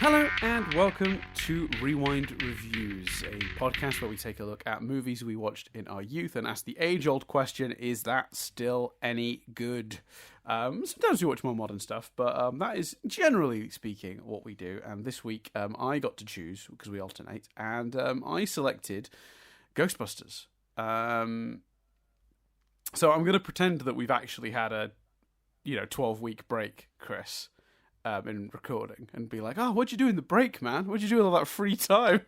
Hello and welcome to Rewind Reviews, a podcast where we take a look at movies we watched in our youth and ask the age-old question, is that still any good? Sometimes we watch more modern stuff, but that is generally speaking what we do. And this week I got to choose, because we alternate, and I selected Ghostbusters. So I'm going to pretend that we've actually had a 12-week break, Chris. In recording and be like, oh, what'd you do in the break, man? What'd you do with all that free time?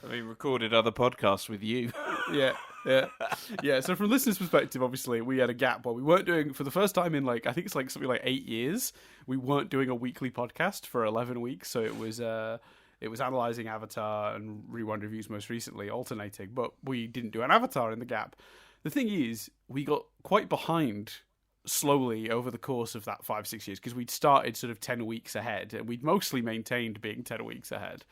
I mean, recorded other podcasts with you. Yeah. So from listeners' perspective, obviously, we had a gap where we weren't doing, for the first time in I think it's something like 8 years, we weren't doing a weekly podcast for 11 weeks. So it was analysing Avatar and Rewind Reviews most recently, alternating, but we didn't do an Avatar in the gap. The thing is, we got quite behind slowly over the course of that 5-6 years, because we'd started sort of 10 weeks ahead and we'd mostly maintained being 10 weeks ahead,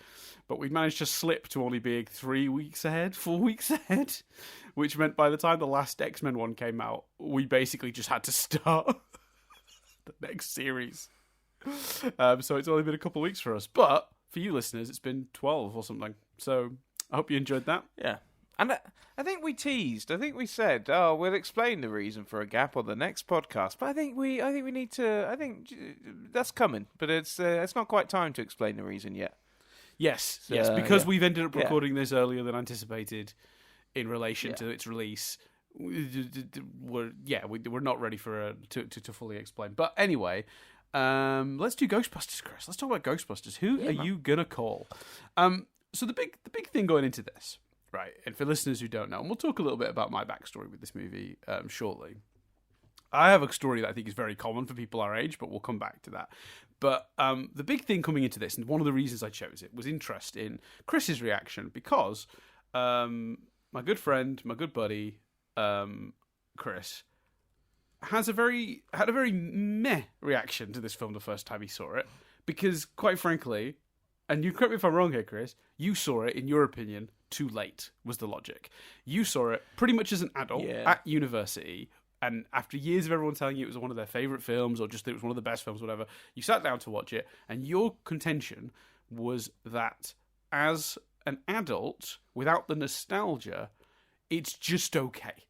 but we'd managed to slip to only being 3 weeks ahead, 4 weeks ahead, which meant by the time the last X-Men one came out, we basically just had to start the next series. So it's only been a couple of weeks for us, but for you listeners it's been 12 or something, so I hope you enjoyed that. Yeah. And I think we teased. I think we said, "Oh, we'll explain the reason for a gap on the next podcast." But I think we need to. I think that's coming, but it's not quite time to explain the reason yet. Yes, because we've ended up recording this earlier than anticipated in relation to its release. We're not ready for to fully explain. But anyway, let's do Ghostbusters, Chris. Let's talk about Ghostbusters. Who are you gonna call? So the big thing going into this. Right, and for listeners who don't know, and we'll talk a little bit about my backstory with this movie shortly. I have a story that I think is very common for people our age, but we'll come back to that. But the big thing coming into this, and one of the reasons I chose it, was interest in Chris's reaction, because my good friend, my good buddy, Chris, had a very meh reaction to this film the first time he saw it, because quite frankly, and you correct me if I'm wrong here, Chris, you saw it, in your opinion, too late, was the logic. You saw it pretty much as an adult at university, and after years of everyone telling you it was one of their favourite films, or just that it was one of the best films, whatever, you sat down to watch it, and your contention was that as an adult, without the nostalgia, it's just okay.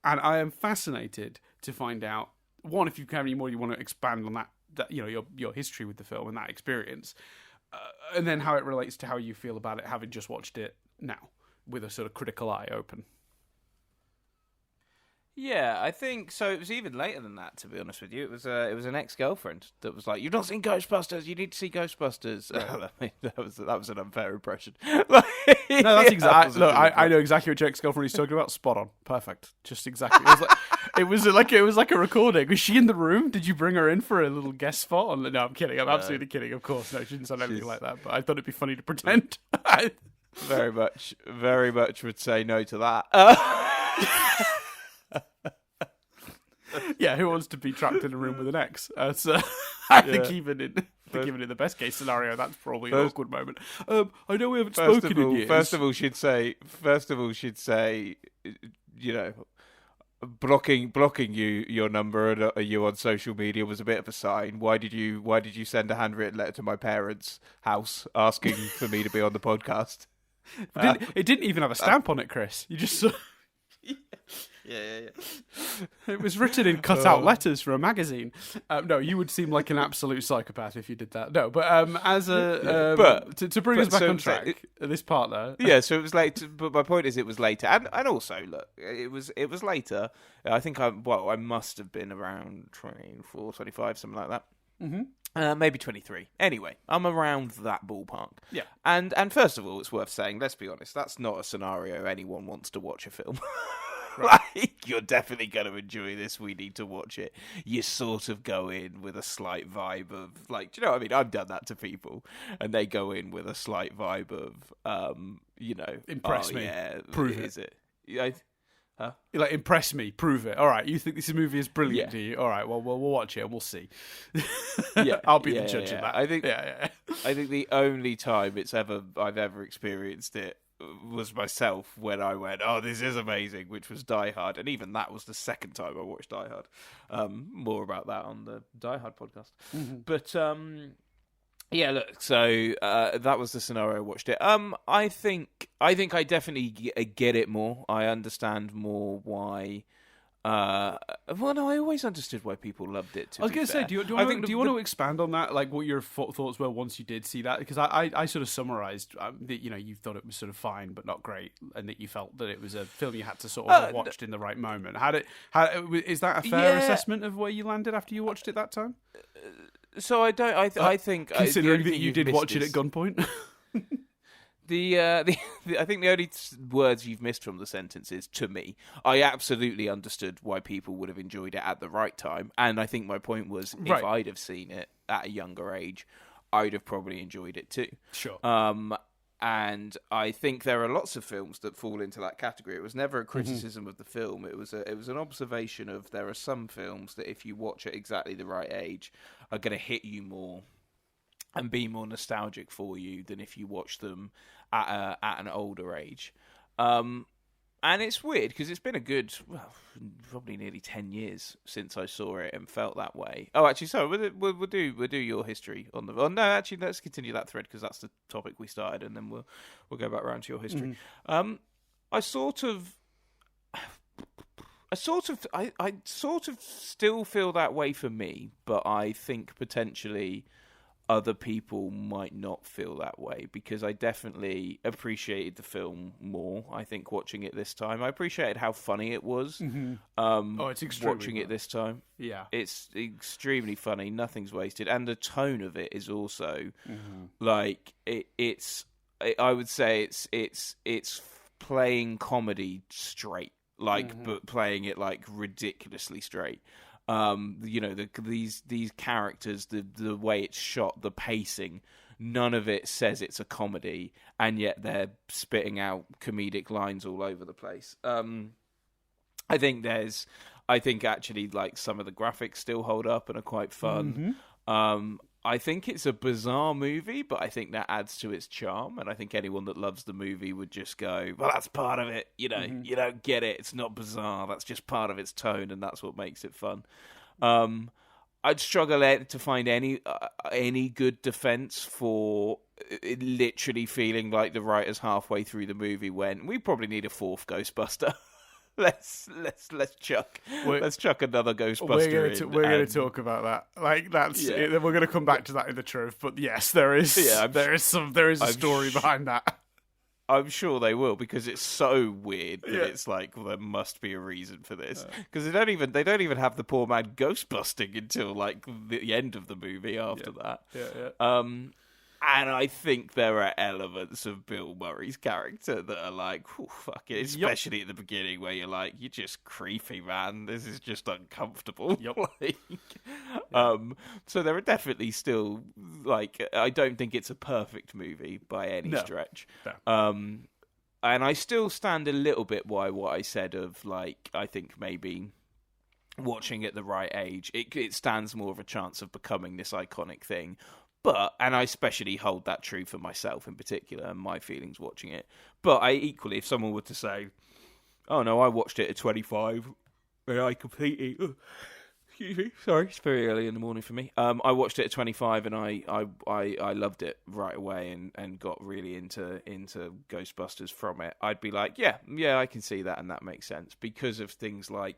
And I am fascinated to find out, one, if you have any more you want to expand on that your history with the film and that experience, and then how it relates to how you feel about it, having just watched it now, with a sort of critical eye open. Yeah, I think so. It was even later than that, to be honest with you. It was an ex-girlfriend that was like, "You've not seen Ghostbusters. You need to see Ghostbusters." That was an unfair impression. No, that's exactly. Look, I know exactly what your ex-girlfriend is talking about. Spot on, perfect, just exactly. It was like a recording. Was she in the room? Did you bring her in for a little guest spot? No, I'm kidding. I'm absolutely kidding. Of course, no, she didn't sound anything like that. But I thought it'd be funny to pretend. Very much would say no to that. Yeah, who wants to be trapped in a room with an ex? So I think even in the best case scenario, that's probably an awkward moment. I know we haven't spoken in years. First of all, she'd say, blocking your number and you on social media was a bit of a sign. Why did you send a handwritten letter to my parents' house asking for me to be on the podcast? It didn't even have a stamp on it, Chris. You just saw. Yeah. It was written in cut-out letters for a magazine. No, you would seem like an absolute psychopath if you did that. No, but to bring us back on track, this part there. Yeah, so it was late. But my point is, it was later, and also look, it was later. I think I must have been around 24, 25, something like that. Mm-hmm. Maybe 23. Anyway, I'm around that ballpark. Yeah. And first of all, it's worth saying, let's be honest, that's not a scenario anyone wants to watch a film. Right. Like, you're definitely going to enjoy this. We need to watch it. You sort of go in with a slight vibe of, like, do you know what I mean? I've done that to people, and they go in with a slight vibe of, impress me. Yeah, prove is it. Huh? You're like, impress me, prove it. All right, you think this movie is brilliant, Yeah. do you? All right, well, we'll watch it and we'll see. Yeah, I'll be the judge of that. I think the only time I've ever experienced it was myself when I went, oh, this is amazing, which was Die Hard, and even that was the second time I watched Die Hard. More about that on the Die Hard podcast. But yeah, look, so that was the scenario I watched it. I think I definitely get it more. I understand more why. Well, no, I always understood why people loved it. I was going to say, do you want to expand on that, like what your thoughts were once you did see that? Because I sort of summarised that you thought it was sort of fine but not great, and that you felt that it was a film you had to sort of have watched in the right moment. Is that a fair assessment of where you landed after you watched it that time? So I think considering that you did watch it at gunpoint. I think the only words you've missed from the sentence is "to me." I absolutely understood why people would have enjoyed it at the right time, and I think my point was if I'd have seen it at a younger age, I'd have probably enjoyed it too. Sure. And I think there are lots of films that fall into that category. It was never a criticism of the film. It was an observation of there are some films that if you watch at exactly the right age are going to hit you more and be more nostalgic for you than if you watch them at an older age. And it's weird because it's been a good, probably nearly 10 years since I saw it and felt that way. Oh, actually, sorry, we'll do your history on the. Oh no, actually, let's continue that thread because that's the topic we started, and then we'll go back around to your history. I sort of still feel that way for me, but I think potentially other people might not feel that way because I definitely appreciated the film more. I think watching it this time, I appreciated how funny it was. It's extremely watching it this time. Yeah, it's extremely funny. Nothing's wasted, and the tone of it is also like it's. I would say it's playing comedy straight, but playing it like ridiculously straight. These characters, the way it's shot, the pacing, none of it says it's a comedy, and yet they're spitting out comedic lines all over the place. I think actually like some of the graphics still hold up and are quite fun. I think it's a bizarre movie, but I think that adds to its charm. And I think anyone that loves the movie would just go, well, that's part of it. You don't get it. It's not bizarre. That's just part of its tone, and that's what makes it fun. I'd struggle to find any good defense for it literally feeling like the writers halfway through the movie went, we probably need a fourth Ghostbuster. Let's chuck another Ghostbuster in. We're going to talk about that. Like we're going to come back to that in the truth. But yes, there is a story behind that. I'm sure they will because it's so weird that it's like there must be a reason for this because they don't even have the poor man ghostbusting until like the end of the movie after that. And I think there are elements of Bill Murray's character that are like, fuck it, especially at the beginning where you're like, you're just creepy, man. This is just uncomfortable. So there are definitely still, like, I don't think it's a perfect movie by any stretch. No. And I still stand a little bit by what I said of, like, I think maybe watching at the right age, it stands more of a chance of becoming this iconic thing. And I especially hold that true for myself in particular and my feelings watching it. But I equally, if someone were to say, oh no, I watched it at 25 and I completely... excuse me, sorry, it's very early in the morning for me. I watched it at 25 and I loved it right away and got really into Ghostbusters from it. I'd be like, yeah, I can see that and that makes sense because of things like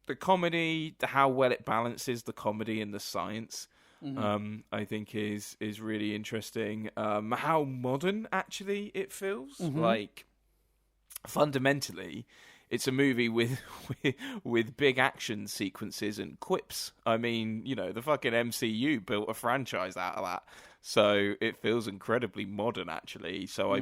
the comedy, how well it balances the comedy and the science. I think is really interesting. How modern actually it feels. Like fundamentally, it's a movie with big action sequences and quips. I mean, the fucking MCU built a franchise out of that, so it feels incredibly modern actually. So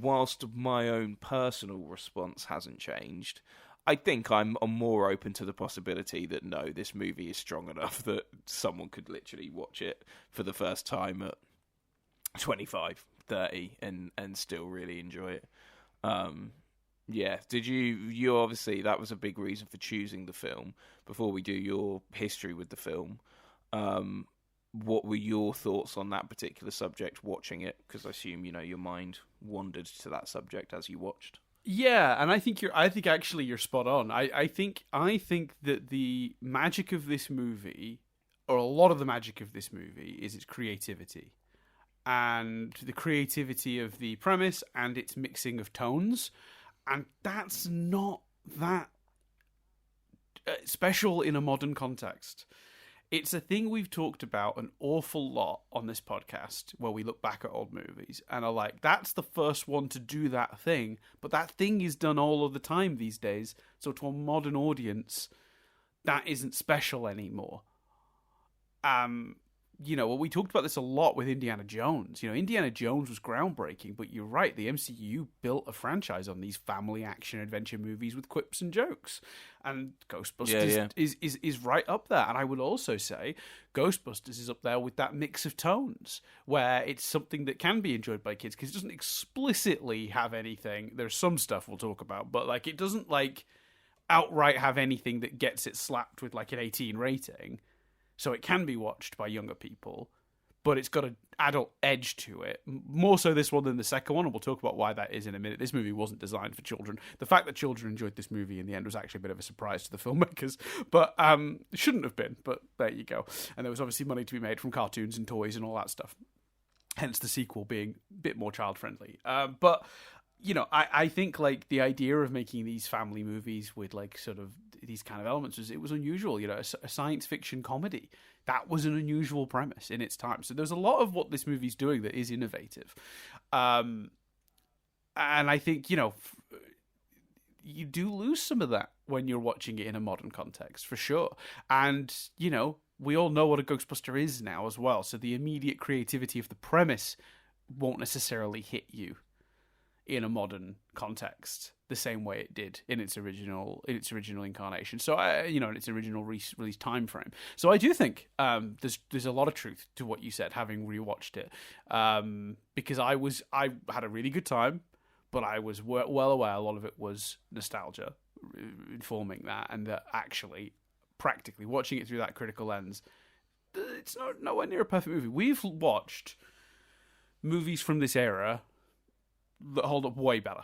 whilst my own personal response hasn't changed, I think I'm more open to the possibility that no, this movie is strong enough that someone could literally watch it for the first time at 25, 30 and still really enjoy it. Did you obviously, that was a big reason for choosing the film. Before we do your history with the film, what were your thoughts on that particular subject watching it? Because I assume, your mind wandered to that subject as you watched. Yeah, and I think actually you're spot on. I think that the magic of this movie, or a lot of the magic of this movie, is its creativity. And the creativity of the premise and its mixing of tones. And that's not that special in a modern context. It's a thing we've talked about an awful lot on this podcast, where we look back at old movies and are like, that's the first one to do that thing, but that thing is done all of the time these days, so to a modern audience, that isn't special anymore. We talked about this a lot with Indiana Jones. Indiana Jones was groundbreaking, but you're right, the MCU built a franchise on these family action adventure movies with quips and jokes. And Ghostbusters is right up there. And I would also say Ghostbusters is up there with that mix of tones, where it's something that can be enjoyed by kids, because it doesn't explicitly have anything. There's some stuff we'll talk about, but it doesn't outright have anything that gets it slapped with an 18 rating. So it can be watched by younger people, but it's got an adult edge to it. More so this one than the second one, and we'll talk about why that is in a minute. This movie wasn't designed for children. The fact that children enjoyed this movie in the end was actually a bit of a surprise to the filmmakers, but it shouldn't have been, but there you go. And there was obviously money to be made from cartoons and toys and all that stuff. Hence the sequel being a bit more child-friendly. But I think the idea of making these family movies with sort of these kind of elements was unusual. A science fiction comedy, that was an unusual premise in its time. So there's a lot of what this movie's doing that is innovative, and I think you do lose some of that when you're watching it in a modern context, for sure. And we all know what a Ghostbuster is now as well. So the immediate creativity of the premise won't necessarily hit you in a modern context the same way it did in its original incarnation. So in its original release time frame. So I do think there's a lot of truth to what you said, having rewatched it, because I had a really good time, but I was well aware a lot of it was nostalgia informing that, and that actually practically watching it through that critical lens, it's nowhere near a perfect movie. We've watched movies from this era that hold up way better,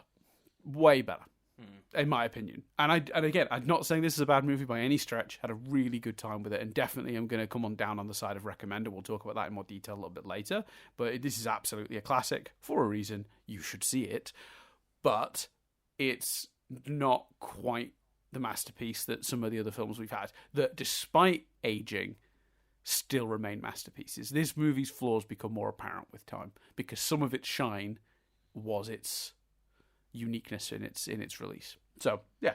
in my opinion. And again, I'm not saying this is a bad movie by any stretch. Had a really good time with it, and definitely I'm going to come on down on the side of recommend it. We'll talk about that in more detail a little bit later. But this is absolutely a classic for a reason. You should see it, but it's not quite the masterpiece that some of the other films we've had, that despite aging still remain masterpieces. This movie's flaws become more apparent with time, because some of its shine was its uniqueness in its release. So yeah,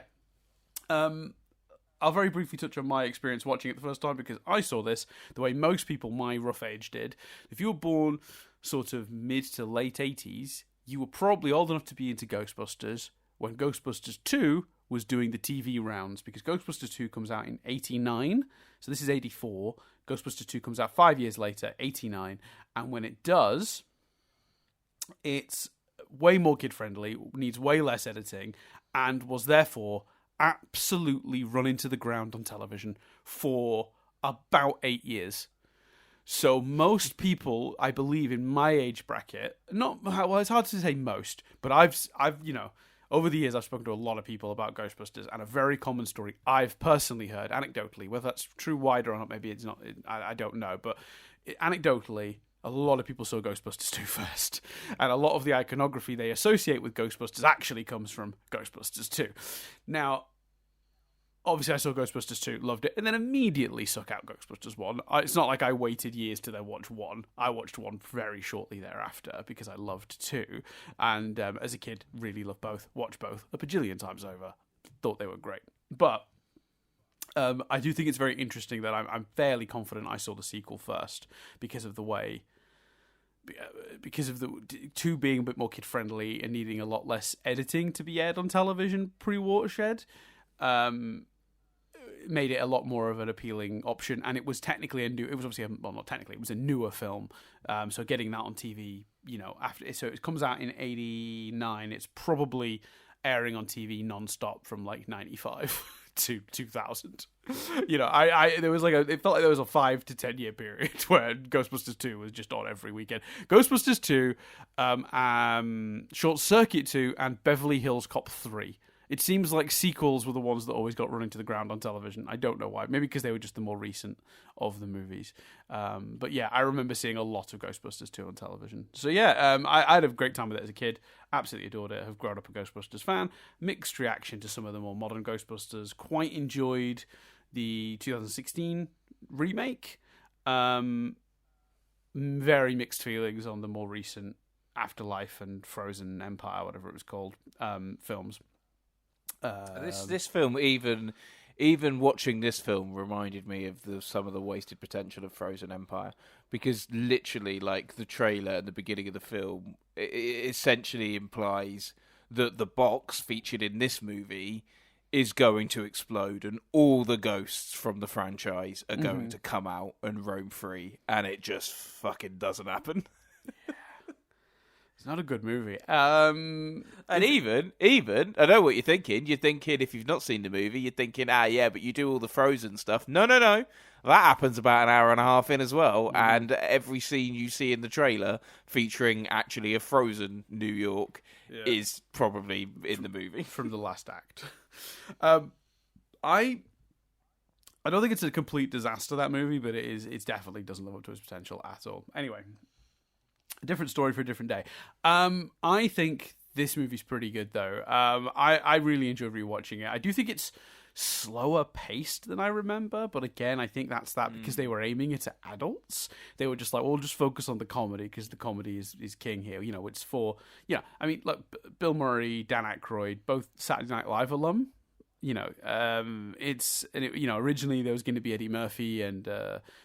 I'll very briefly touch on my experience watching it the first time, because I saw this the way most people my rough age did. If you were born sort of mid to late 80s, you were probably old enough to be into Ghostbusters when Ghostbusters 2 was doing the TV rounds, because Ghostbusters 2 comes out in 89, so this is 84. Ghostbusters 2 comes out 5 years later, 89, and when it does, it's way more kid-friendly, needs way less editing, and was therefore absolutely run into the ground on television for about 8 years. So most people, I believe, in my age bracket, it's hard to say most, but I've over the years I've spoken to a lot of people about Ghostbusters, and a very common story I've personally heard, anecdotally, whether that's true wider or not, maybe it's not, I don't know, but anecdotally, a lot of people saw Ghostbusters 2 first. And a lot of the iconography they associate with Ghostbusters actually comes from Ghostbusters 2. Now, obviously I saw Ghostbusters 2, loved it, and then immediately suck out Ghostbusters 1. It's not like I waited years to then watch 1. I watched 1 very shortly thereafter, because I loved 2. And as a kid, really loved both. Watched both a bajillion times over. Thought they were great. But I do think it's very interesting that I'm fairly confident I saw the sequel first, because of the way, because of the 2 being a bit more kid friendly and needing a lot less editing to be aired on television pre-Watershed, made it a lot more of an appealing option. And it was technically it was obviously not technically, it was a newer film. So getting that on TV, after, so it comes out in 89, it's probably airing on TV non-stop from 95 to 2000. I there was it felt like there was a 5 to 10 year period where Ghostbusters 2 was just on every weekend. Ghostbusters 2, Short Circuit 2, and Beverly Hills Cop 3. It seems like sequels were the ones that always got run into the ground on television. I don't know why. Maybe because they were just the more recent of the movies. But yeah, I remember seeing a lot of Ghostbusters 2 on television. So yeah, I had a great time with it as a kid. Absolutely adored it. Have grown up a Ghostbusters fan. Mixed reaction to some of the more modern Ghostbusters. Quite enjoyed the 2016 remake. Very mixed feelings on the more recent Afterlife and Frozen Empire, whatever it was called, films. This film, even watching this film, reminded me of some of the wasted potential of Frozen Empire, because literally, like, the trailer at the beginning of the film, it essentially implies that the box featured in this movie is going to explode, and all the ghosts from the franchise are going to come out and roam free, and it just fucking doesn't happen. It's not a good movie. And even, I know what you're thinking. You're thinking, if you've not seen the movie, you're thinking, yeah, but you do all the Frozen stuff. No. That happens about an hour and a half in as well. And every scene you see in the trailer featuring actually a frozen New York is probably in the movie. From the last act. I don't think it's a complete disaster, that movie, but it definitely doesn't live up to its potential at all. Anyway. A different story for a different day. I think this movie's pretty good, though. I really enjoyed rewatching it. I do think it's slower paced than I remember, but again, I think that's because they were aiming it at adults. They were just like, well, we'll just focus on the comedy because the comedy is king here. It's for, I mean, look, Bill Murray, Dan Aykroyd, both Saturday Night Live alum. Originally there was going to be Eddie Murphy and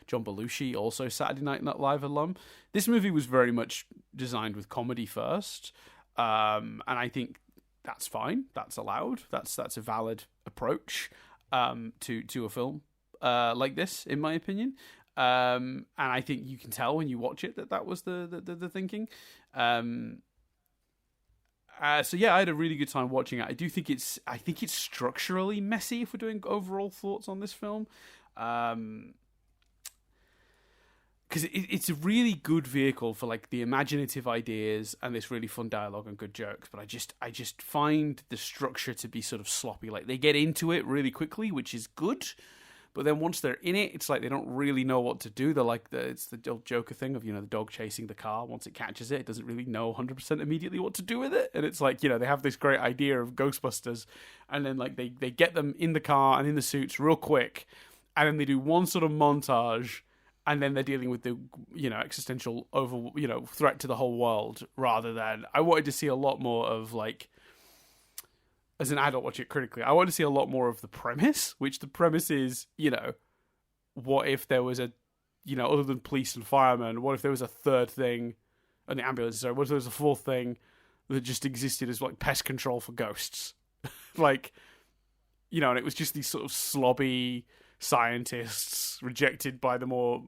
John Belushi, also Saturday Night Live alum. This movie was very much designed with comedy first, and I think that's fine. That's allowed. That's a valid approach to a film like this, in my opinion. And I think you can tell when you watch it that was the thinking. So yeah, I had a really good time watching it. I think it's structurally messy if we're doing overall thoughts on this film. Because it's a really good vehicle for like the imaginative ideas and this really fun dialogue and good jokes. But I just find the structure to be sort of sloppy. Like they get into it really quickly, which is good. But then once they're in it, it's like they don't really know what to do. They're like, it's the old Joker thing of, the dog chasing the car. Once it catches it, it doesn't really know 100% immediately what to do with it. And it's like, they have this great idea of Ghostbusters. And then like they get them in the car and in the suits real quick. And then they do one sort of montage. And then they're dealing with the, existential threat to the whole world. Rather than, I wanted to see a lot more of like, as an adult watching it critically, I want to see a lot more of the premise, which the premise is, what if there was a, other than police and firemen, what if there was a third thing, and the ambulance, sorry, what if there was a fourth thing that just existed as like pest control for ghosts? And it was just these sort of slobby scientists rejected by the more,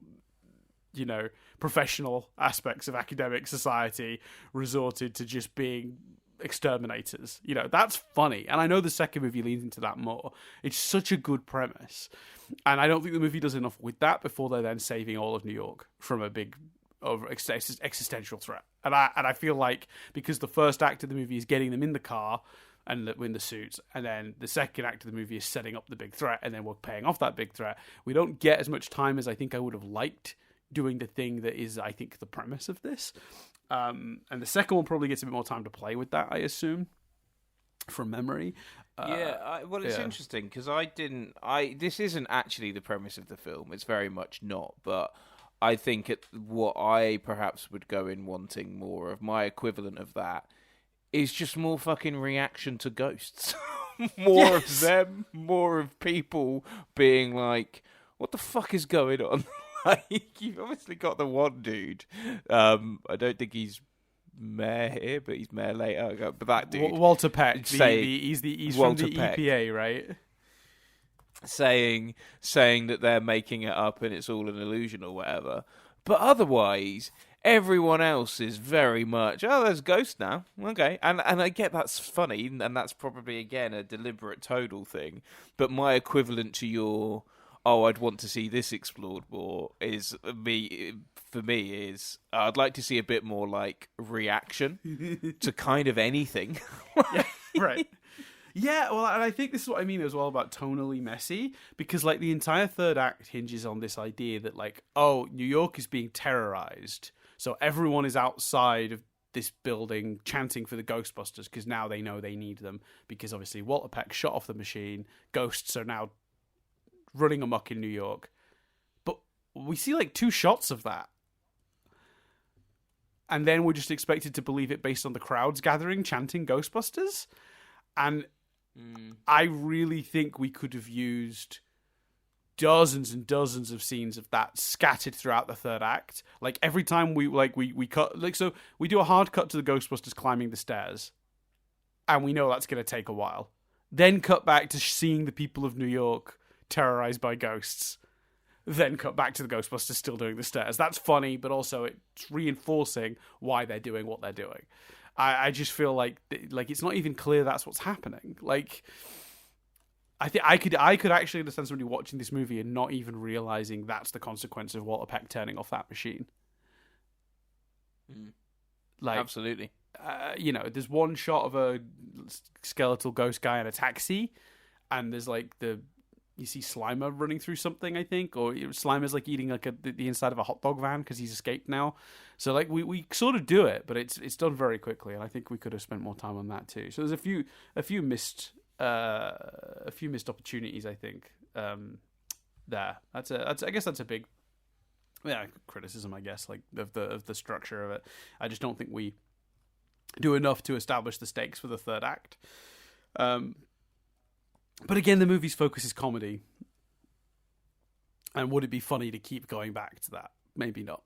professional aspects of academic society resorted to just being exterminators. That's funny, and I know the second movie leans into that more. It's such a good premise, and I don't think the movie does enough with that before they're then saving all of New York from a big existential threat. And I feel like because the first act of the movie is getting them in the car and in the suits, and then the second act of the movie is setting up the big threat, and then we're paying off that big threat, we don't get as much time as I think I would have liked doing the thing that is, I think, the premise of this. And the second one probably gets a bit more time to play with that, I assume, from memory. It's interesting because this isn't actually the premise of the film. It's very much not. But I think what I perhaps would go in wanting more of, my equivalent of that, is just more fucking reaction to ghosts. More of them, more of people being like, what the fuck is going on? Like, you've obviously got the one dude. I don't think he's mayor here, but he's mayor later. But that dude, Walter Peck, he's from the EPA, right? Saying that they're making it up and it's all an illusion or whatever. But otherwise, everyone else is very much, oh, there's Ghost now. Okay. And I get that's funny, and that's probably, again, a deliberate tonal thing. But my equivalent to your, oh, I'd want to see this explored more, is for me, is I'd like to see a bit more, like, reaction to kind of anything. Yeah, right. Yeah, well, and I think this is what I mean as well about tonally messy, because, like, the entire third act hinges on this idea that, like, oh, New York is being terrorized, so everyone is outside of this building chanting for the Ghostbusters, because now they know they need them, because obviously Walter Peck shot off the machine, ghosts are now running amok in New York. But we see, like, 2 shots of that. And then we're just expected to believe it based on the crowds gathering, chanting Ghostbusters. And I really think we could have used dozens and dozens of scenes of that scattered throughout the third act. Like, every time we cut, like, so we do a hard cut to the Ghostbusters climbing the stairs, and we know that's going to take a while. Then cut back to seeing the people of New York terrorized by ghosts. Then cut back to the Ghostbusters still doing the stairs. That's funny, but also it's reinforcing why they're doing what they're doing. I just feel like it's not even clear that's what's happening. Like, I think I could actually understand somebody watching this movie and not even realizing that's the consequence of Walter Peck turning off that machine. Like, absolutely. There's one shot of a skeletal ghost guy in a taxi, and there's like you see Slimer running through something, I think, or Slimer's like eating like the inside of a hot dog van because he's escaped now. So like we sort of do it, but it's done very quickly, and I think we could have spent more time on that too. So there's a few missed opportunities, I think. There, I guess that's a big criticism, I guess, like of the structure of it. I just don't think we do enough to establish the stakes for the third act. But again, the movie's focus is comedy. And would it be funny to keep going back to that? Maybe not.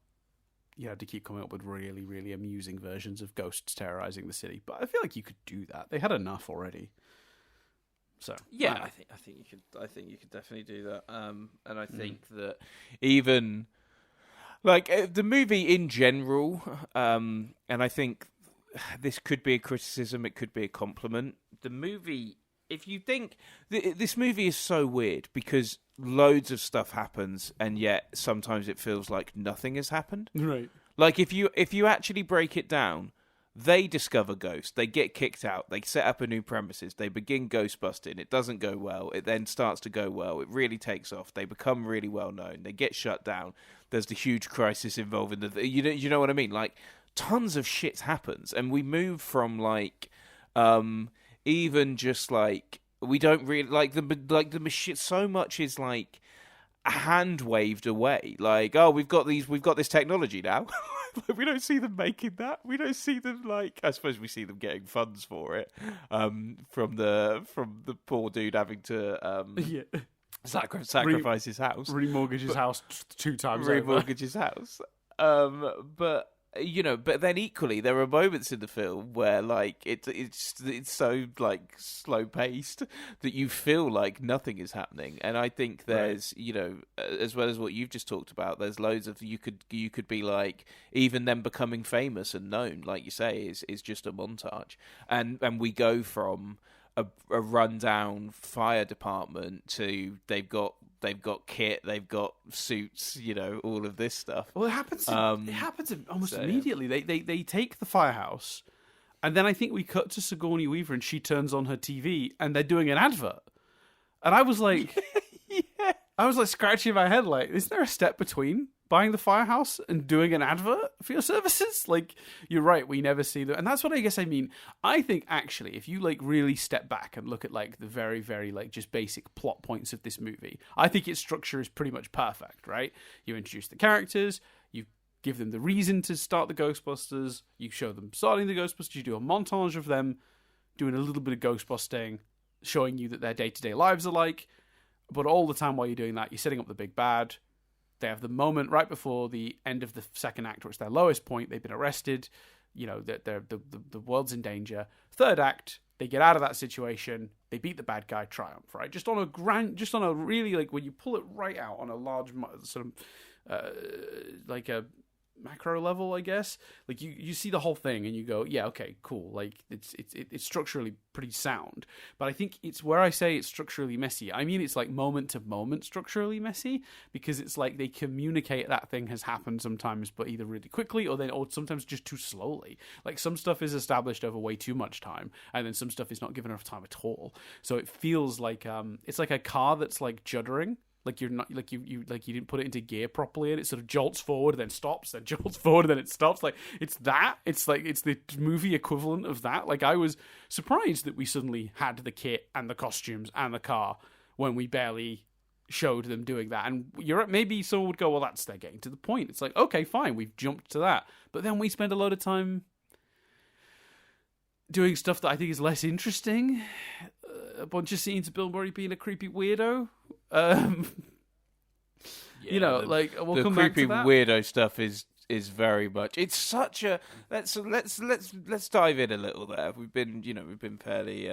You had to keep coming up with really, really amusing versions of ghosts terrorizing the city. But I feel like you could do that. They had enough already. So yeah, I think you could definitely do that. And I think that even like the movie in general, and I think this could be a criticism, it could be a compliment. The movie, if you think this movie is so weird because loads of stuff happens and yet sometimes it feels like nothing has happened. Right. Like if you actually break it down, they discover ghosts, they get kicked out, they set up a new premises, they begin ghostbusting, it doesn't go well, it then starts to go well, it really takes off, they become really well known, they get shut down, there's the huge crisis involving you know what I mean? Like, tons of shit happens, and we move from like even just like we don't really like the machine. So much is like hand waved away. Like, oh, we've got this technology now. We don't see them making that. We don't see them like. I suppose we see them getting funds for it. From the poor dude having to sacrifice his house, remortgage his house 2 times, remortgage his house. But then equally there are moments in the film where like it's so like slow paced that you feel like nothing is happening, and I think there's as well as what you've just talked about, there's loads of you could be like, even them becoming famous and known, like you say, is just a montage, and we go from a rundown fire department to they've got kit, they've got suits, all of this stuff. Well, it happens almost immediately. They take the firehouse, and then I think we cut to Sigourney Weaver, and she turns on her TV, and they're doing an advert. And I was like, I was like scratching my head, like, isn't there a step between buying the firehouse and doing an advert for your services? Like, you're right, we never see them. And that's what I guess I mean. I think, actually, if you, like, really step back and look at, like, the very, very, like, just basic plot points of this movie, I think its structure is pretty much perfect, right? You introduce the characters, you give them the reason to start the Ghostbusters, you show them starting the Ghostbusters, you do a montage of them doing a little bit of ghostbusting, showing you that their day-to-day lives are like, but all the time while you're doing that, you're setting up the big bad. They have the moment right before the end of the second act, where it's their lowest point. They've been arrested. The world's in danger. Third act, they get out of that situation. They beat the bad guy, triumph, right? Just on a really, like, when you pull it right out on a large sort of like a macro level, I guess. Like you see the whole thing and you go, yeah, okay, cool. Like it's structurally pretty sound. But I think it's where I say it's structurally messy. I mean, it's like moment to moment structurally messy, because it's like they communicate that thing has happened sometimes, but either really quickly or sometimes just too slowly. Like some stuff is established over way too much time, and then some stuff is not given enough time at all. So it feels like it's like a car that's like juddering. Like you're not like you didn't put it into gear properly, and it sort of jolts forward, then stops, then jolts forward, then it stops. Like it's the movie equivalent of that. Like I was surprised that we suddenly had the kit and the costumes and the car when we barely showed them doing that. And maybe someone would go, well, they're getting to the point. It's like, okay, fine, we've jumped to that, but then we spend a lot of time doing stuff that I think is less interesting. A bunch of scenes of Bill Murray being a creepy weirdo. You know, like we'll come back to that. The creepy weirdo stuff is very much. It's such a let's dive in a little there. We've been fairly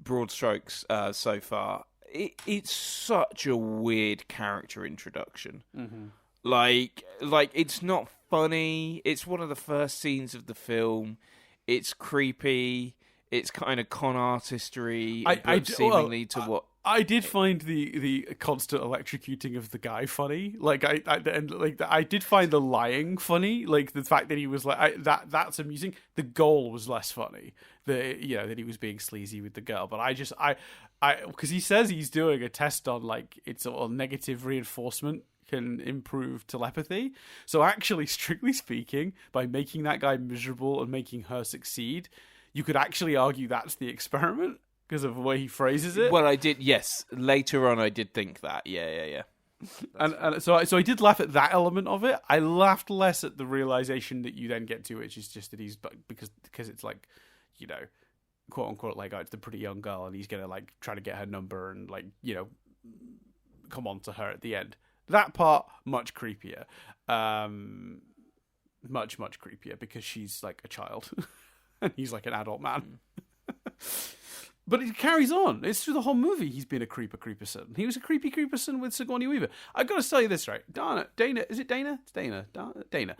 broad strokes so far. It's such a weird character introduction. Mm-hmm. Like it's not funny. It's one of the first scenes of the film. It's creepy. It's kind of con artistry. I did find the constant electrocuting of the guy funny. Like I did find the lying funny. Like the fact that he was like that's amusing. The goal was less funny. That he was being sleazy with the girl. But I because he says he's doing a test on like it's a negative reinforcement can improve telepathy. So actually, strictly speaking, by making that guy miserable and making her succeed, you could actually argue that's the experiment because of the way he phrases it. Well, I did, yes. Later on, I did think that. Yeah. And so I did laugh at that element of it. I laughed less at the realization that you then get to, which is just that he's because it's like, quote unquote, like, oh, it's the pretty young girl, and he's gonna like try to get her number and like come on to her at the end. That part much creepier, much creepier because she's like a child. And he's like an adult man. But it carries on. It's through the whole movie he's been a creeperson. He was a creepy creeperson with Sigourney Weaver. I've got to tell you this, right? Dana, is it Dana? It's Dana. Dana.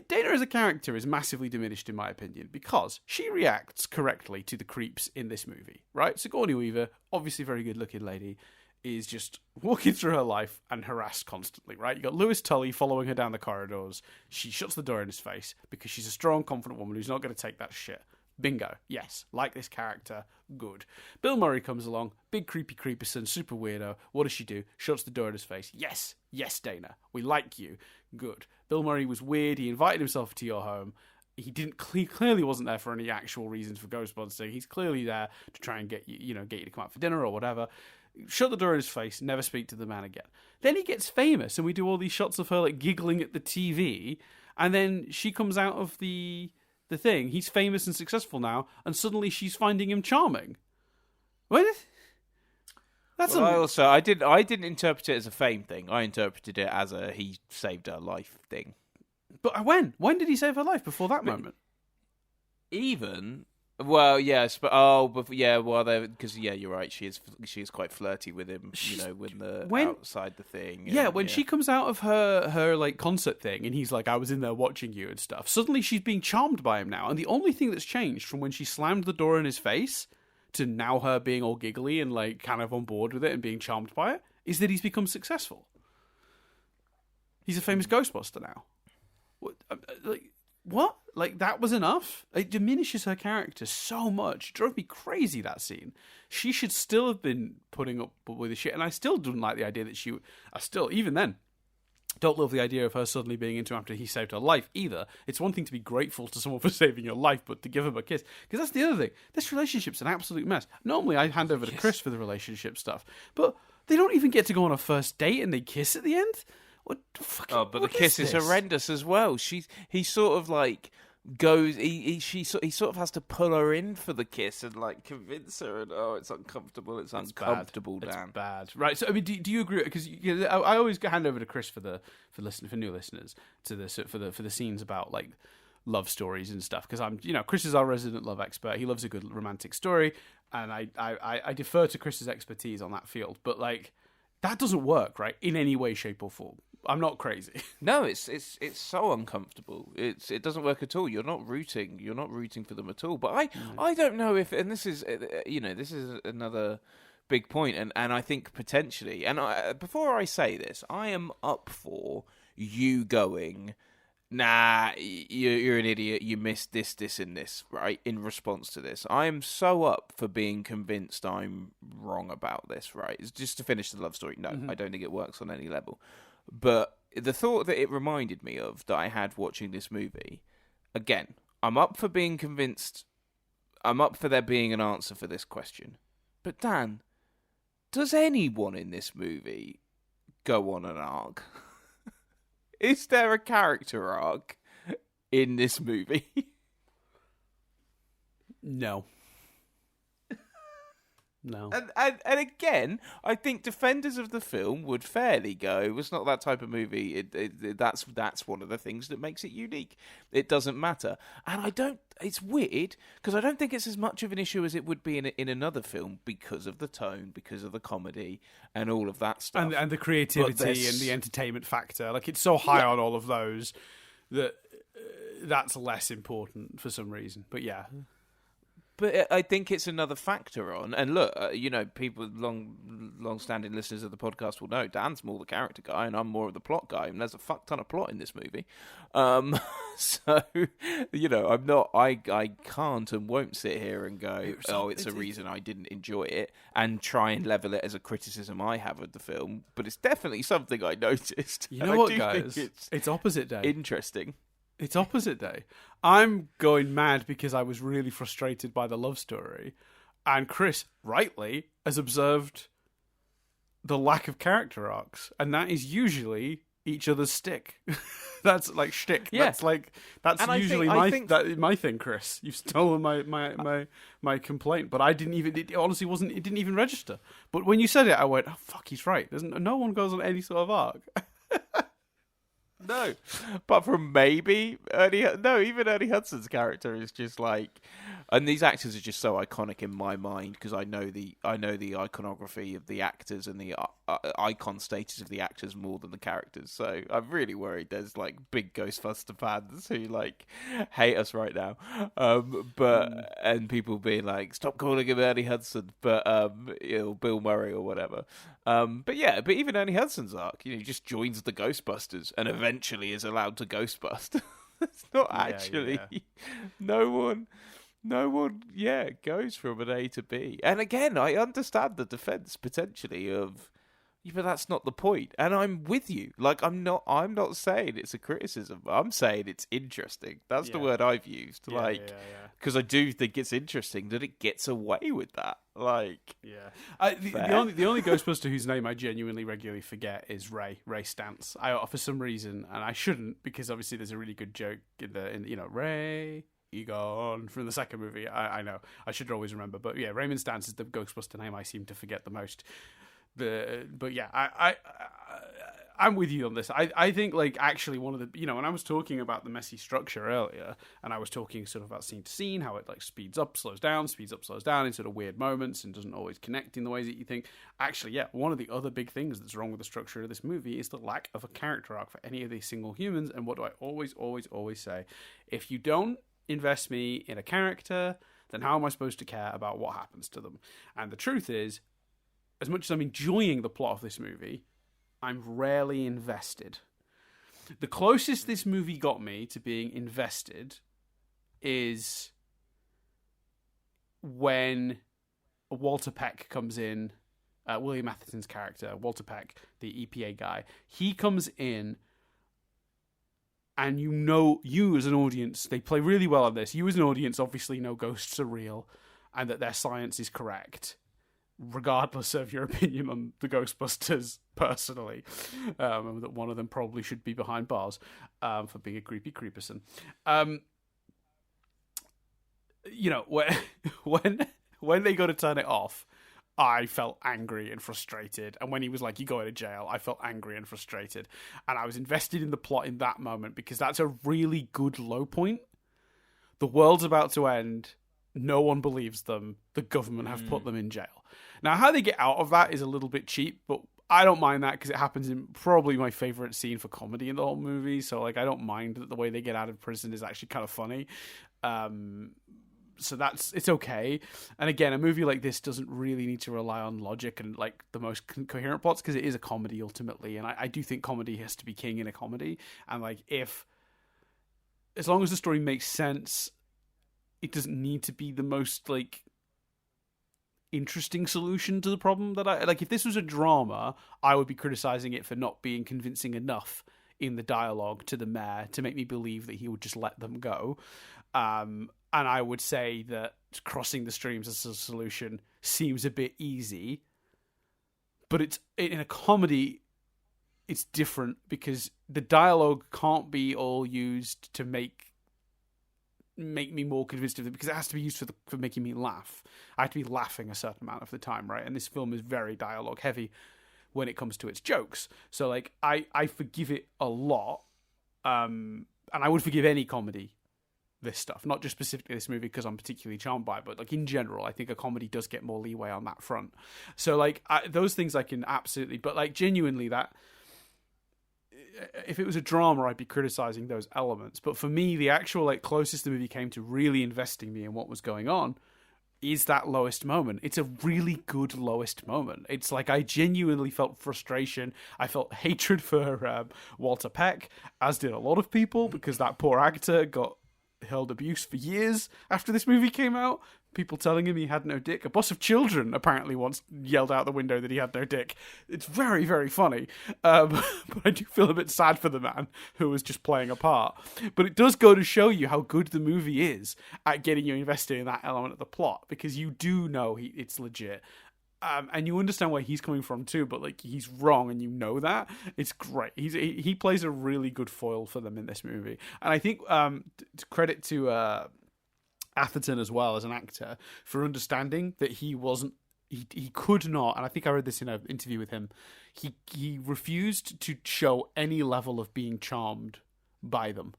Dana as a character is massively diminished in my opinion because she reacts correctly to the creeps in this movie, right? Sigourney Weaver, obviously a very good looking lady, is just walking through her life and harassed constantly, right? You got Louis Tully following her down the corridors. She shuts the door in his face because she's a strong, confident woman who's not going to take that shit. Bingo. Yes. Like this character. Good. Bill Murray comes along. Big creepy creeperson. Super weirdo. What does she do? Shuts the door in his face. Yes. Yes, Dana. We like you. Good. Bill Murray was weird. He invited himself to your home. He clearly wasn't there for any actual reasons for Ghostbusters. He's clearly there to try and get you to come out for dinner or whatever. Shut the door in his face, never speak to the man again. Then he gets famous, and we do all these shots of her like giggling at the TV, and then she comes out of the thing. He's famous and successful now, and suddenly she's finding him charming. What? I didn't interpret it as a fame thing. I interpreted it as a he saved her life thing. But when? When did he save her life? Before that moment? Well, yes, but because you're right. She is quite flirty with him. Outside the thing. When she comes out of her like concert thing, and he's like, "I was in there watching you" and stuff. Suddenly, she's being charmed by him now, and the only thing that's changed from when she slammed the door in his face to now her being all giggly and like kind of on board with it and being charmed by it is that he's become successful. He's a famous Ghostbuster now. What? Like, that was enough? It diminishes her character so much. It drove me crazy, that scene. She should still have been putting up with the shit, and I still didn't like the idea that even then, don't love the idea of her suddenly being into him after he saved her life, either. It's one thing to be grateful to someone for saving your life, but to give him a kiss. Because that's the other thing. This relationship's an absolute mess. Normally, I hand over to Chris for the relationship stuff, but they don't even get to go on a first date and they kiss at the end? What the fuck? Oh, but the kiss is horrendous as well. He sort of like goes. He sort of has to pull her in for the kiss and like convince her. And it's uncomfortable. It's uncomfortable, Dan. It's bad, right? So I mean, do you agree? Because I always hand over to Chris for new listeners to this for the scenes about like love stories and stuff. Because Chris is our resident love expert. He loves a good romantic story, and I defer to Chris's expertise on that field. But like, that doesn't work, right? In any way, shape, or form. I'm not crazy. No, it's so uncomfortable. It doesn't work at all. You're not rooting for them at all. But I don't know if, and this is this is another big point, and I think potentially, and before I say this, I am up for you going, nah, you're an idiot, you missed this, and this, right, in response to this. I am so up for being convinced I'm wrong about this, right? It's just to finish the love story. No, I don't think it works on any level. But the thought that it reminded me of that I had watching this movie, again, I'm up for being convinced, I'm up for there being an answer for this question. But Dan, does anyone in this movie go on an arc? Is there a character arc in this movie? No. No. And again, I think defenders of the film would fairly go, it's not that type of movie. That's one of the things that makes it unique. It doesn't matter. And it's weird, because I don't think it's as much of an issue as it would be in another film because of the tone, because of the comedy, and all of that stuff. And the creativity and the entertainment factor. Like, it's so high on all of those that that's less important for some reason. But yeah. But I think it's another factor on. And look, people, long-standing listeners of the podcast will know Dan's more the character guy and I'm more of the plot guy. And there's a fuck ton of plot in this movie. So, I'm not, I can't and won't sit here and go, it's a reason I didn't enjoy it, and try and level it as a criticism I have of the film. But it's definitely something I noticed. You know what, guys? It's opposite day. Interesting. It's opposite day. I'm going mad because I was really frustrated by the love story. And Chris, rightly, has observed the lack of character arcs. And that is usually each other's stick. That's like shtick. Yeah. That's and usually my thing, Chris. You've stolen my complaint. But I didn't even, it honestly wasn't, it didn't even register. But when you said it, I went, oh, fuck, he's right. No one goes on any sort of arc. No, apart from maybe even Ernie Hudson's character is just like, and these actors are just so iconic in my mind because I know the iconography of the actors and the icon status of the actors more than the characters. So I'm really worried there's like big Ghostbusters fans who like hate us right now, and people being like, stop calling him Ernie Hudson, but Bill Murray or whatever. But even Ernie Hudson's arc, he just joins the Ghostbusters and eventually is allowed to ghostbust. It's not actually no one goes from an A to B. And again, I understand the defense potentially of, but that's not the point. And I'm with you. Like, I'm not saying it's a criticism. I'm saying it's interesting. That's the word I've used. Because I do think it's interesting that it gets away with that. Like, the only Ghostbuster whose name I genuinely regularly forget is Ray Stantz. For some reason, and I shouldn't, because obviously there's a really good joke in Ray Egon from the second movie. I know I should always remember, but yeah, Raymond Stantz is the Ghostbuster name I seem to forget the most. But yeah, I'm with you on this. I think, like, actually one of the, when I was talking about the messy structure earlier, and I was talking sort of about scene to scene, how it like speeds up, slows down in sort of weird moments and doesn't always connect in the ways that you think. Actually, yeah, one of the other big things that's wrong with the structure of this movie is the lack of a character arc for any of these single humans. And what do I always say? If you don't invest me in a character, then how am I supposed to care about what happens to them? And the truth is, as much as I'm enjoying the plot of this movie, I'm rarely invested. The closest this movie got me to being invested is when Walter Peck comes in, William Atherton's character, Walter Peck, the EPA guy. He comes in, and you as an audience, they play really well on this. You as an audience obviously know ghosts are real and that their science is correct, regardless of your opinion on the Ghostbusters personally, that one of them probably should be behind bars for being a creepy creeperson. When they go to turn it off, I felt angry and frustrated. And when he was like, "You go to jail," I felt angry and frustrated. And I was invested in the plot in that moment because that's a really good low point. The world's about to end. No one believes them. The government have put them in jail. Now, how they get out of that is a little bit cheap, but I don't mind that because it happens in probably my favorite scene for comedy in the whole movie. So like, I don't mind that the way they get out of prison is actually kind of funny. So it's okay. And again, a movie like this doesn't really need to rely on logic and like the most coherent plots because it is a comedy ultimately. And I do think comedy has to be king in a comedy. And like, as long as the story makes sense, it doesn't need to be the most like interesting solution to the problem that I like. If this was a drama, I would be criticizing it for not being convincing enough in the dialogue to the mayor to make me believe that he would just let them go. And I would say that crossing the streams as a solution seems a bit easy, but it's in a comedy. It's different because the dialogue can't be all used to make me more convinced of it, because it has to be used for making me laugh. I have to be laughing a certain amount of the time, right? And this film is very dialogue heavy when it comes to its jokes. So like, I forgive it a lot, and I would forgive any comedy this stuff, not just specifically this movie because I'm particularly charmed by it, but like in general, I think a comedy does get more leeway on that front. So like, those things I can absolutely, but like genuinely, that if it was a drama, I'd be criticizing those elements. But for me, the actual like closest the movie came to really investing me in what was going on is that lowest moment. It's a really good lowest moment. It's like, I genuinely felt frustration. I felt hatred for Walter Peck, as did a lot of people, because that poor actor got held abuse for years after this movie came out. People telling him he had no dick. A bus of children apparently once yelled out the window that he had no dick. It's very, very funny. But I do feel a bit sad for the man who was just playing a part. But it does go to show you how good the movie is at getting you invested in that element of the plot, because you do know it's legit. And you understand where he's coming from too, but like, he's wrong and you know that. It's great. He plays a really good foil for them in this movie. And I think credit to Atherton as well as an actor for understanding that he could not, and I think I read this in an interview with him, he refused to show any level of being charmed by them.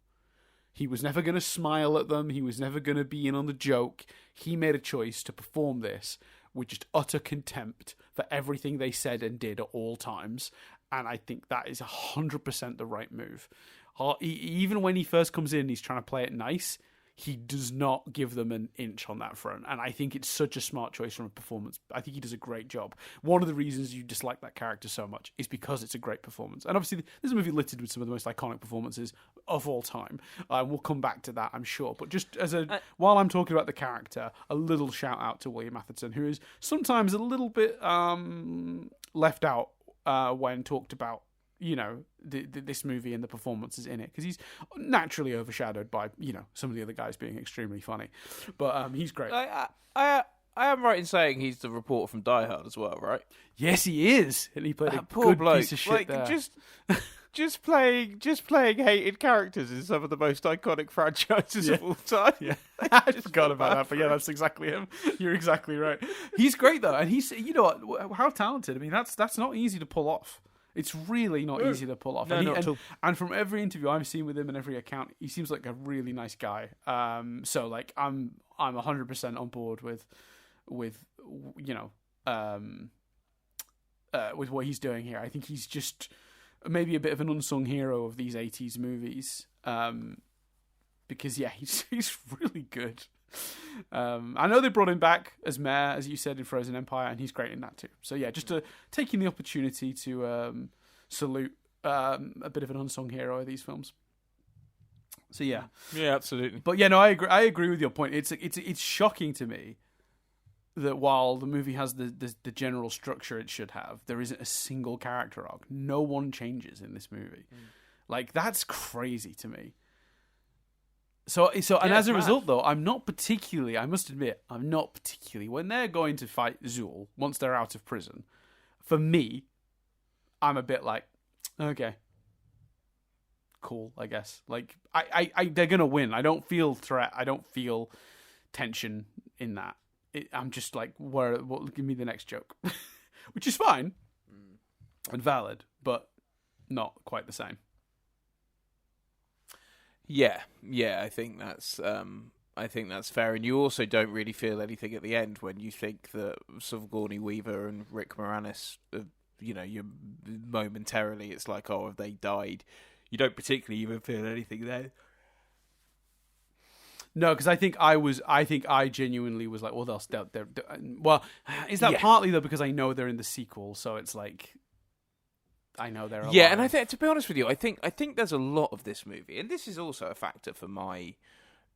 He was never going to smile at them. He was never going to be in on the joke. He made a choice to perform this with just utter contempt for everything they said and did at all times. And I think that is 100% the right move. Even when he first comes in, he's trying to play it nice. He does not give them an inch on that front. And I think it's such a smart choice from a performance. I think he does a great job. One of the reasons you dislike that character so much is because it's a great performance. And obviously, this is a movie littered with some of the most iconic performances of all time. We'll come back to that, I'm sure. But just while I'm talking about the character, a little shout out to William Atherton, who is sometimes a little bit left out when talked about, you know, this movie and the performances in it, because he's naturally overshadowed by, you know, some of the other guys being extremely funny, but he's great. I am right in saying he's the reporter from Die Hard as well, right? Yes, he is, and he played a poor good bloke. Piece of shit like, there. Just playing hated characters in some of the most iconic franchises of all time. Yeah, I forgot about that, but yeah, that's exactly him. You're exactly right. He's great though, and he's, you know what, how talented. I mean, that's not easy to pull off. It's really not easy to pull off. No, not at all. And from every interview I've seen with him and every account, he seems like a really nice guy. So like, I'm 100% on board with you know, with what he's doing here. I think he's just maybe a bit of an unsung hero of these 80s movies. Because yeah, he's really good. I know they brought him back as mayor, as you said, in Frozen Empire, and he's great in that too. So yeah, just taking the opportunity to salute a bit of an unsung hero of these films. So yeah, absolutely. But yeah, no, I agree with your point. It's shocking to me that while the movie has the general structure it should have, there isn't a single character arc. No one changes in this movie. Like, that's crazy to me. So, and as a result, though, I must admit, I'm not particularly, when they're going to fight Zool, once they're out of prison, for me, I'm a bit like, okay, cool, I guess. Like, they're going to win. I don't feel threat. I don't feel tension in that. I'm just like, give me the next joke, which is fine and valid, but not quite the same. Yeah, I think that's fair, and you also don't really feel anything at the end when you think that Sigourney Weaver and Rick Moranis have you momentarily it's like, oh, have they died? You don't particularly even feel anything then. No, because I think I genuinely was like, well, they're well, is that partly though because I know they're in the sequel, so it's like I know they're alive. Yeah, and I think, to be honest with you, I think there's a lot of this movie, and this is also a factor for my,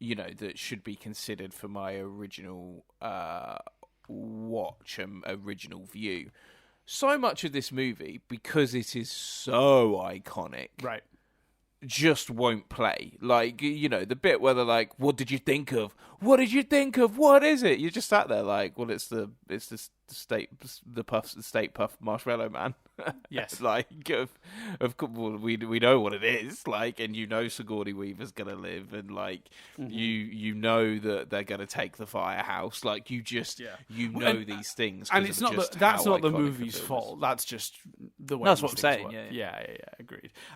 that should be considered for my original watch and original view. So much of this movie, because it is so iconic, right, just won't play. Like, the bit where they're like, what did you think of? What did you think of? What is it? You just sat there like, well, it's the State Puff Marshmallow Man. Yes. Like, of course, we know what it is, like, and Sigourney Weaver's gonna live, and like, you know that they're gonna take the firehouse, like, you just, these things. And it's not that's not the movie's fault. That's just the way. That's what I'm saying. Work. Yeah.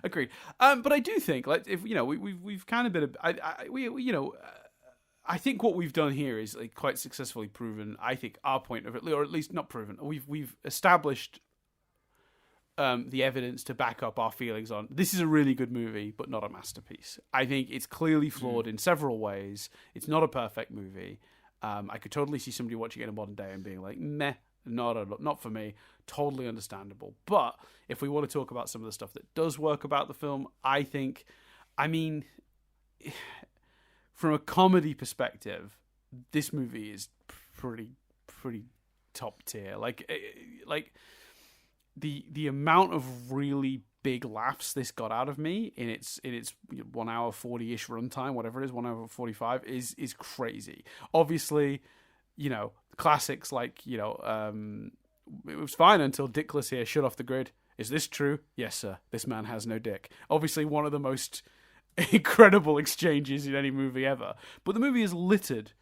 Agreed. But I do think, like, if we've kind of been, I think what we've done here is like quite successfully proven, I think, our point of it, or at least not proven. We've established the evidence to back up our feelings on this is a really good movie, but not a masterpiece. I think it's clearly flawed in several ways. It's not a perfect movie. I could totally see somebody watching it in a modern day and being like, meh, not for me. Totally understandable. But if we want to talk about some of the stuff that does work about the film, from a comedy perspective, this movie is pretty top tier. Like the amount of really big laughs this got out of me in its 1 hour 40-ish runtime, whatever it is, 1 hour 45 is crazy. Obviously, classics like it was fine until Dickless here shut off the grid. Is this true? Yes, sir. This man has no dick. Obviously, one of the most incredible exchanges in any movie ever. But the movie is littered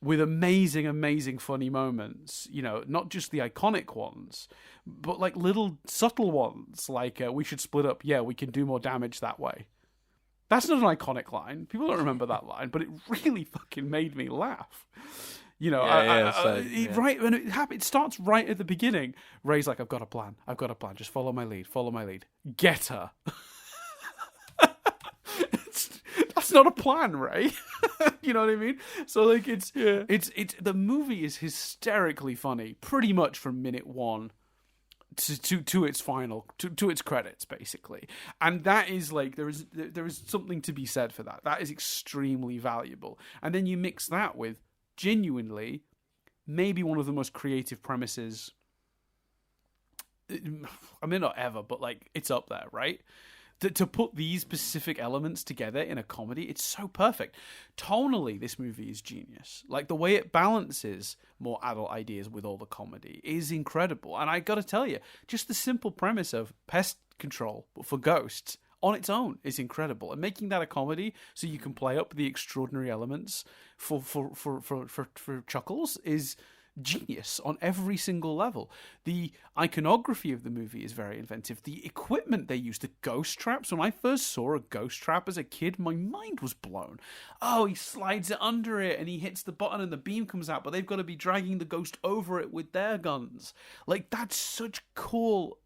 with amazing funny moments, not just the iconic ones, but like little subtle ones, like we should split up, we can do more damage that way. That's not an iconic line. People don't remember that line, but it really fucking made me laugh. Right when it starts right at the beginning. Ray's like, I've got a plan, just follow my lead, get her. That's not a plan, Ray. You know what I mean? So like it's the movie is hysterically funny pretty much from minute one to its final to its credits, basically. And that is like there is something to be said for that. That is extremely valuable. And then you mix that with genuinely maybe one of the most creative premises, I mean, not ever, but like it's up there, right? To put these specific elements together in a comedy, it's so perfect. Tonally, this movie is genius. Like, the way it balances more adult ideas with all the comedy is incredible. And I gotta tell you, just the simple premise of pest control for ghosts on its own is incredible. And making that a comedy so you can play up the extraordinary elements for chuckles is genius on every single level. The iconography of the movie is very inventive. The equipment they use, the ghost traps. When I first saw a ghost trap as a kid, my mind was blown. Oh, he slides it under it and he hits the button and the beam comes out, but they've got to be dragging the ghost over it with their guns. Like, that's such cool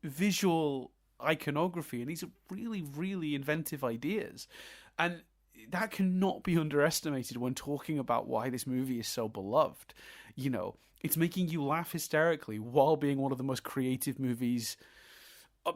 visual iconography, and these are really inventive ideas. And that cannot be underestimated when talking about why this movie is so beloved. It's making you laugh hysterically while being one of the most creative movies,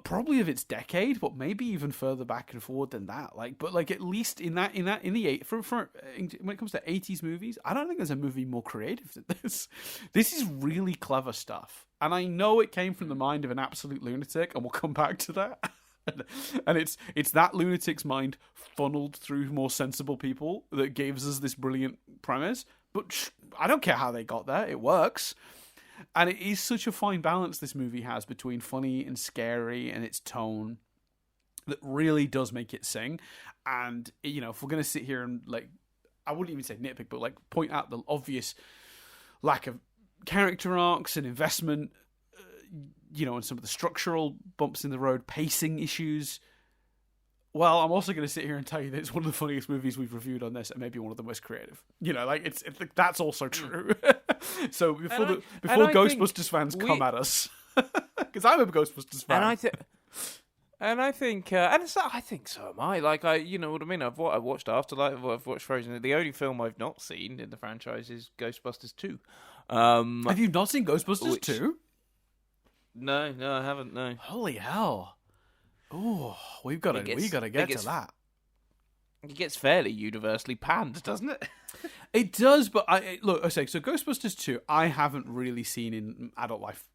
probably of its decade, but maybe even further back and forward than that. But at least when it comes to 80s movies, I don't think there's a movie more creative than this. This is really clever stuff, and I know it came from the mind of an absolute lunatic, and we'll come back to that. And it's that lunatic's mind funneled through more sensible people that gives us this brilliant premise. But I don't care how they got there. It works. And it is such a fine balance this movie has between funny and scary and its tone that really does make it sing. And, if we're going to sit here and, I wouldn't even say nitpick, but, point out the obvious lack of character arcs and investment, and some of the structural bumps in the road, pacing issues. Well, I'm also going to sit here and tell you that it's one of the funniest movies we've reviewed on this, and maybe one of the most creative. It's that's also true. So before Ghostbusters fans come at us. Because I'm a Ghostbusters fan. I think so am I. Like, you know what I mean? I've watched Afterlife, I've watched Frozen. The only film I've not seen in the franchise is Ghostbusters 2. Have you not seen Ghostbusters 2? No, I haven't, no. Holy hell. Oh, we gotta get to that. It gets fairly universally panned, doesn't it? It does, but look, I say, so Ghostbusters 2, I haven't really seen in adult life,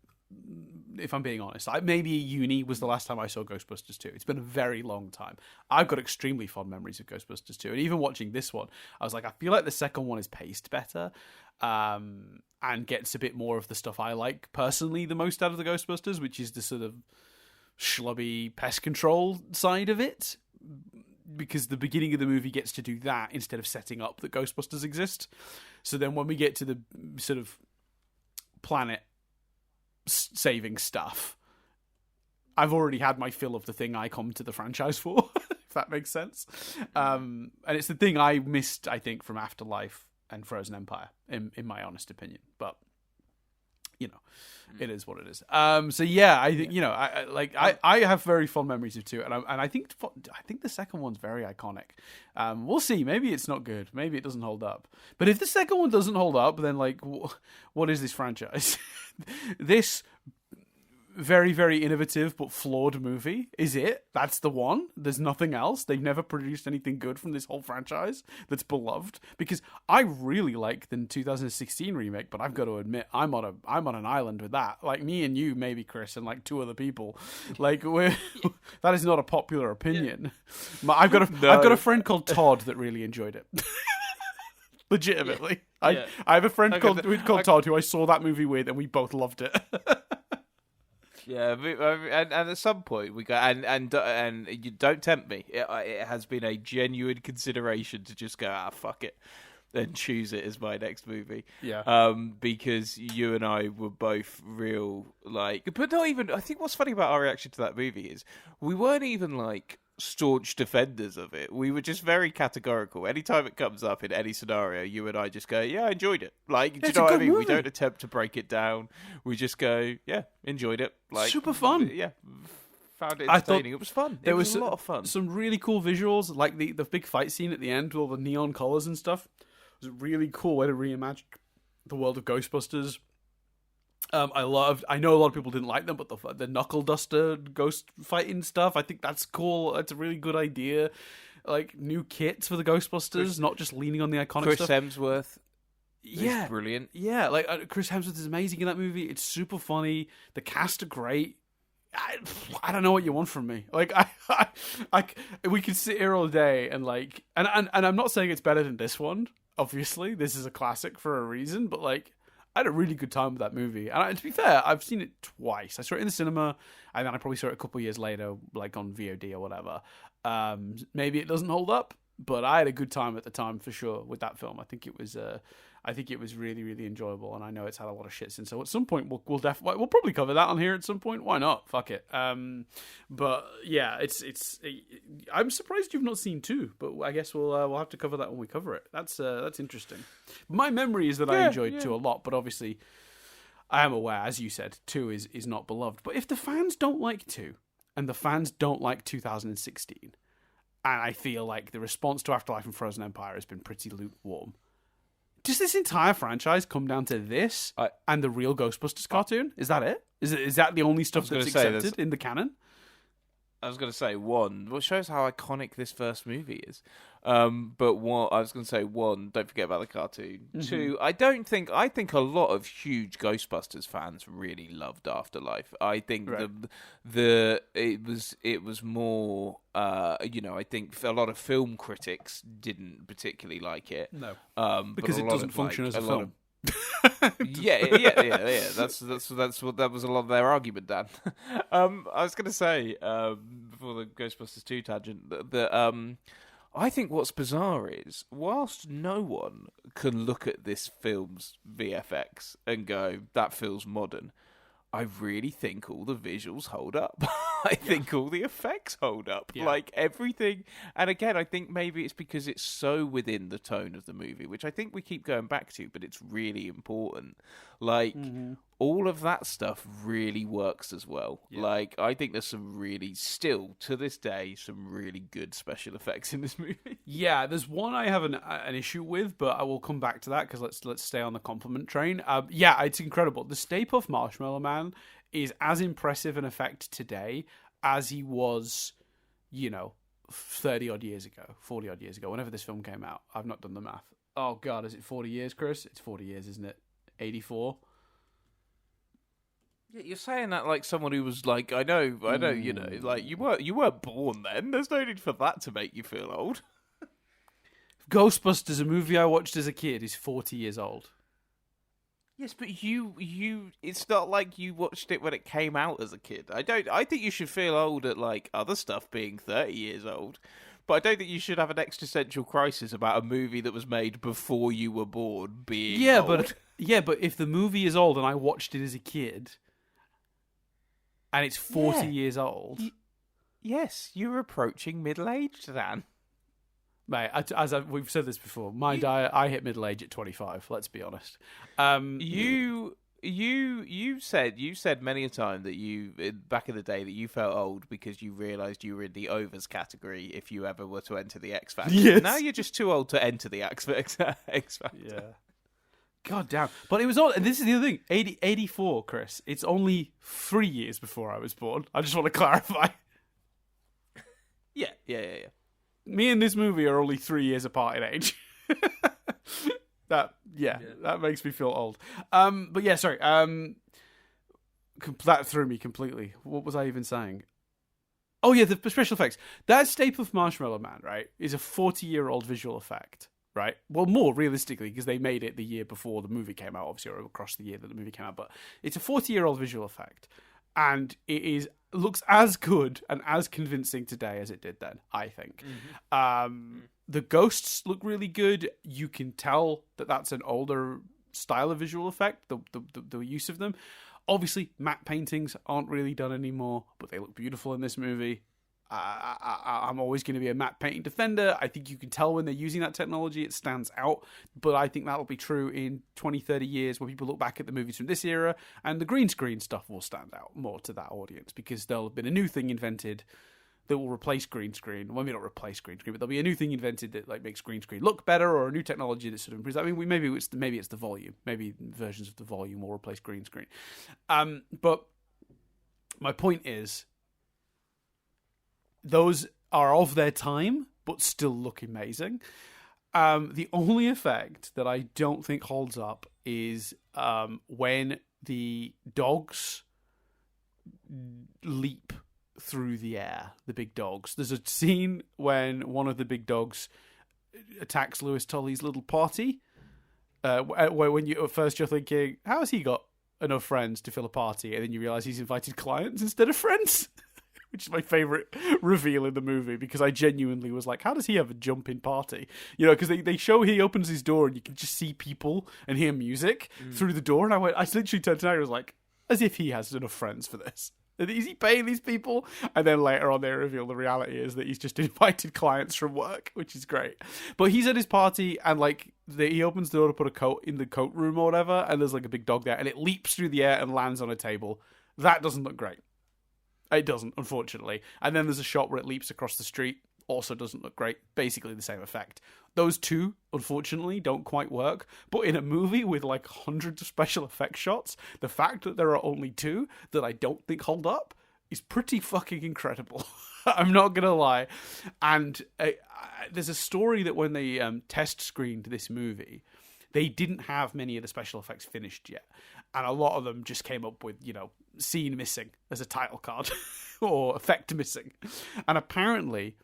if I'm being honest. Maybe uni was the last time I saw Ghostbusters 2. It's been a very long time. I've got extremely fond memories of Ghostbusters 2. And even watching this one, I was like, I feel like the second one is paced better and gets a bit more of the stuff I like personally the most out of the Ghostbusters, which is the sort of schlubby pest control side of it. Because the beginning of the movie gets to do that instead of setting up that Ghostbusters exist. So then when we get to the sort of planet saving stuff, I've already had my fill of the thing I come to the franchise for, if that makes sense. And it's the thing I missed, I think, from Afterlife and Frozen Empire, in my honest opinion. But, you know, it is what it is. So yeah, I think, you know, I have very fond memories of 2, and I think the second one's very iconic. We'll see. Maybe it's not good. Maybe it doesn't hold up. But if the second one doesn't hold up, then like, what is this franchise? This very, very innovative but flawed movie is it? That's the one. There's nothing else. They've never produced anything good from this whole franchise that's beloved. Because I really like the 2016 remake, but I've got to admit I'm on an island with that. Like me and you, maybe Chris, and like 2 other people. Like that is not a popular opinion. Yeah. I've got a friend called Todd that really enjoyed it. Legitimately, yeah. I have a friend called Todd who I saw that movie with, and we both loved it. Yeah, and at some point we go and you don't tempt me. It has been a genuine consideration to just go fuck it, and choose it as my next movie. Yeah. Because you and I were both real like, but not even. I think what's funny about our reaction to that movie is we weren't even like staunch defenders of it. We were just very categorical. Anytime it comes up in any scenario, you and I just go, yeah, I enjoyed it. Like, do you know what I mean? Movie. We don't attempt to break it down. We just go, yeah, enjoyed it. Like, super fun. Yeah, found it entertaining. It was fun. It was a lot of fun. Some really cool visuals, like the big fight scene at the end with all the neon colors and stuff. It was a really cool way to reimagine the world of Ghostbusters. I know a lot of people didn't like them, but the knuckle duster ghost fighting stuff, I think that's cool. It's a really good idea. Like new kits for the Ghostbusters, not just leaning on the iconic stuff. Chris Hemsworth, is brilliant. Yeah, like Chris Hemsworth is amazing in that movie. It's super funny. The cast are great. I don't know what you want from me. Like we could sit here all day and like, and I'm not saying it's better than this one. Obviously, this is a classic for a reason, but like, I had a really good time with that movie. And to be fair, I've seen it twice. I saw it in the cinema, and then I probably saw it a couple of years later, like on VOD or whatever. Maybe it doesn't hold up, but I had a good time at the time for sure with that film. I think it was really, really enjoyable, and I know it's had a lot of shit since. So at some point, we'll probably cover that on here at some point. Why not? Fuck it. But yeah, it's. I'm surprised you've not seen 2, but I guess we'll have to cover that when we cover it. That's interesting. My memory is that I enjoyed 2 a lot, but obviously, I am aware, as you said, 2 is not beloved. But if the fans don't like 2, and the fans don't like 2016, and I feel like the response to Afterlife and Frozen Empire has been pretty lukewarm. Does this entire franchise come down to this and the real Ghostbusters cartoon? Is that it? Is that the only stuff that's accepted in the canon? I was going to say, one, well, it shows how iconic this first movie is. But one, I was going to say, one, don't forget about the cartoon. Mm-hmm. 2, I think a lot of huge Ghostbusters fans really loved Afterlife. I think it was more, I think a lot of film critics didn't particularly like it. No, because it doesn't function as a film. Yeah. That was a lot of their argument, Dan. I was going to say before the Ghostbusters 2 tangent that I think what's bizarre is whilst no one can look at this film's VFX and go that feels modern, I really think all the visuals hold up. I think all the effects hold up. Yeah. Like, everything. And again, I think maybe it's because it's so within the tone of the movie, which I think we keep going back to, but it's really important. Like, all of that stuff really works as well. Yeah. Like, I think there's some really, still, to this day, some really good special effects in this movie. Yeah, there's one I have an issue with, but I will come back to that, because let's stay on the compliment train. Yeah, it's incredible. The Stay Puft Marshmallow Man is as impressive an effect today as he was, 30-odd years ago, 40-odd years ago, whenever this film came out. I've not done the math. Oh, God, is it 40 years, Chris? It's 40 years, isn't it? 84? Yeah, you're saying that like someone who was like, I know, like you weren't born then. There's no need for that to make you feel old. Ghostbusters, a movie I watched as a kid, is 40 years old. Yes, but you it's not like you watched it when it came out as a kid. I think you should feel old at like other stuff being 30 years old. But I don't think you should have an existential crisis about a movie that was made before you were born being old. But if the movie is old and I watched it as a kid and it's 40 years old. Yes, you're approaching middle age, Dan. Mate, we've said this before. I hit middle age at 25. Let's be honest. You said many a time that you back in the day that you felt old because you realised you were in the overs category if you ever were to enter the X Factor. Yes. Now you're just too old to enter the X Factor. Yeah. God damn. But it was all, and this is the other thing. 84, Chris. It's only 3 years before I was born. I just want to clarify. Yeah. Me and this movie are only 3 years apart in age. That makes me feel old. But yeah, sorry. That threw me completely. What was I even saying? Oh yeah, the special effects. That Stay Puft Marshmallow Man, right, is a 40-year-old visual effect, right? Well, more realistically, because they made it the year before the movie came out, obviously, or across the year that the movie came out. But it's a 40-year-old visual effect, and it looks as good and as convincing today as it did then, I think. The ghosts look really good. You can tell that that's an older style of visual effect, the use of them. Obviously, matte paintings aren't really done anymore, but they look beautiful in this movie. I'm always going to be a matte painting defender. I think you can tell when they're using that technology. It stands out. But I think that'll be true in 20, 30 years when people look back at the movies from this era, and the green screen stuff will stand out more to that audience because there'll have been a new thing invented that will replace green screen. Well, maybe not replace green screen, but there'll be a new thing invented that like makes green screen look better, or a new technology that sort of improves. I mean, maybe it's the volume. Maybe versions of the volume will replace green screen. But my point is, those are of their time, but still look amazing. The only effect that I don't think holds up is when the dogs leap through the air, the big dogs. There's a scene when one of the big dogs attacks Lewis Tully's little party, where when at first you're thinking, how has he got enough friends to fill a party? And then you realise he's invited clients instead of friends. Which is my favourite reveal in the movie, because I genuinely was like, how does he have a jump-in party? You know, because they show he opens his door and you can just see people and hear music through the door. And I literally turned to him and was like, as if he has enough friends for this. Is he paying these people? And then later on they reveal the reality is that he's just invited clients from work, which is great. But he's at his party and he opens the door to put a coat in the coat room or whatever, and there's like a big dog there and it leaps through the air and lands on a table. That doesn't look great. It doesn't, unfortunately. And then there's a shot where it leaps across the street. Also doesn't look great. Basically the same effect. Those two, unfortunately, don't quite work. But in a movie with like hundreds of special effects shots, the fact that there are only two that I don't think hold up is pretty fucking incredible. I'm not going to lie. And there's a story that when they test screened this movie, they didn't have many of the special effects finished yet. And a lot of them just came up with, scene missing as a title card or effect missing. And apparently,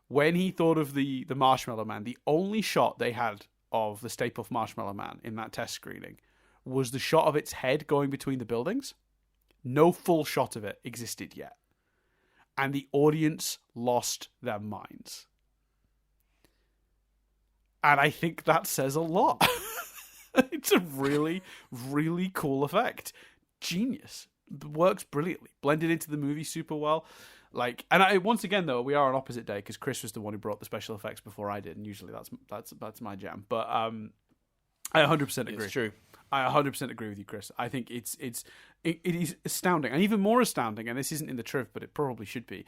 when he thought of the Marshmallow Man, the only shot they had of the Stay Puft Marshmallow Man in that test screening was the shot of its head going between the buildings. No full shot of it existed yet. And the audience lost their minds. And I think that says a lot. It's a really, really cool effect. Genius. works brilliantly, blended into the movie super well. Like, and once again though, we are on opposite day because Chris was the one who brought the special effects before I did, and usually that's my jam. But I 100% agree. It's true. I 100% agree with you, Chris. I think it is astounding, and even more astounding. And this isn't in the truth, but it probably should be.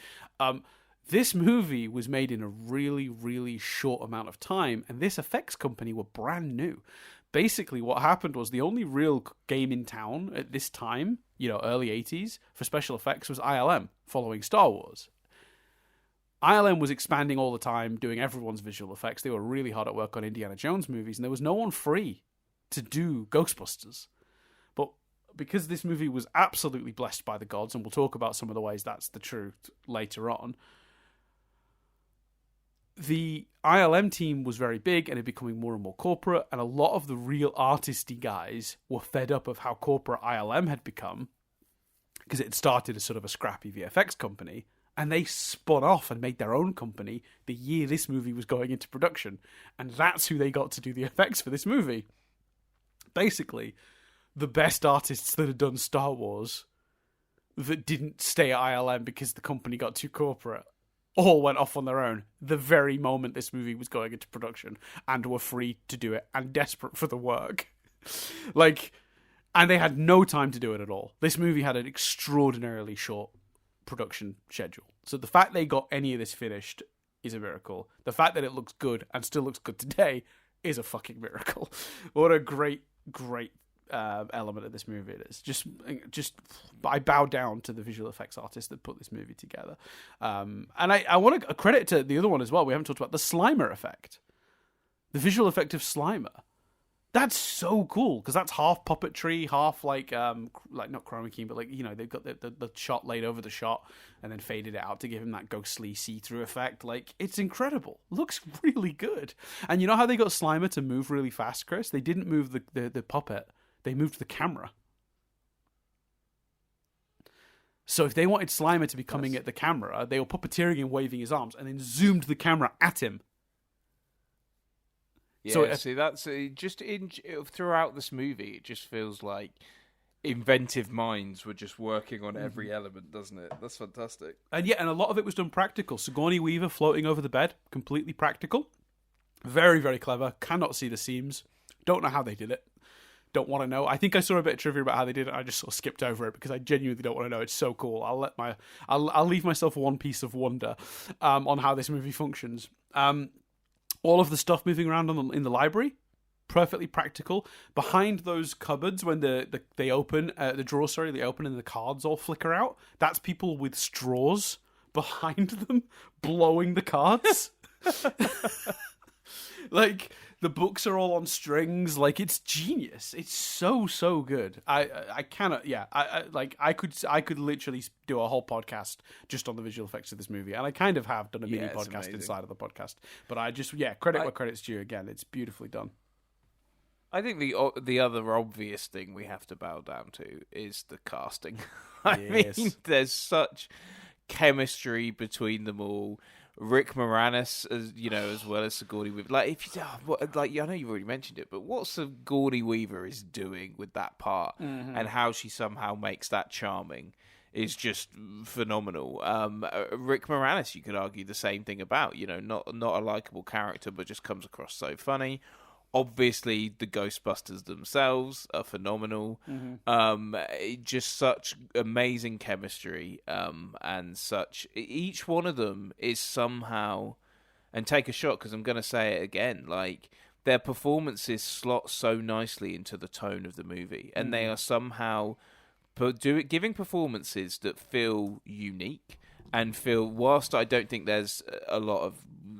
This movie was made in a really, really short amount of time, and this effects company were brand new. Basically, what happened was the only real game in town at this time, early 80s, for special effects was ILM, following Star Wars. ILM was expanding all the time, doing everyone's visual effects. They were really hard at work on Indiana Jones movies, and there was no one free to do Ghostbusters. But because this movie was absolutely blessed by the gods, and we'll talk about some of the ways that's the truth later on, the ILM team was very big and it becoming more and more corporate, and a lot of the real artisty guys were fed up of how corporate ILM had become, because it had started as sort of a scrappy VFX company, and they spun off and made their own company the year this movie was going into production, and that's who they got to do the effects for this movie. Basically, the best artists that had done Star Wars that didn't stay at ILM because the company got too corporate all went off on their own the very moment this movie was going into production, and were free to do it and desperate for the work. And they had no time to do it at all. This movie had an extraordinarily short production schedule. So the fact they got any of this finished is a miracle. The fact that it looks good and still looks good today is a fucking miracle. What a great element of this movie it is. Just I bow down to the visual effects artists that put this movie together. And I want to credit to the other one as well. We haven't talked about the Slimer effect, the visual effect of Slimer. That's so cool because that's half puppetry, half like not chroma key, but they've got the shot laid over the shot and then faded it out to give him that ghostly see-through effect. It's incredible. Looks really good. And you know how they got Slimer to move really fast, Chris? They didn't move the puppet. They moved the camera. So if they wanted Slimer to be coming at the camera, they were puppeteering him, waving his arms, and then zoomed the camera at him. Yeah, so see, that's just throughout this movie, it just feels like inventive minds were just working on every element, doesn't it? That's fantastic. And a lot of it was done practical. Sigourney Weaver floating over the bed, completely practical. Very, very clever. Cannot see the seams. Don't know how they did it. Don't want to know. I think I saw a bit of trivia about how they did it. I just sort of skipped over it because I genuinely don't want to know. It's so cool. I'll leave myself one piece of wonder on how this movie functions. All of the stuff moving around in the library, perfectly practical. Behind those cupboards, when they open, the drawers, they open and the cards all flicker out. That's people with straws behind them blowing the cards. The books are all on strings. It's genius. It's so good. I cannot. Yeah. I could literally do a whole podcast just on the visual effects of this movie, and I kind of have done a mini podcast inside of the podcast. But I just credit where credit's due. Again, it's beautifully done. I think the other obvious thing we have to bow down to is the casting. I mean, there's such chemistry between them all. Rick Moranis, as well as Sigourney Weaver. I know you've already mentioned it, but what Sigourney Weaver is doing with that part and how she somehow makes that charming is just phenomenal. Rick Moranis, you could argue the same thing about. Not a likable character, but just comes across so funny. Obviously, the Ghostbusters themselves are phenomenal. Just such amazing chemistry, and such. Each one of them is somehow, and take a shot because I'm going to say it again. Their performances slot so nicely into the tone of the movie, and they are somehow giving performances that feel unique and feel. Whilst I don't think there's a lot of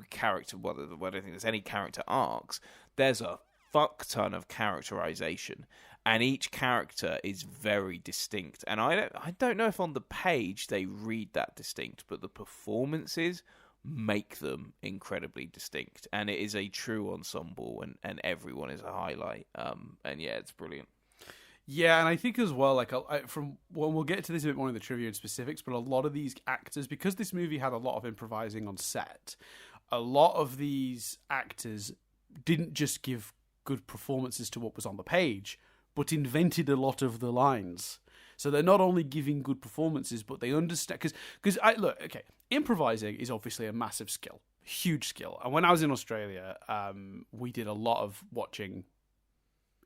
character, I don't think there's any character arcs. There's a fuck ton of characterization, and each character is very distinct. And I don't know if on the page they read that distinct, but the performances make them incredibly distinct. And it is a true ensemble, and everyone is a highlight. It's brilliant. Yeah, and I think as well, we'll get to this a bit more in the trivia and specifics, but a lot of these actors, because this movie had a lot of improvising on set, a lot of these actors didn't just give good performances to what was on the page, but invented a lot of the lines. So they're not only giving good performances, but they understand. Because improvising is obviously a massive skill, huge skill. And when I was in Australia, we did a lot of watching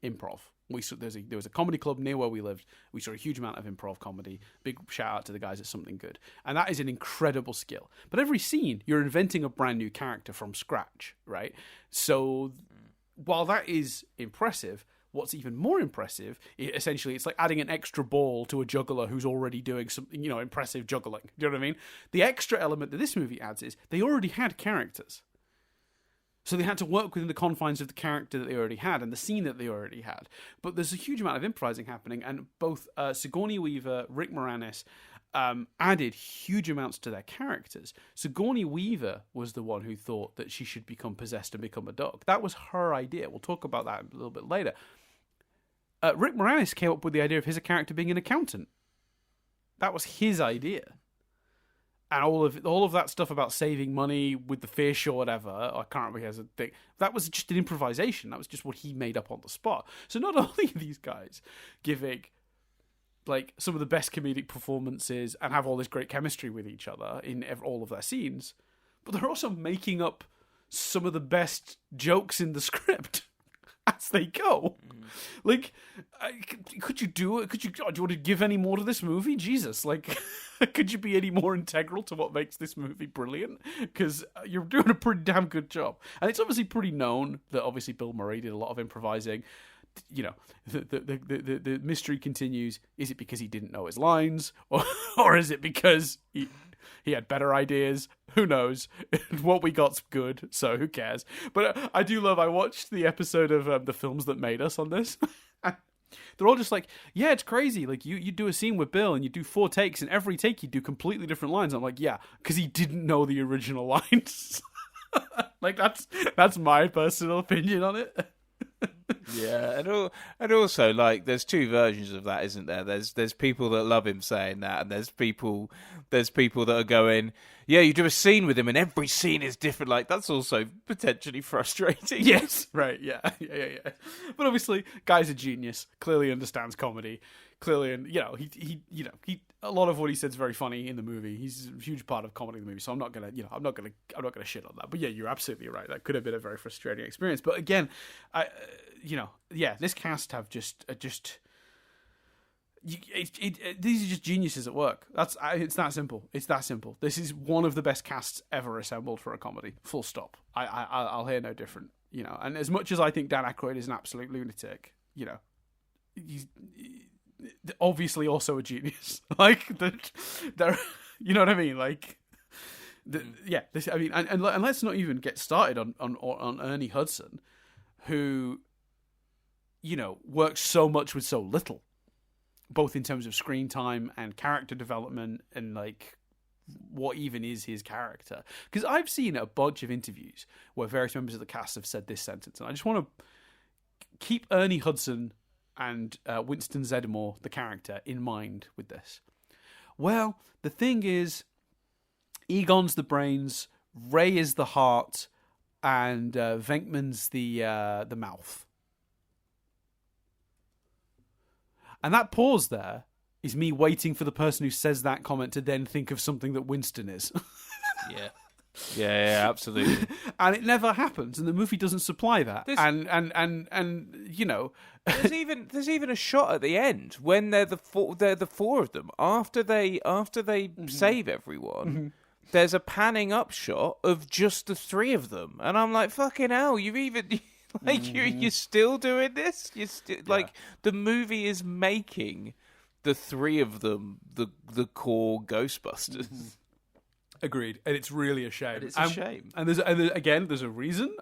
improv. There was a comedy club near where we lived. We saw a huge amount of improv comedy. Big shout out to the guys at Something Good. And that is an incredible skill. But every scene, you're inventing a brand new character from scratch, right? So while that is impressive, what's even more impressive, essentially, it's like adding an extra ball to a juggler who's already doing some, impressive juggling. Do you know what I mean? The extra element that this movie adds is they already had characters. So they had to work within the confines of the character that they already had and the scene that they already had. But there's a huge amount of improvising happening, and both Sigourney Weaver, Rick Moranis, added huge amounts to their characters. Sigourney Weaver was the one who thought that she should become possessed and become a dog. That was her idea. We'll talk about that a little bit later. Rick Moranis came up with the idea of his character being an accountant. That was his idea. And all of that stuff about saving money with the fish or whatever, I can't remember his thing. That was just an improvisation. That was just what he made up on the spot. So not only are these guys giving like some of the best comedic performances and have all this great chemistry with each other in all of their scenes, but they're also making up some of the best jokes in the script as they go. Like, could you do it? Do you want to give any more to this movie? Jesus, like, could you be any more integral to what makes this movie brilliant? Because you're doing a pretty damn good job. And it's obviously pretty known that obviously Bill Murray did a lot of improvising. The mystery continues. Is it because he didn't know his lines? Or is it because he had better ideas? Who knows? What we got's good, so who cares? But I watched the episode of The Films That Made Us on this. They're all just like, yeah, it's crazy. Like, you do a scene with Bill and you do 4 takes, and every take you do completely different lines. I'm like, yeah, because he didn't know the original lines. Like, that's my personal opinion on it. Yeah, and also, like, there's 2 versions of that, isn't there? There's people that love him saying that, and there's people that are going, yeah, you do a scene with him, and every scene is different. Like, that's also potentially frustrating. Yes, right, yeah. But obviously, guy's a genius. Clearly understands comedy. Clearly, and he a lot of what he said is very funny in the movie. He's a huge part of comedy in the movie, so I'm not gonna shit on that. But yeah, you're absolutely right. That could have been a very frustrating experience. But again, this cast have just these are just geniuses at work. It's that simple. It's that simple. This is one of the best casts ever assembled for a comedy. Full stop. I'll hear no different. And as much as I think Dan Aykroyd is an absolute lunatic, he's obviously also a genius. Like, they're, you know what I mean? Like, and let's not even get started on Ernie Hudson, who, works so much with so little, both in terms of screen time and character development and, like, what even is his character. Because I've seen a bunch of interviews where various members of the cast have said this sentence, and I just want to keep Ernie Hudson and Winston Zeddemore, the character, in mind with this. Well, the thing is, Egon's the brains, Ray is the heart, and Venkman's the mouth. And that pause there is me waiting for the person who says that comment to then think of something that Winston is. Yeah, absolutely. And it never happens, and the movie doesn't supply that. There's even a shot at the end when they're the 4 of them after they save everyone. Mm-hmm. There's a panning up shot of just the 3 of them, and I'm like, fucking hell! You've even you're still doing this? You're still the movie is making the 3 of them the core Ghostbusters. Mm-hmm. Agreed, and it's really a shame. And it's a shame. And there's a reason.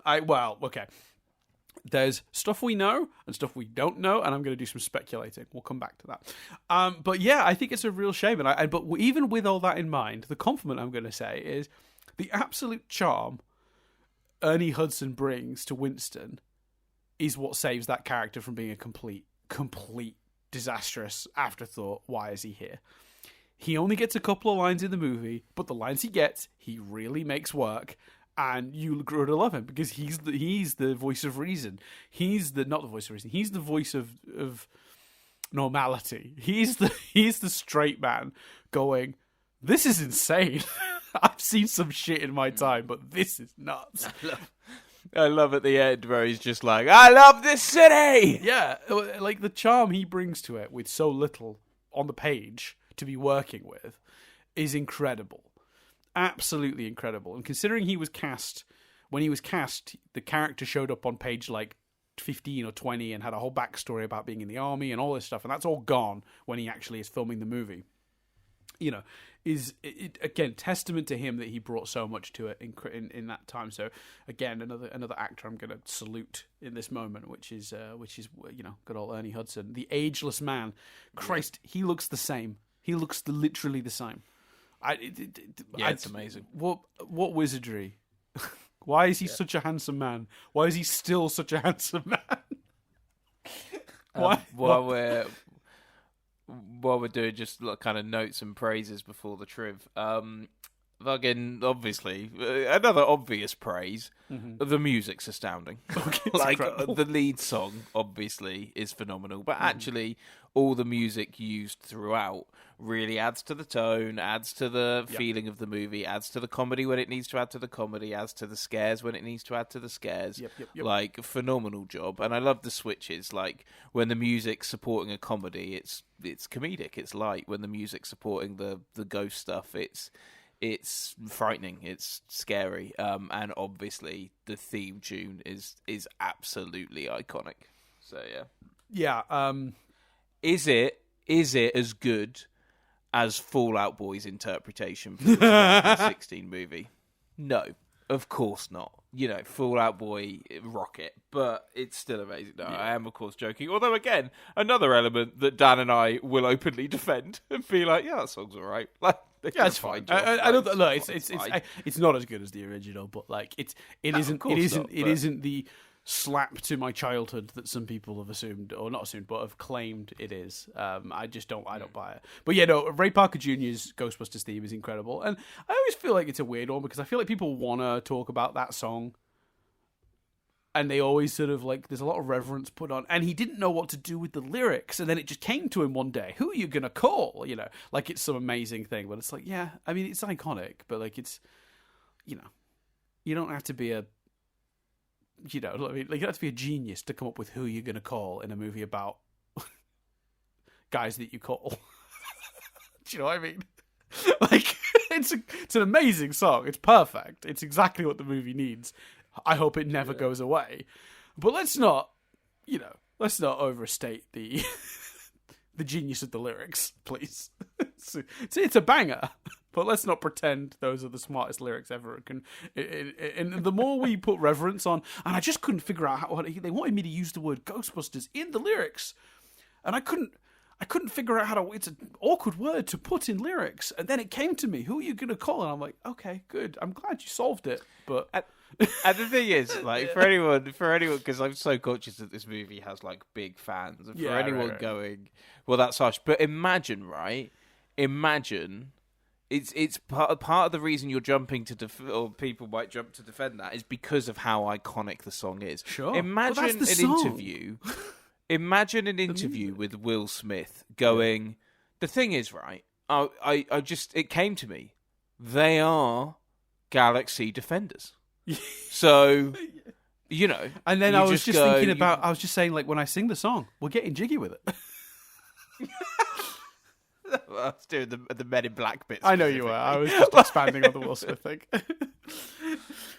There's stuff we know and stuff we don't know, and I'm going to do some speculating. We'll come back to that. But yeah, I think it's a real shame. But even with all that in mind, the compliment I'm going to say is the absolute charm Ernie Hudson brings to Winston is what saves that character from being a complete disastrous afterthought. Why is he here? He only gets a couple of lines in the movie, but the lines he gets, he really makes work, and you grow to love him because he's the voice of reason. He's the voice of normality. He's the straight man going, this is insane. I've seen some shit in my time, but this is nuts. I love at the end where he's just like, I love this city! Yeah, like the charm he brings to it with so little on the page to be working with is incredible. Absolutely incredible. And considering when he was cast, the character showed up on page like 15 or 20 and had a whole backstory about being in the army and all this stuff, and that's all gone when he actually is filming the movie. You know, is it, again, testament to him that he brought so much to it in that time. So again, another actor I'm going to salute in this moment, which is good old Ernie Hudson, the ageless man. Christ, he looks the same. He looks literally the same. It's amazing. What wizardry? Why is he such a handsome man? Why is he still such a handsome man? Why? While we're doing just kind of notes and praises before the triv, fucking obviously another obvious praise. Mm-hmm. The music's astounding. Like the lead song obviously is phenomenal, but actually all the music used throughout really adds to the tone, adds to the feeling of the movie, adds to the comedy when it needs to add to the comedy, adds to the scares when it needs to add to the scares. Yep. Like, phenomenal job. And I love the switches. Like, when the music's supporting a comedy, it's comedic, it's light. When the music's supporting the ghost stuff, it's frightening, it's scary, and obviously the theme tune is absolutely iconic. So yeah. Is it as good as Fall Out Boy's interpretation for the 2016 movie? No, of course not. You know, Fall Out Boy, rocket, but it's still amazing. No, I am, of course, joking. Although, again, another element that Dan and I will openly defend and be like, yeah, that song's all right. Like, it's fine. I know that. Look, it's not as good as the original, but like it isn't the slap to my childhood that some people have assumed, or not assumed, but have claimed it is. I don't buy it. But yeah, no, Ray Parker Jr.'s Ghostbusters theme is incredible, and I always feel like it's a weird one because I feel like people want to talk about that song, and they always sort of like, there's a lot of reverence put on, and he didn't know what to do with the lyrics, and then it just came to him one day. Who are you gonna call? You know, like it's some amazing thing, but it's like, yeah, I mean, it's iconic, but like it's, you know, you don't have to be a, you know, I mean, like, you have to be a genius to come up with who you're gonna call in a movie about guys that you call. Do you know what I mean? Like, it's an amazing song. It's perfect. It's exactly what the movie needs. I hope it never goes away. But let's not overstate the the genius of the lyrics, please. It's a banger, but let's not pretend those are the smartest lyrics ever. And the more we put reverence on, and I just couldn't figure out how they wanted me to use the word Ghostbusters in the lyrics, and I couldn't figure out how to. It's an awkward word to put in lyrics, and then it came to me. Who are you going to call? And I'm like, okay, good. I'm glad you solved it, but. And the thing is, like, for anyone, because I'm so conscious that this movie has like big fans, and for anyone going, well, that's harsh. But imagine, right? It's part of the reason you're jumping to or people might jump to defend that is because of how iconic the song is. Sure. Imagine an interview with Will Smith going, the thing is, right? It came to me. They are Galaxy Defenders. So, you know. And then I was just saying, like, when I sing the song, we're getting jiggy with it. I was doing the Men in Black bits. I know you were. I was just expanding on the Will Smith thing.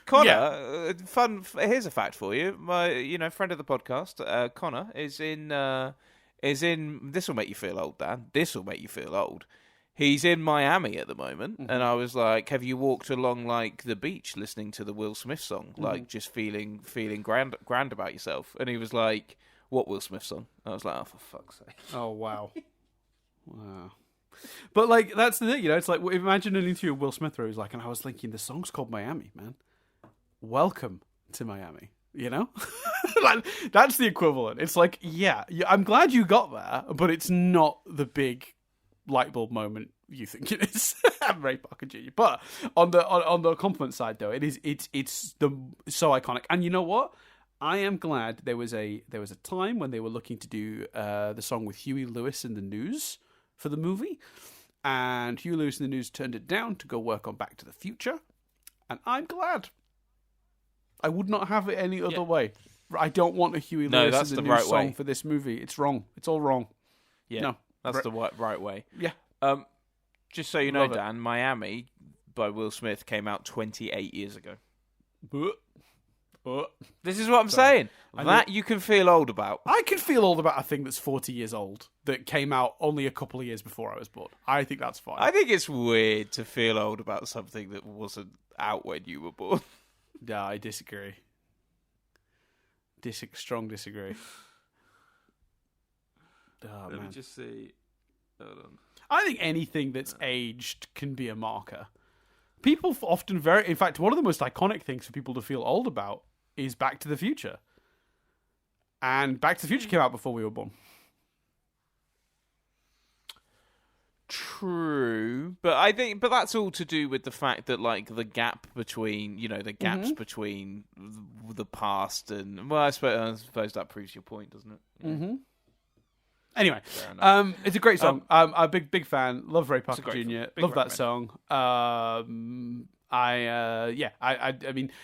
Connor, here's a fact for you. My, friend of the podcast, Connor, is in. This will make you feel old, Dan. This will make you feel old. He's in Miami at the moment, and I was like, "Have you walked along like the beach, listening to the Will Smith song, like just feeling grand about yourself?" And he was like, "What Will Smith song?" I was like, "Oh, for fuck's sake!" Oh wow, wow. But like, that's the thing, it's like, imagine an interview with Will Smith where he's like, and I was thinking, the song's called Miami, man. Welcome to Miami. Like, that's the equivalent. It's like, yeah, I'm glad you got there, but it's not the big light bulb moment you think it is. Ray Parker Jr. But on the compliment side, though, it's so iconic. And you know what? I am glad there was a time when they were looking to do the song with Huey Lewis in the News for the movie, and Huey Lewis in the News turned it down to go work on Back to the Future, and I'm glad. I would not have it any other way. I don't want a Huey Lewis in the News song for this movie. It's wrong. It's all wrong. Yeah, no, that's the right way. Yeah. Just so you know, Dan, Miami by Will Smith came out 28 years ago. This is what I'm saying. That you can feel old about. I can feel old about a thing that's 40 years old that came out only a couple of years before I was born. I think that's fine. I think it's weird to feel old about something that wasn't out when you were born. Yeah, I disagree. Strong disagree. Let me just see. Hold on. I think anything that's aged can be a marker. People often in fact, one of the most iconic things for people to feel old about is Back to the Future. And Back to the Future came out before we were born. True, but that's all to do with the fact that like the gap between between the past and I suppose that proves your point, doesn't it? Mm-hmm. Anyway, it's a great song. I'm a big fan. Love Ray Parker Jr. Love that song. I mean,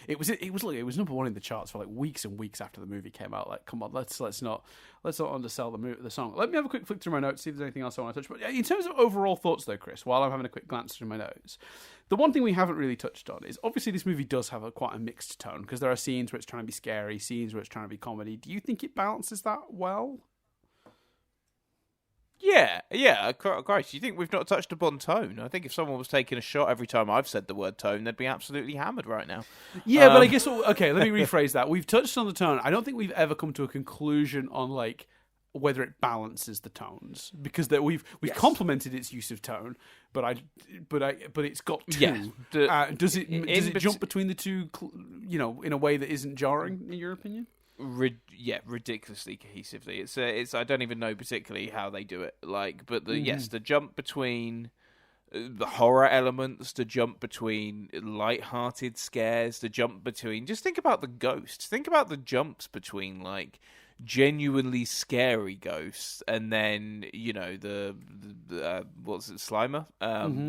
it was number one in the charts for like weeks and weeks after the movie came out. Like, come on, let's not undersell the song. Let me have a quick flick through my notes, see if there's anything else I want to touch. But in terms of overall thoughts, though, Chris, while I'm having a quick glance through my notes, the one thing we haven't really touched on is obviously this movie does have quite a mixed tone because there are scenes where it's trying to be scary, scenes where it's trying to be comedy. Do you think it balances that well? Yeah. Christ, you think we've not touched upon tone? I think if someone was taking a shot every time I've said the word tone, they'd be absolutely hammered right now. Yeah, but I guess, okay, let me rephrase that. We've touched on the tone. I don't think we've ever come to a conclusion on, like, whether it balances the tones. Because we've complimented its use of tone, but it's got two. Yeah. Does it jump between the two, in a way that isn't jarring, in your opinion? Ridiculously cohesively. It's I don't even know particularly how they do it. Like, but the jump between the horror elements, the jump between light-hearted scares, the jump between. Just think about the ghosts. Think about the jumps between like genuinely scary ghosts, and then the what's it, Slimer?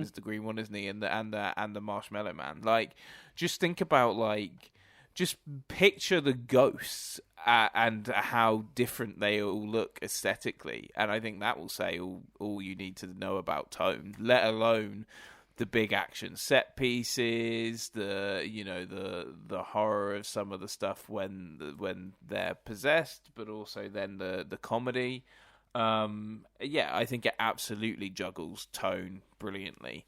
Is the green one, isn't he? And the Marshmallow Man. Like, just think about like. Just picture the ghosts and how different they all look aesthetically, and I think that will say all you need to know about tone. Let alone the big action set pieces, the horror of some of the stuff when they're possessed, but also then the comedy. I think it absolutely juggles tone brilliantly.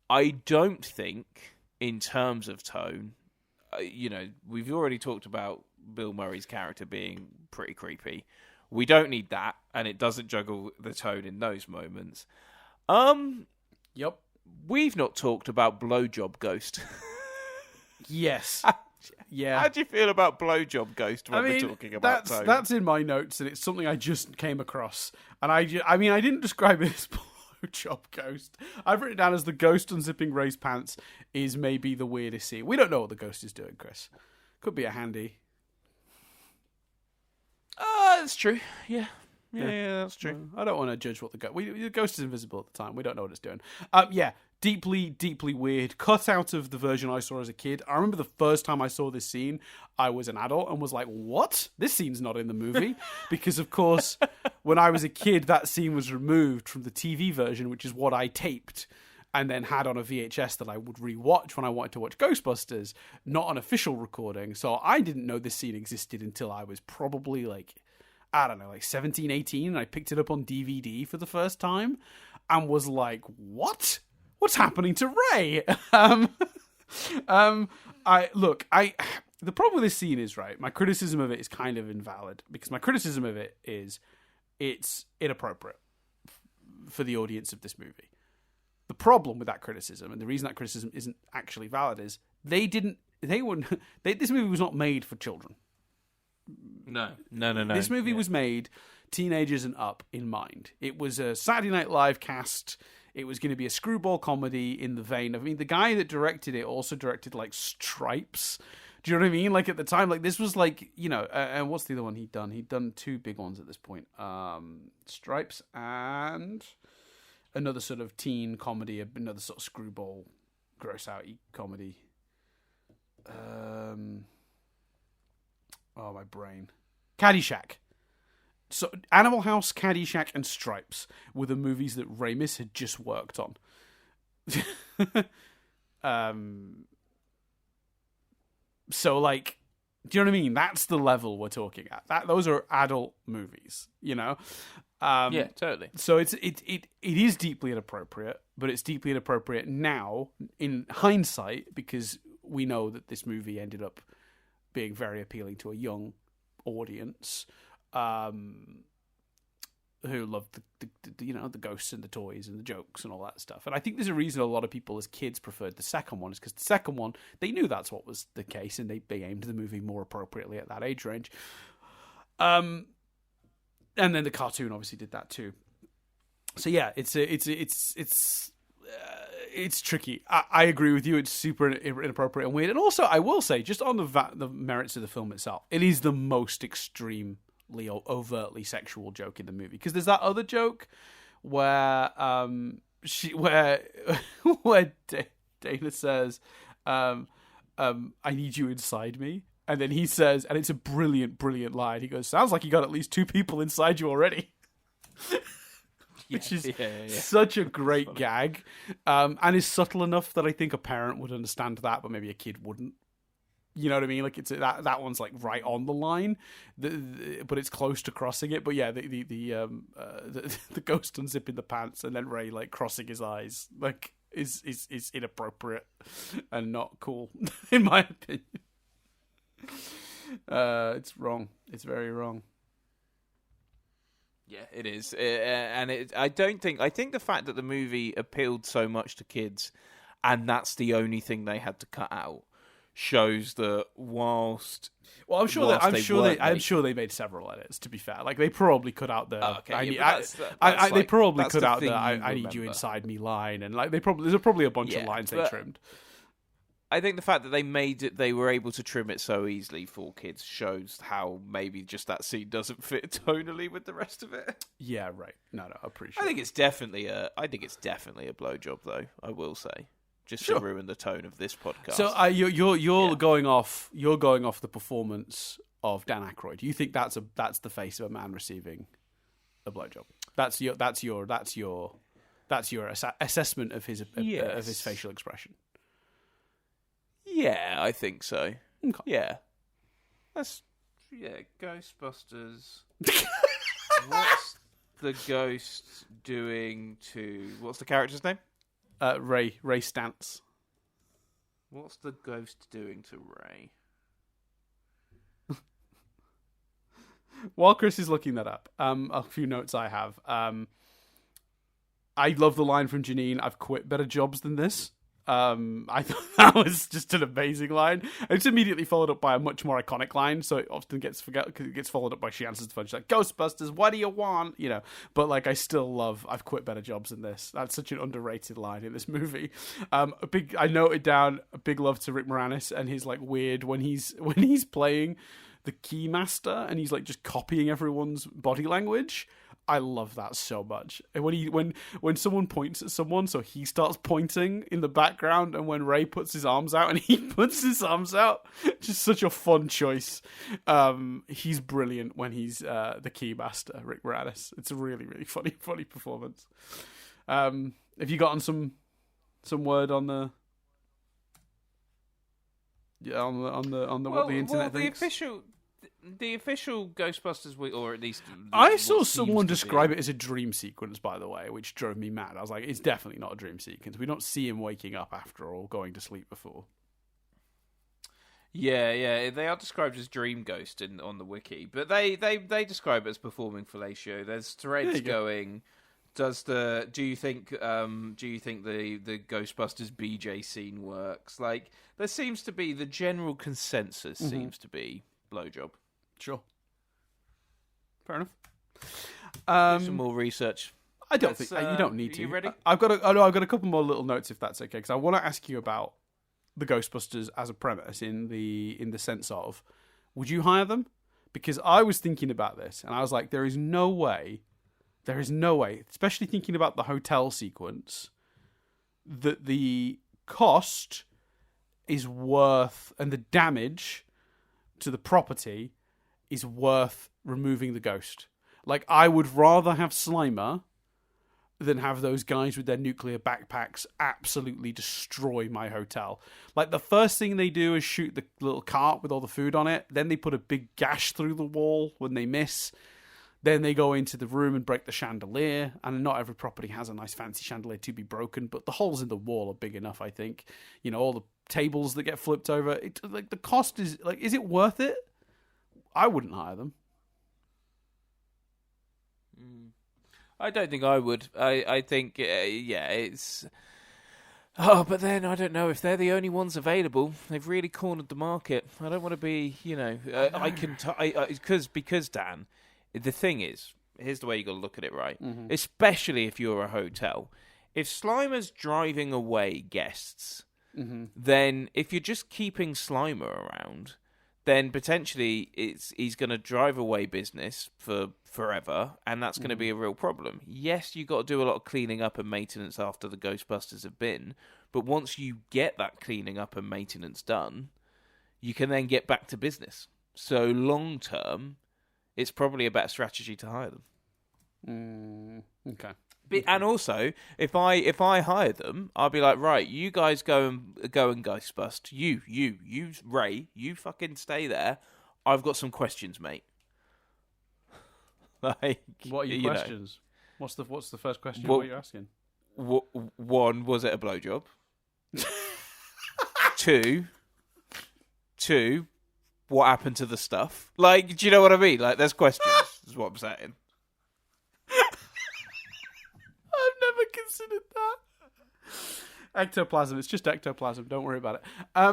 I don't think, in terms of tone. We've already talked about Bill Murray's character being pretty creepy. We don't need that, and it doesn't juggle the tone in those moments. Yep. We've not talked about Blowjob Ghost. Yes. Yeah. How do you feel about Blowjob Ghost when we're talking about tone? That's in my notes, and it's something I just came across. And I didn't describe it as Blowjob Ghost. I've written it down as the ghost unzipping Ray's pants is maybe the weirdest scene. We don't know what the ghost is doing, Chris. Could be a handy. That's true. Yeah, that's true. I don't want to judge what the ghost is invisible at the time. We don't know what it's doing. Deeply, deeply weird. Cut out of the version I saw as a kid. I remember the first time I saw this scene, I was an adult and was like, what? This scene's not in the movie. Because, of course, when I was a kid, that scene was removed from the TV version, which is what I taped and then had on a VHS that I would rewatch when I wanted to watch Ghostbusters, not an official recording. So I didn't know this scene existed until I was probably like 17, 18. And I picked it up on DVD for the first time and was like, what? What's happening to Ray? The problem with this scene is, right, my criticism of it is kind of invalid because my criticism of it is it's inappropriate for the audience of this movie. The problem with that criticism, and the reason that criticism isn't actually valid, is this movie was not made for children. No. This movie was made teenagers and up in mind. It was a Saturday Night Live cast. It was going to be a screwball comedy in the vein of, the guy that directed it also directed like Stripes, Do you know what I mean? Like at the time, like this was like, and what's the other one he'd done? He'd done two big ones at this point. Stripes and another sort of teen comedy, another sort of screwball, gross outy comedy. My brain. Caddyshack. So Animal House, Caddyshack, and Stripes were the movies that Ramis had just worked on. So like, do you know what I mean? That's the level we're talking at. Those are adult movies, Yeah, totally. So it is deeply inappropriate, but it's deeply inappropriate now in hindsight because we know that this movie ended up being very appealing to a young audience who loved the ghosts and the toys and the jokes and all that stuff. And I think there's a reason a lot of people as kids preferred the second one, is because the second one, they knew that's what was the case, and they aimed the movie more appropriately at that age range. And then the cartoon obviously did that too. So yeah, it's tricky. I agree with you. It's super inappropriate and weird. And also, I will say, just on the merits of the film itself, it is the most extremely overtly sexual joke in the movie. Because there's that other joke where where Dana says, "I need you inside me." And then he says, and it's a brilliant, brilliant line. He goes, "Sounds like you got at least two people inside you already." Which is such a great gag, and is subtle enough that I think a parent would understand that, but maybe a kid wouldn't. You know what I mean? Like it's that one's like right on the line, but it's close to crossing it. But yeah, the ghost unzipping the pants and then Ray like crossing his eyes like is inappropriate and not cool in my opinion. It's wrong. It's very wrong. Yeah, it is, and I think the fact that the movie appealed so much to kids, and that's the only thing they had to cut out, shows that whilst. Well, I'm sure they made several edits. To be fair, like they probably cut out the. They probably cut out the "I need you inside me" line, and like there's probably a bunch of lines they trimmed. I think the fact that they were able to trim it so easily for kids shows how maybe just that scene doesn't fit tonally with the rest of it. Yeah, right. No, I appreciate. I think it's definitely a blowjob, though. I will say, just to ruin the tone of this podcast. So you're going off the performance of Dan Aykroyd. You think that's the face of a man receiving a blowjob? That's your assessment of his facial expression. Yeah, I think so. Okay. Yeah. Ghostbusters. What's the ghost doing to... What's the character's name? Ray Stantz. What's the ghost doing to Ray? While Chris is looking that up, a few notes I have. I love the line from Janine, "I've quit better jobs than this." I thought that was just an amazing line. It's immediately followed up by a much more iconic line, so it often gets forgotten because it gets followed up by she answers the phone. She's like, "Ghostbusters, what do you want?" But like, I still love "I've quit better jobs than this." That's such an underrated line in this movie. I noted down a big love to Rick Moranis and his like weird when he's playing the Keymaster and he's like just copying everyone's body language. I love that so much. And when someone points at someone, so he starts pointing in the background, and when Ray puts his arms out and he puts his arms out, just such a fun choice. He's brilliant when he's the Keymaster, Rick Moranis. It's a really, really funny performance. Have you gotten some word on the what the internet thinks? The official Ghostbusters, or at least... I saw someone describe it as a dream sequence, by the way, which drove me mad. I was like, it's definitely not a dream sequence. We don't see him waking up after or going to sleep before. Yeah, they are described as dream ghost on the wiki, but they describe it as performing fellatio. There's threads going... Do you think the Ghostbusters BJ scene works? Like, there seems to be... The general consensus seems to be blowjob. Sure. Fair enough. Do some more research. I don't think you don't need to. You ready? I've got a couple more little notes if that's okay, because I want to ask you about the Ghostbusters as a premise in the sense of, would you hire them? Because I was thinking about this, and I was like, there is no way, especially thinking about the hotel sequence, that the cost is worth, and the damage to the property is worth removing the ghost. Like, I would rather have Slimer than have those guys with their nuclear backpacks absolutely destroy my hotel. Like, the first thing they do is shoot the little cart with all the food on it. Then they put a big gash through the wall when they miss. Then they go into the room and break the chandelier. And not every property has a nice fancy chandelier to be broken, but the holes in the wall are big enough, I think. You know, all the tables that get flipped over. Like, the cost is, like, is it worth it? I wouldn't hire them. I don't think I would. I think, it's... Oh, but then I don't know if they're the only ones available. They've really cornered the market. I don't want to be, because Dan, the thing is, here's the way you got to look at it, right? Mm-hmm. Especially if you're a hotel. If Slimer's driving away guests, mm-hmm. then if you're just keeping Slimer around, then potentially he's going to drive away business for forever, and that's going to be a real problem. Yes, you've got to do a lot of cleaning up and maintenance after the Ghostbusters have been, but once you get that cleaning up and maintenance done, you can then get back to business. So long term, it's probably a better strategy to hire them. Okay. And also, if I hire them, I'll be like, right, you guys go and Ghostbust. You, Ray, you fucking stay there. I've got some questions, mate. Like, what are your questions? What's the first question? What you're asking? One, was it a blowjob? Two, what happened to the stuff? Like, do you know what I mean? Like, there's questions. Is what I'm saying. I've never considered that. Ectoplasm. It's just ectoplasm. Don't worry about it. I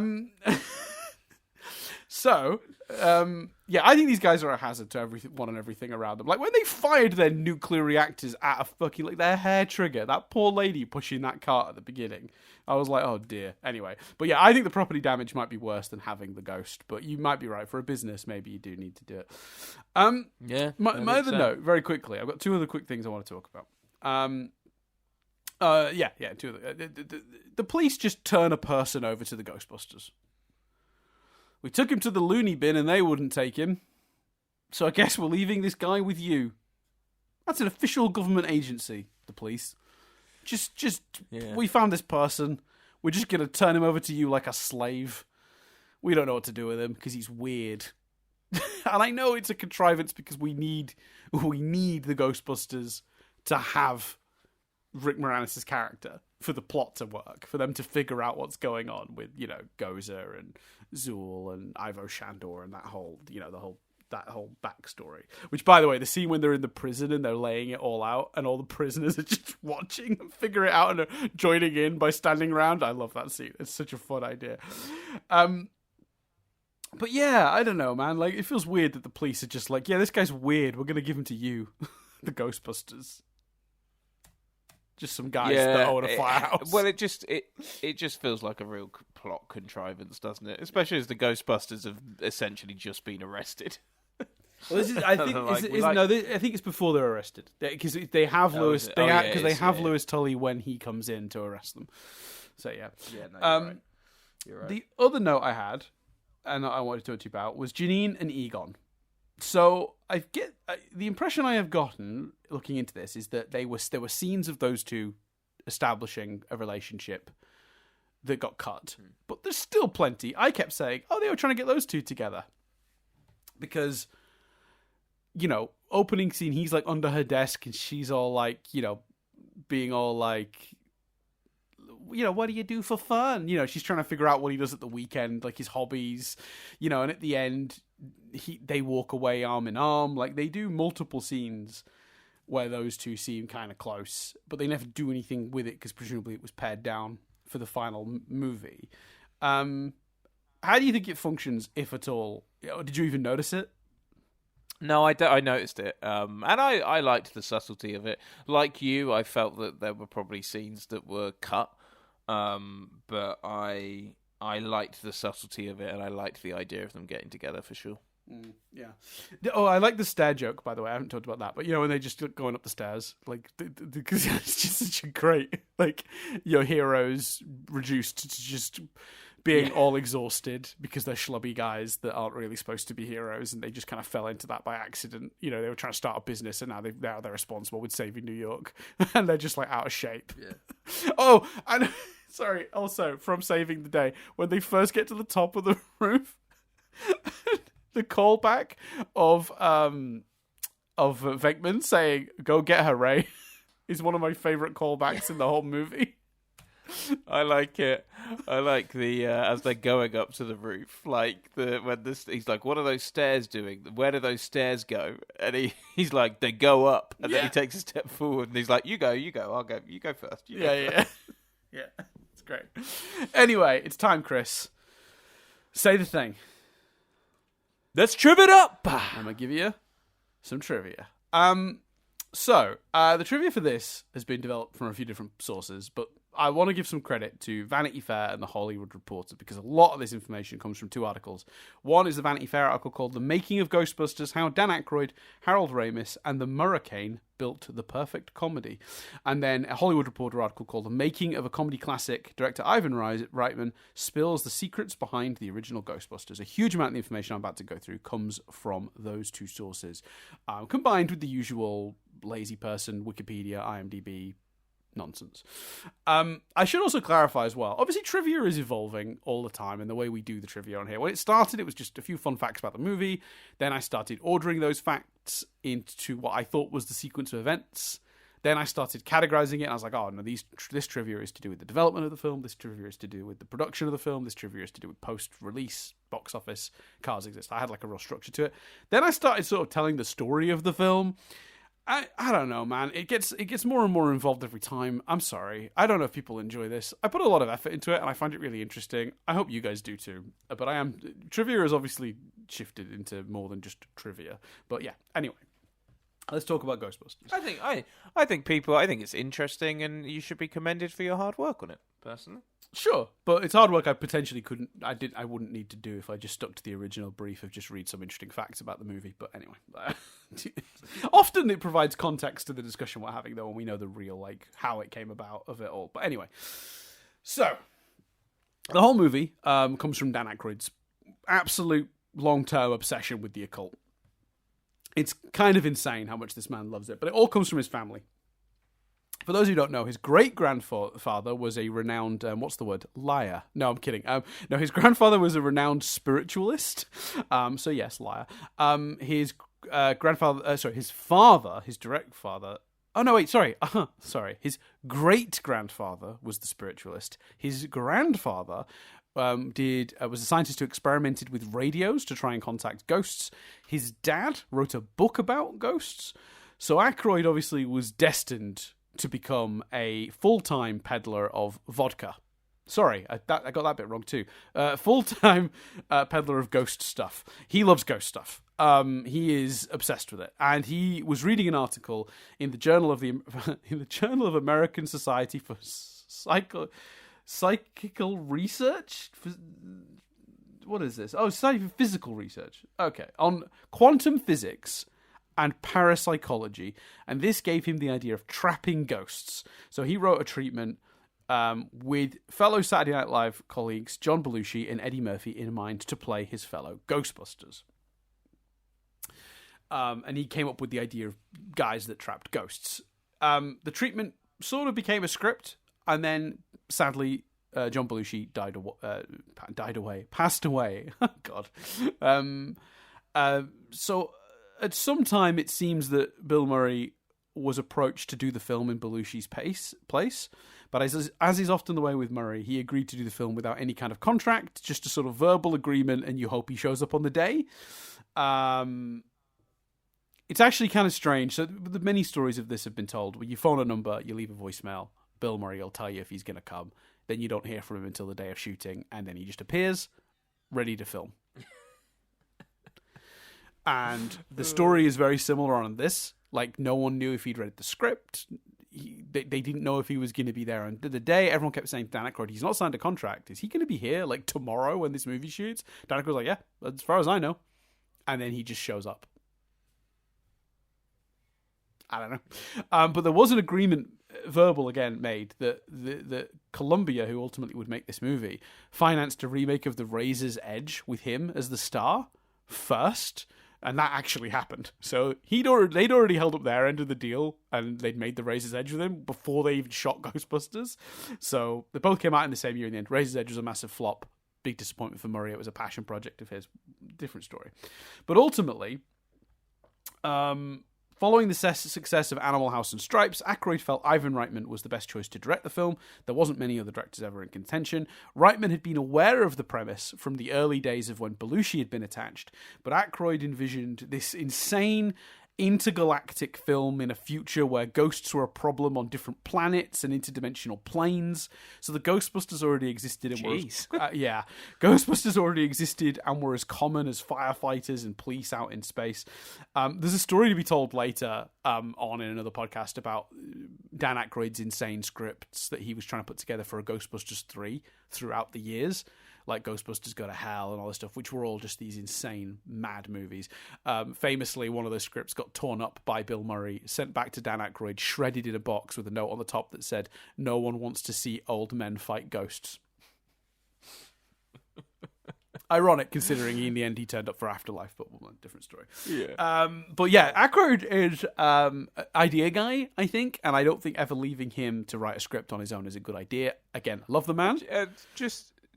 think these guys are a hazard to everyone and everything around them. Like, when they fired their nuclear reactors at a fucking, like, their hair trigger, that poor lady pushing that cart at the beginning, I was like, oh dear. Anyway, but yeah, I think the property damage might be worse than having the ghost, but you might be right. For a business, maybe you do need to do it. My other note, very quickly, I've got two other quick things I want to talk about. Two of the police just turn a person over to the Ghostbusters. We took him to the loony bin and they wouldn't take him. So I guess we're leaving this guy with you. That's an official government agency, the police. We found this person. We're just going to turn him over to you like a slave. We don't know what to do with him because he's weird. And I know it's a contrivance because we need the Ghostbusters to have Rick Moranis' character for the plot to work, for them to figure out what's going on with, Gozer and Zool and Ivo Shandor and that whole backstory. Which, by the way, the scene when they're in the prison and they're laying it all out and all the prisoners are just watching them figure it out and are joining in by standing around. I love that scene. It's such a fun idea. But yeah, I don't know, man. Like, it feels weird that the police are just like, yeah, this guy's weird. We're going to give him to you, the Ghostbusters. Just some guys that own a firehouse. Well, it just feels like a real plot contrivance, doesn't it? Especially as the Ghostbusters have essentially just been arrested. Well, I think it's before they're arrested because they have Lewis. They have Lewis Tully when he comes in to arrest them. So yeah. Yeah, no, you're right. The other note I had, and I wanted to talk to you about, was Janine and Egon. So I get the impression I have gotten looking into this is that there were scenes of those two establishing a relationship that got cut, but there's still plenty. I kept saying, "Oh, they were trying to get those two together," because opening scene, he's like under her desk and she's all like, being all like, what do you do for fun? She's trying to figure out what he does at the weekend, like his hobbies, and at the end, they walk away arm in arm. Like, they do multiple scenes where those two seem kind of close, but they never do anything with it because presumably it was pared down for the final movie. How do you think it functions, if at all? Did you even notice it? No, I noticed it, and I liked the subtlety of it. Like you, I felt that there were probably scenes that were cut, but I I liked the subtlety of it, and I liked the idea of them getting together for sure. Yeah. Oh, I like the stair joke, by the way. I haven't talked about that, but when they just going up the stairs, like, because it's just such a great, like, your heroes reduced to just being all exhausted because they're schlubby guys that aren't really supposed to be heroes, and they just kind of fell into that by accident. They were trying to start a business, and now they're responsible with saving New York, and they're just like out of shape. Yeah. Oh, and sorry. Also, from Saving the Day, when they first get to the top of the roof. The callback of Venkman saying "Go get her, Ray" is one of my favorite callbacks in the whole movie. I like it. I like the as they're going up to the roof, like he's like, "What are those stairs doing? Where do those stairs go?" And he's like, "They go up." And then he takes a step forward, and he's like, "You go, I'll go. You go first." Yeah. It's great. Anyway, it's time, Chris. Say the thing. Let's trip it up. I'm going to give you some trivia. So, the trivia for this has been developed from a few different sources, but I want to give some credit to Vanity Fair and The Hollywood Reporter, because a lot of this information comes from two articles. One is the Vanity Fair article called The Making of Ghostbusters, How Dan Aykroyd, Harold Ramis, and the Murricane Built the Perfect Comedy. And then a Hollywood Reporter article called The Making of a Comedy Classic, director Ivan Reitman spills the secrets behind the original Ghostbusters. A huge amount of the information I'm about to go through comes from those two sources, combined with the usual lazy person, Wikipedia, IMDb, nonsense. I should also clarify as well, obviously trivia is evolving all the time in the way we do the trivia on here. When it started, it was just a few fun facts about the movie. Then I started ordering those facts into what I thought was the sequence of events. Then I started categorizing it, and I was like, oh, no, this trivia is to do with the development of the film, this trivia is to do with the production of the film, this trivia is to do with post-release, box office, cars exist. I had like a real structure to it. Then I started sort of telling the story of the film. I don't know, man. It gets more and more involved every time. I'm sorry. I don't know if people enjoy this. I put a lot of effort into it, and I find it really interesting. I hope you guys do too. But trivia has obviously shifted into more than just trivia. But yeah, anyway. Let's talk about Ghostbusters. I think it's interesting, and you should be commended for your hard work on it, personally. Sure, but it's hard work I wouldn't need to do if I just stuck to the original brief of just read some interesting facts about the movie. But anyway, often it provides context to the discussion we're having, though, when we know the real, like, how it came about of it all. But anyway, so the whole movie comes from Dan Aykroyd's absolute long-term obsession with the occult. It's kind of insane how much this man loves it, but it all comes from his family. For those who don't know, his great-grandfather was a renowned, liar. No, I'm kidding. No, his grandfather was a renowned spiritualist. So yes, liar. His direct father... Oh, no, wait, sorry. His great-grandfather was the spiritualist. His grandfather was a scientist who experimented with radios to try and contact ghosts. His dad wrote a book about ghosts. So Aykroyd obviously was destined to become a full-time peddler of vodka. Sorry, I got that bit wrong too. Full-time peddler of ghost stuff. He loves ghost stuff. He is obsessed with it, and he was reading an article in the Journal of American Society for Psychical Research. What is this? Oh, Society for Physical Research. Okay, on quantum physics and parapsychology, and this gave him the idea of trapping ghosts. So he wrote a treatment with fellow Saturday Night Live colleagues John Belushi and Eddie Murphy in mind to play his fellow Ghostbusters. And he came up with the idea of guys that trapped ghosts. The treatment sort of became a script, and then sadly John Belushi passed away. God. So at some time, it seems that Bill Murray was approached to do the film in Belushi's place. But as is often the way with Murray, he agreed to do the film without any kind of contract, just a sort of verbal agreement, and you hope he shows up on the day. It's actually kind of strange. So the many stories of this have been told, where you phone a number, you leave a voicemail, Bill Murray will tell you if he's going to come. Then you don't hear from him until the day of shooting, and then he just appears, ready to film. And the story is very similar on this. Like, no one knew if he'd read the script. they didn't know if he was going to be there. And the day everyone kept saying, Dan Aykroyd, he's not signed a contract. Is he going to be here like tomorrow when this movie shoots? Dan Aykroyd's like, yeah, as far as I know. And then he just shows up. I don't know. But there was an agreement, verbal again, made that the Columbia, who ultimately would make this movie, financed a remake of The Razor's Edge with him as the star first. And that actually happened. So they'd already held up their end of the deal, and they'd made The Razor's Edge with him before they even shot Ghostbusters. So they both came out in the same year in the end. Razor's Edge was a massive flop. Big disappointment for Murray. It was a passion project of his. Different story. But ultimately, following the success of Animal House and Stripes, Aykroyd felt Ivan Reitman was the best choice to direct the film. There wasn't many other directors ever in contention. Reitman had been aware of the premise from the early days of when Belushi had been attached, but Aykroyd envisioned this insane intergalactic film in a future where ghosts were a problem on different planets and interdimensional planes. So the Ghostbusters already existed. And Ghostbusters already existed and were as common as firefighters and police out in space. There's a story to be told later on in another podcast about Dan Aykroyd's insane scripts that he was trying to put together for a Ghostbusters 3 throughout the years. Like Ghostbusters Go to Hell and all this stuff, which were all just these insane, mad movies. Famously, one of those scripts got torn up by Bill Murray, sent back to Dan Aykroyd, shredded in a box with a note on the top that said, "No one wants to see old men fight ghosts." Ironic, considering in the end he turned up for Afterlife, but well, different story. Yeah. But yeah, Aykroyd is idea guy, I think, and I don't think ever leaving him to write a script on his own is a good idea. Again, love the man.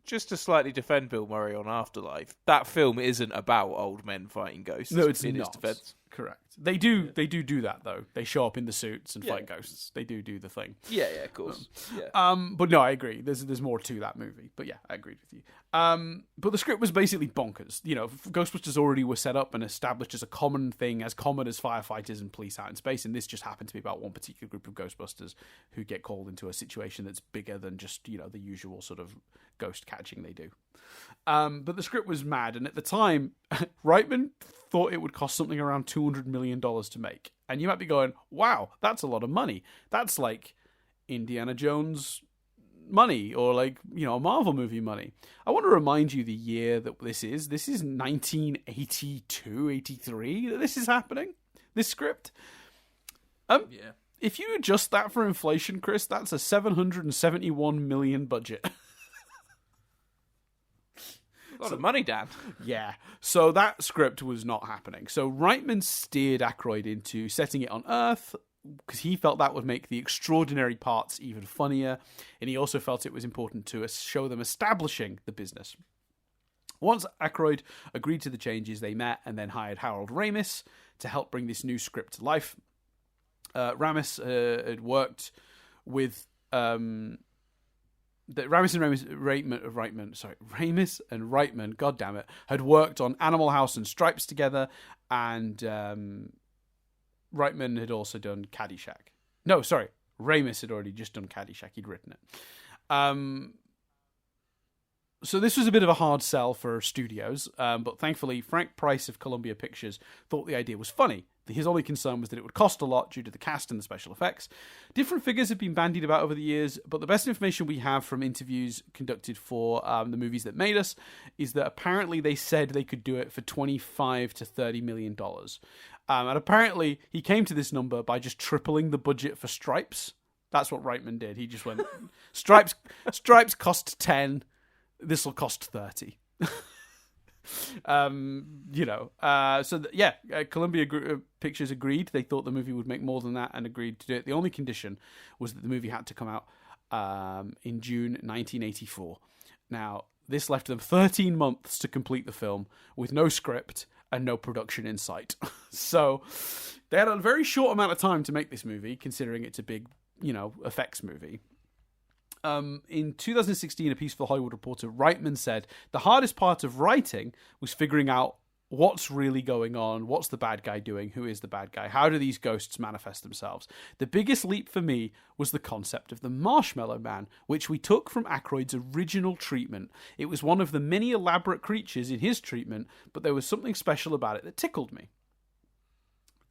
Just to slightly defend Bill Murray on Afterlife, that film isn't about old men fighting ghosts. No, it's in not. His defense. Correct. They do that though. They show up in the suits and fight ghosts. They do the thing. Yeah, of course. But no, I agree. There's more to that movie. But yeah, I agreed with you. But the script was basically bonkers. You know, Ghostbusters already were set up and established as a common thing, as common as firefighters and police out in space, and this just happened to be about one particular group of Ghostbusters who get called into a situation that's bigger than just, you know, the usual sort of ghost catching they do. But the script was mad, and at the time, Reitman thought it would cost something around $200 million to make. And you might be going, wow, that's a lot of money. That's like Indiana Jones money, or like, you know, a Marvel movie money. I want to remind you the year that this is. This is 1982, 83 that this is happening, this script. If you adjust that for inflation, Chris, that's a $771 million budget. A lot of money, Dan. Yeah. So that script was not happening. So Reitman steered Aykroyd into setting it on Earth because he felt that would make the extraordinary parts even funnier. And he also felt it was important to show them establishing the business. Once Aykroyd agreed to the changes, they met and then hired Harold Ramis to help bring this new script to life. Ramis had worked with... Ramis and Reitman, goddammit, had worked on Animal House and Stripes together, and Reitman had also done Caddyshack. No, sorry, Ramis had already just done Caddyshack. He'd written it. So this was a bit of a hard sell for studios, but thankfully Frank Price of Columbia Pictures thought the idea was funny. His only concern was that it would cost a lot due to the cast and the special effects. Different figures have been bandied about over the years, but the best information we have from interviews conducted for the movies that made us is that apparently they said they could do it for $25 to $30 million. And apparently he came to this number by just tripling the budget for Stripes. That's what Reitman did. He just went, Stripes cost 10, this will cost 30. Columbia Pictures agreed. They thought the movie would make more than that and agreed to do it. The only condition was that the movie had to come out in June 1984. Now, this left them 13 months to complete the film with no script and no production in sight. So they had a very short amount of time to make this movie, considering it's a big, effects movie. In 2016, a piece for The Hollywood Reporter, Reitman said, the hardest part of writing was figuring out what's really going on, what's the bad guy doing, who is the bad guy, how do these ghosts manifest themselves. The biggest leap for me was the concept of the Marshmallow Man, which we took from Aykroyd's original treatment. It was one of the many elaborate creatures in his treatment, but there was something special about it that tickled me.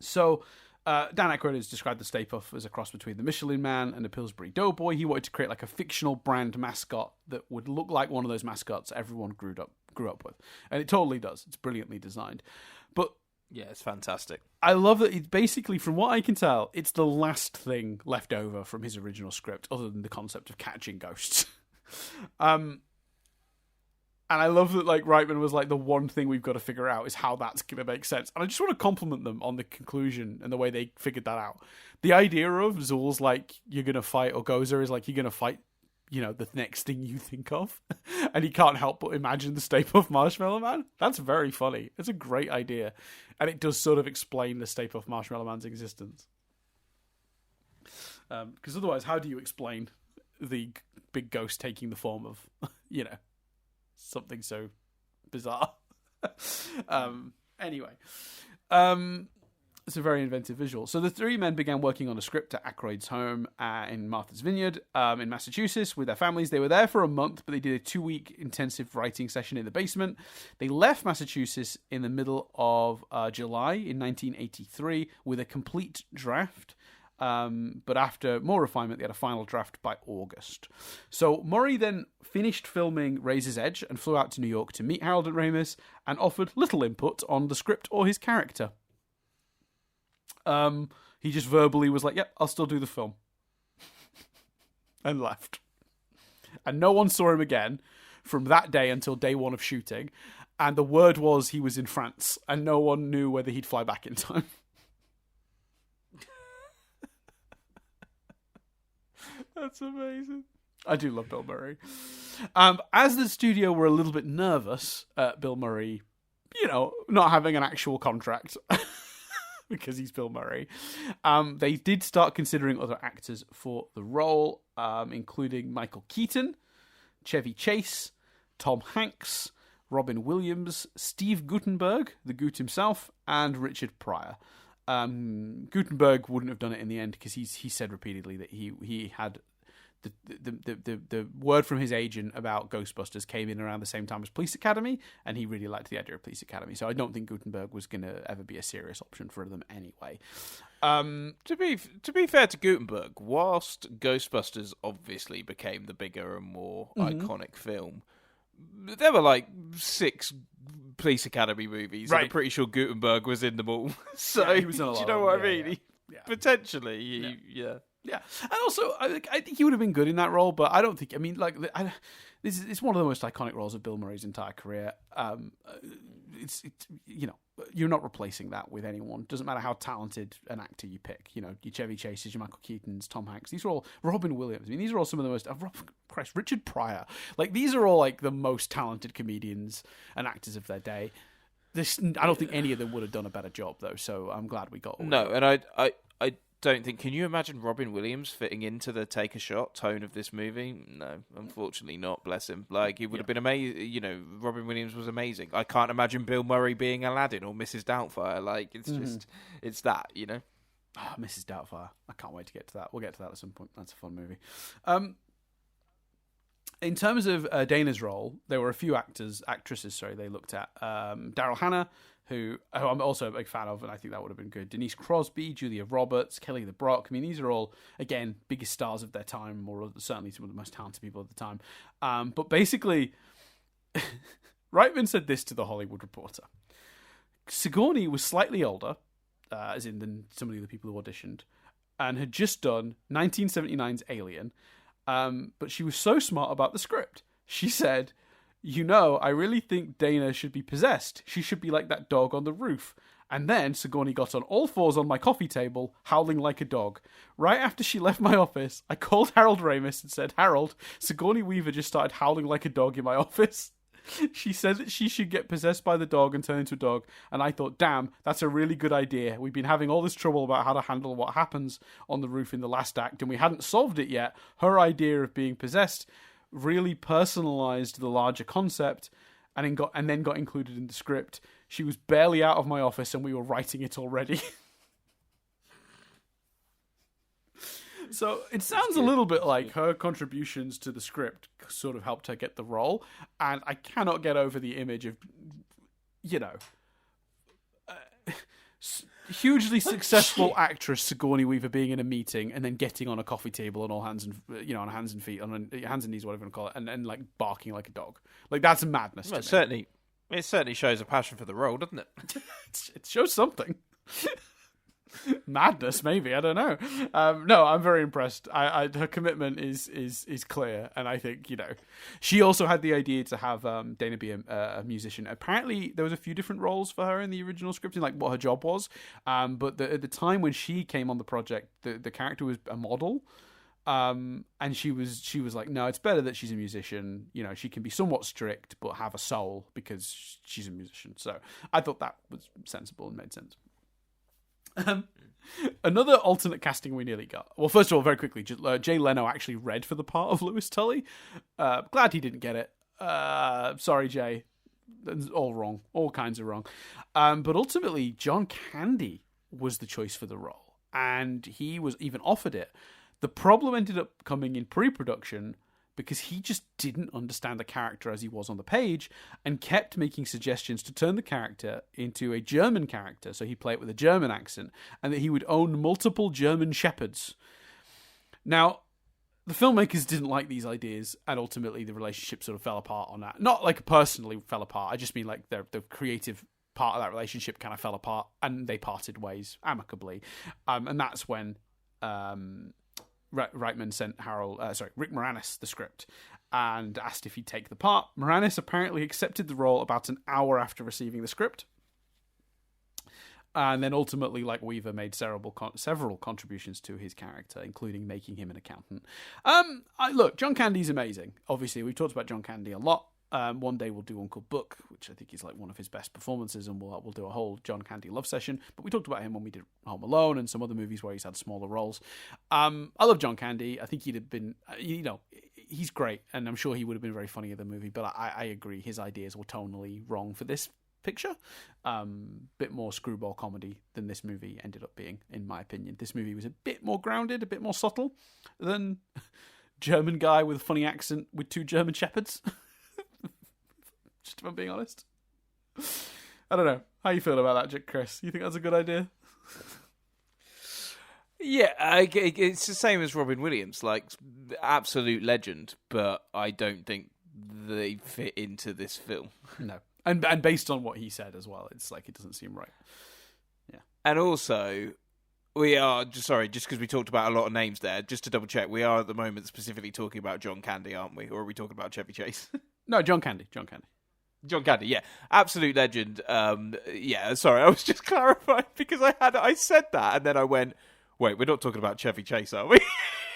So Dan Aykroyd has described the Stay Puft as a cross between the Michelin Man and the Pillsbury Doughboy. He wanted to create like a fictional brand mascot that would look like one of those mascots everyone grew up with. And it totally does. It's brilliantly designed. But yeah, it's fantastic. I love that it basically, from what I can tell, it's the last thing left over from his original script, other than the concept of catching ghosts. And I love that, like, Reitman was like, the one thing we've got to figure out is how that's going to make sense. And I just want to compliment them on the conclusion and the way they figured that out. The idea of Zool's like, you're going to fight, or Gozer is like, you're going to fight, you know, the next thing you think of. And he can't help but imagine the Stay Puft Marshmallow Man. That's very funny. It's a great idea. And it does sort of explain the Stay Puft Marshmallow Man's existence. Because otherwise, how do you explain the big ghost taking the form of, you know, something so bizarre? Anyway, it's a very inventive visual. So the three men began working on a script at Aykroyd's home in Martha's Vineyard in Massachusetts with their families. They were there for a month, but they did a 2-week intensive writing session in the basement. They left Massachusetts in the middle of July in 1983 with a complete draft. But after more refinement, they had a final draft by August. So Murray then finished filming Razor's Edge and flew out to New York to meet Harold and Ramis and offered little input on the script or his character. He just verbally was like, yep, I'll still do the film. And left. And no one saw him again from that day until day one of shooting. And the word was he was in France, and no one knew whether he'd fly back in time. That's amazing. I do love Bill Murray. As the studio were a little bit nervous at Bill Murray, you know, not having an actual contract because he's Bill Murray, they did start considering other actors for the role, including Michael Keaton, Chevy Chase, Tom Hanks, Robin Williams, Steve Guttenberg, the Goot himself, and Richard Pryor. Gutenberg wouldn't have done it in the end because he said repeatedly that he had the word from his agent about Ghostbusters came in around the same time as Police Academy, and he really liked the idea of Police Academy. So I don't think Gutenberg was going to ever be a serious option for them anyway. To be fair to Gutenberg, whilst Ghostbusters obviously became the bigger and more iconic film, there were like 6 Police Academy movies, right. And I'm pretty sure Gutenberg was in them all. So yeah, he was in a lot. Do you know what I mean? Yeah. Potentially, yeah. Yeah, and also I think he would have been good in that role, but I don't think. I mean, like, it's one of the most iconic roles of Bill Murray's entire career. It's you know, you're not replacing that with anyone. Doesn't matter how talented an actor you pick. You know, your Chevy Chases, your Michael Keatons, Tom Hanks. These are all Robin Williams. I mean, these are all some of the most. Richard Pryor. Like, these are all like the most talented comedians and actors of their day. I don't think any of them would have done a better job, though. So I'm glad we got. No, and I don't think. Can you imagine Robin Williams fitting into the take a shot tone of this movie? No, unfortunately not. Bless him. Like, he would have been amazing. You know, Robin Williams was amazing. I can't imagine Bill Murray being Aladdin or Mrs. Doubtfire. Like, it's just, it's that, you know. Oh, Mrs. Doubtfire. I can't wait to get to that. We'll get to that at some point. That's a fun movie. In terms of Dana's role, there were a few actresses they looked at. Daryl Hannah, who I'm also a big fan of, and I think that would have been good. Denise Crosby, Julia Roberts, Kelly LeBrock. I mean, these are all, again, biggest stars of their time, or certainly some of the most talented people of the time. But basically, Reitman said this to The Hollywood Reporter. Sigourney was slightly older, as in than some of the other people who auditioned, and had just done 1979's Alien, but she was so smart about the script. She said, you know, I really think Dana should be possessed. She should be like that dog on the roof. And then Sigourney got on all fours on my coffee table, howling like a dog. Right after she left my office, I called Harold Ramis and said, Harold, Sigourney Weaver just started howling like a dog in my office. She said that she should get possessed by the dog and turn into a dog. And I thought, damn, that's a really good idea. We've been having all this trouble about how to handle what happens on the roof in the last act, and we hadn't solved it yet. Her idea of being possessed really personalized the larger concept and then got included in the script. She was barely out of my office and we were writing it already. So it sounds a little bit like her contributions to the script sort of helped her get the role. And I cannot get over the image of, you know, hugely successful actress Sigourney Weaver being in a meeting and then getting on a coffee table on all hands and on hands and feet, on hands and knees, whatever you want to call it, and like barking like a dog. Like that's madness. Well, to me. It certainly shows a passion for the role, doesn't it? It shows something. Madness, maybe, I don't know. No, I'm very impressed. Her commitment is clear, and I think she also had the idea to have Dana be a musician. Apparently, there was a few different roles for her in the original script, like what her job was. But at the time when she came on the project, the character was a model. And she was like, no, it's better that she's a musician. She can be somewhat strict but have a soul because she's a musician. So I thought that was sensible and made sense. Another alternate casting we nearly got. Well, first of all, very quickly, Jay Leno actually read for the part of Lewis Tully. Glad he didn't get it. Sorry, Jay. That's all wrong. All kinds of wrong. But ultimately, John Candy was the choice for the role. And he was even offered it. The problem ended up coming in pre-production because he just didn't understand the character as he was on the page and kept making suggestions to turn the character into a German character, so he'd play it with a German accent, and that he would own multiple German shepherds. Now, the filmmakers didn't like these ideas, and ultimately the relationship sort of fell apart on that. Not like personally fell apart, I just mean like the creative part of that relationship kind of fell apart, and they parted ways amicably. And that's when Reitman sent Rick Moranis the script and asked if he'd take the part. Moranis apparently accepted the role about an hour after receiving the script. And then ultimately, like Weaver, made several contributions to his character, including making him an accountant. Look, John Candy's amazing. Obviously, we've talked about John Candy a lot. One day we'll do Uncle Buck, which I think is like one of his best performances, and we'll do a whole John Candy love session. But we talked about him when we did Home Alone and some other movies where he's had smaller roles. I love John Candy. I think he'd have been, he's great, and I'm sure he would have been very funny in the movie. But I agree, his ideas were tonally wrong for this picture. Bit more screwball comedy than this movie ended up being, in my opinion. This movie was a bit more grounded, a bit more subtle than German guy with a funny accent with two German shepherds. Just if I'm being honest. I don't know. How you feel about that, Chris? You think that's a good idea? Yeah, it's the same as Robin Williams. Like, absolute legend, but I don't think they fit into this film. No. And based on what he said as well, it's like it doesn't seem right. Yeah. And also, we are, just because we talked about a lot of names there, just to double check, we are at the moment specifically talking about John Candy, aren't we? Or are we talking about Chevy Chase? No, John Candy. John Candy, yeah. Absolute legend. Sorry, I was just clarifying because I said that and then I went, wait, we're not talking about Chevy Chase, are we?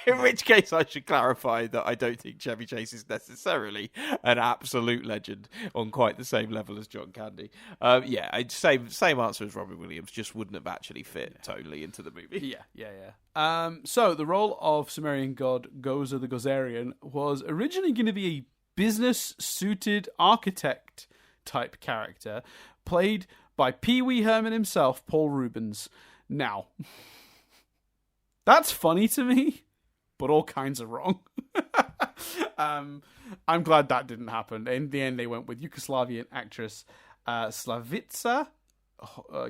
In which case I should clarify that I don't think Chevy Chase is necessarily an absolute legend on quite the same level as John Candy. Same answer as Robin Williams, just wouldn't have actually fit totally into the movie. Yeah. So the role of Sumerian god Gozer the Gozerian was originally going to be a business-suited architect type character played by Pee Wee Herman himself, Paul Rubens. Now, that's funny to me, but all kinds of wrong. I'm glad that didn't happen. In the end, they went with Yugoslavian actress Slavica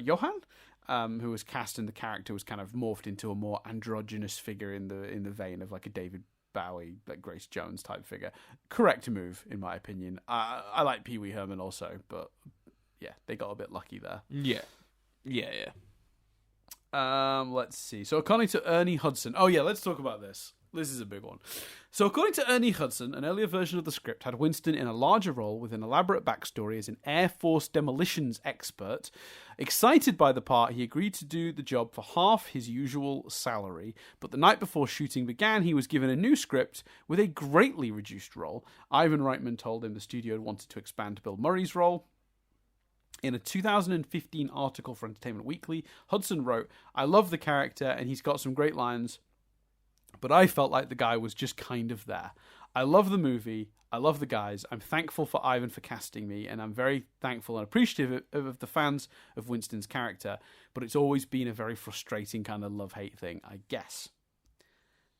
Johan, who was cast, and the character was kind of morphed into a more androgynous figure in the vein of like a David Bowie, like Grace Jones type figure. Correct move, in my opinion. I like Pee Wee Herman also, but yeah, they got a bit lucky there. Yeah. Let's see. So according to Ernie Hudson, let's talk about this. This is a big one. So according to Ernie Hudson, an earlier version of the script had Winston in a larger role with an elaborate backstory as an Air Force demolitions expert. Excited by the part, he agreed to do the job for half his usual salary, but the night before shooting began, he was given a new script with a greatly reduced role. Ivan Reitman told him the studio had wanted to expand Bill Murray's role. In a 2015 article for Entertainment Weekly, Hudson wrote, "I love the character and he's got some great lines, but I felt like the guy was just kind of there. I love the movie. I love the guys. I'm thankful for Ivan for casting me, and I'm very thankful and appreciative of the fans of Winston's character, but it's always been a very frustrating kind of love-hate thing, I guess."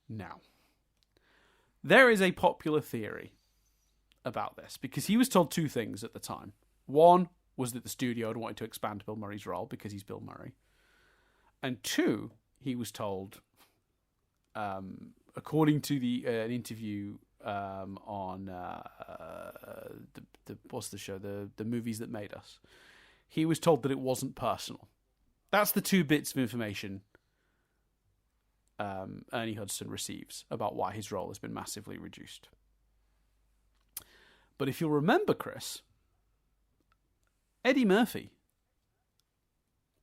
Now, there is a popular theory about this, because he was told two things at the time. One was that the studio had wanted to expand Bill Murray's role because he's Bill Murray. And 2, he was told, according to an interview on what's the show, the Movies That Made Us, he was told that it wasn't personal. That's the 2 bits of information Ernie Hudson receives about why his role has been massively reduced. But if you'll remember, Chris, Eddie Murphy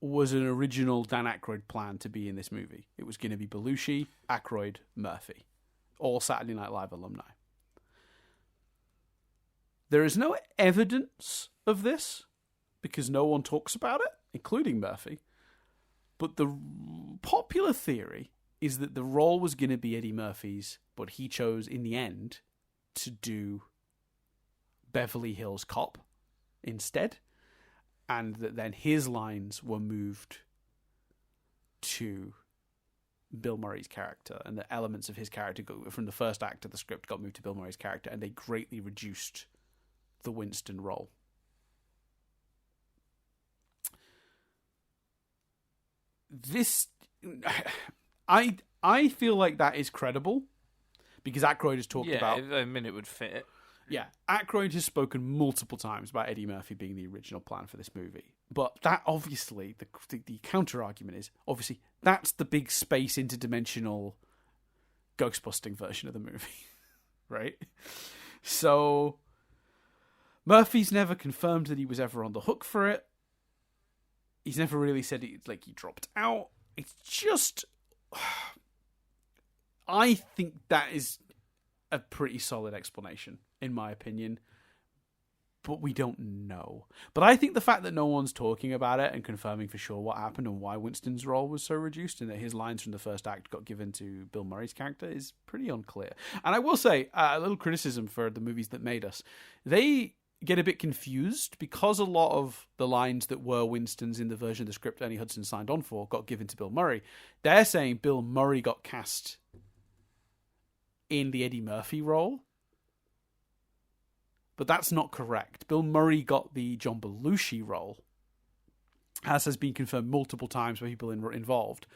was an original Dan Aykroyd plan to be in this movie. It was going to be Belushi, Aykroyd, Murphy, all Saturday Night Live alumni. There is no evidence of this because no one talks about it, including Murphy. But the popular theory is that the role was going to be Eddie Murphy's, but he chose in the end to do Beverly Hills Cop instead, and that then his lines were moved to Bill Murray's character, and the elements of his character from the first act of the script got moved to Bill Murray's character, and they greatly reduced the Winston role. This, I feel like that is credible because Aykroyd has talked about. Yeah, I mean, it would fit. Yeah, Aykroyd has spoken multiple times about Eddie Murphy being the original plan for this movie. But that obviously, the counter argument is, obviously, that's the big space interdimensional ghost-busting version of the movie, right? So, Murphy's never confirmed that he was ever on the hook for it. He's never really said he dropped out. It's just, I think that is a pretty solid explanation, in my opinion. But we don't know. But I think the fact that no one's talking about it and confirming for sure what happened and why Winston's role was so reduced and that his lines from the first act got given to Bill Murray's character is pretty unclear. And I will say, a little criticism for the Movies That Made Us. They get a bit confused because a lot of the lines that were Winston's in the version of the script Ernie Hudson signed on for got given to Bill Murray. They're saying Bill Murray got cast in the Eddie Murphy role. But that's not correct. Bill Murray got the John Belushi role, as has been confirmed multiple times by people involved.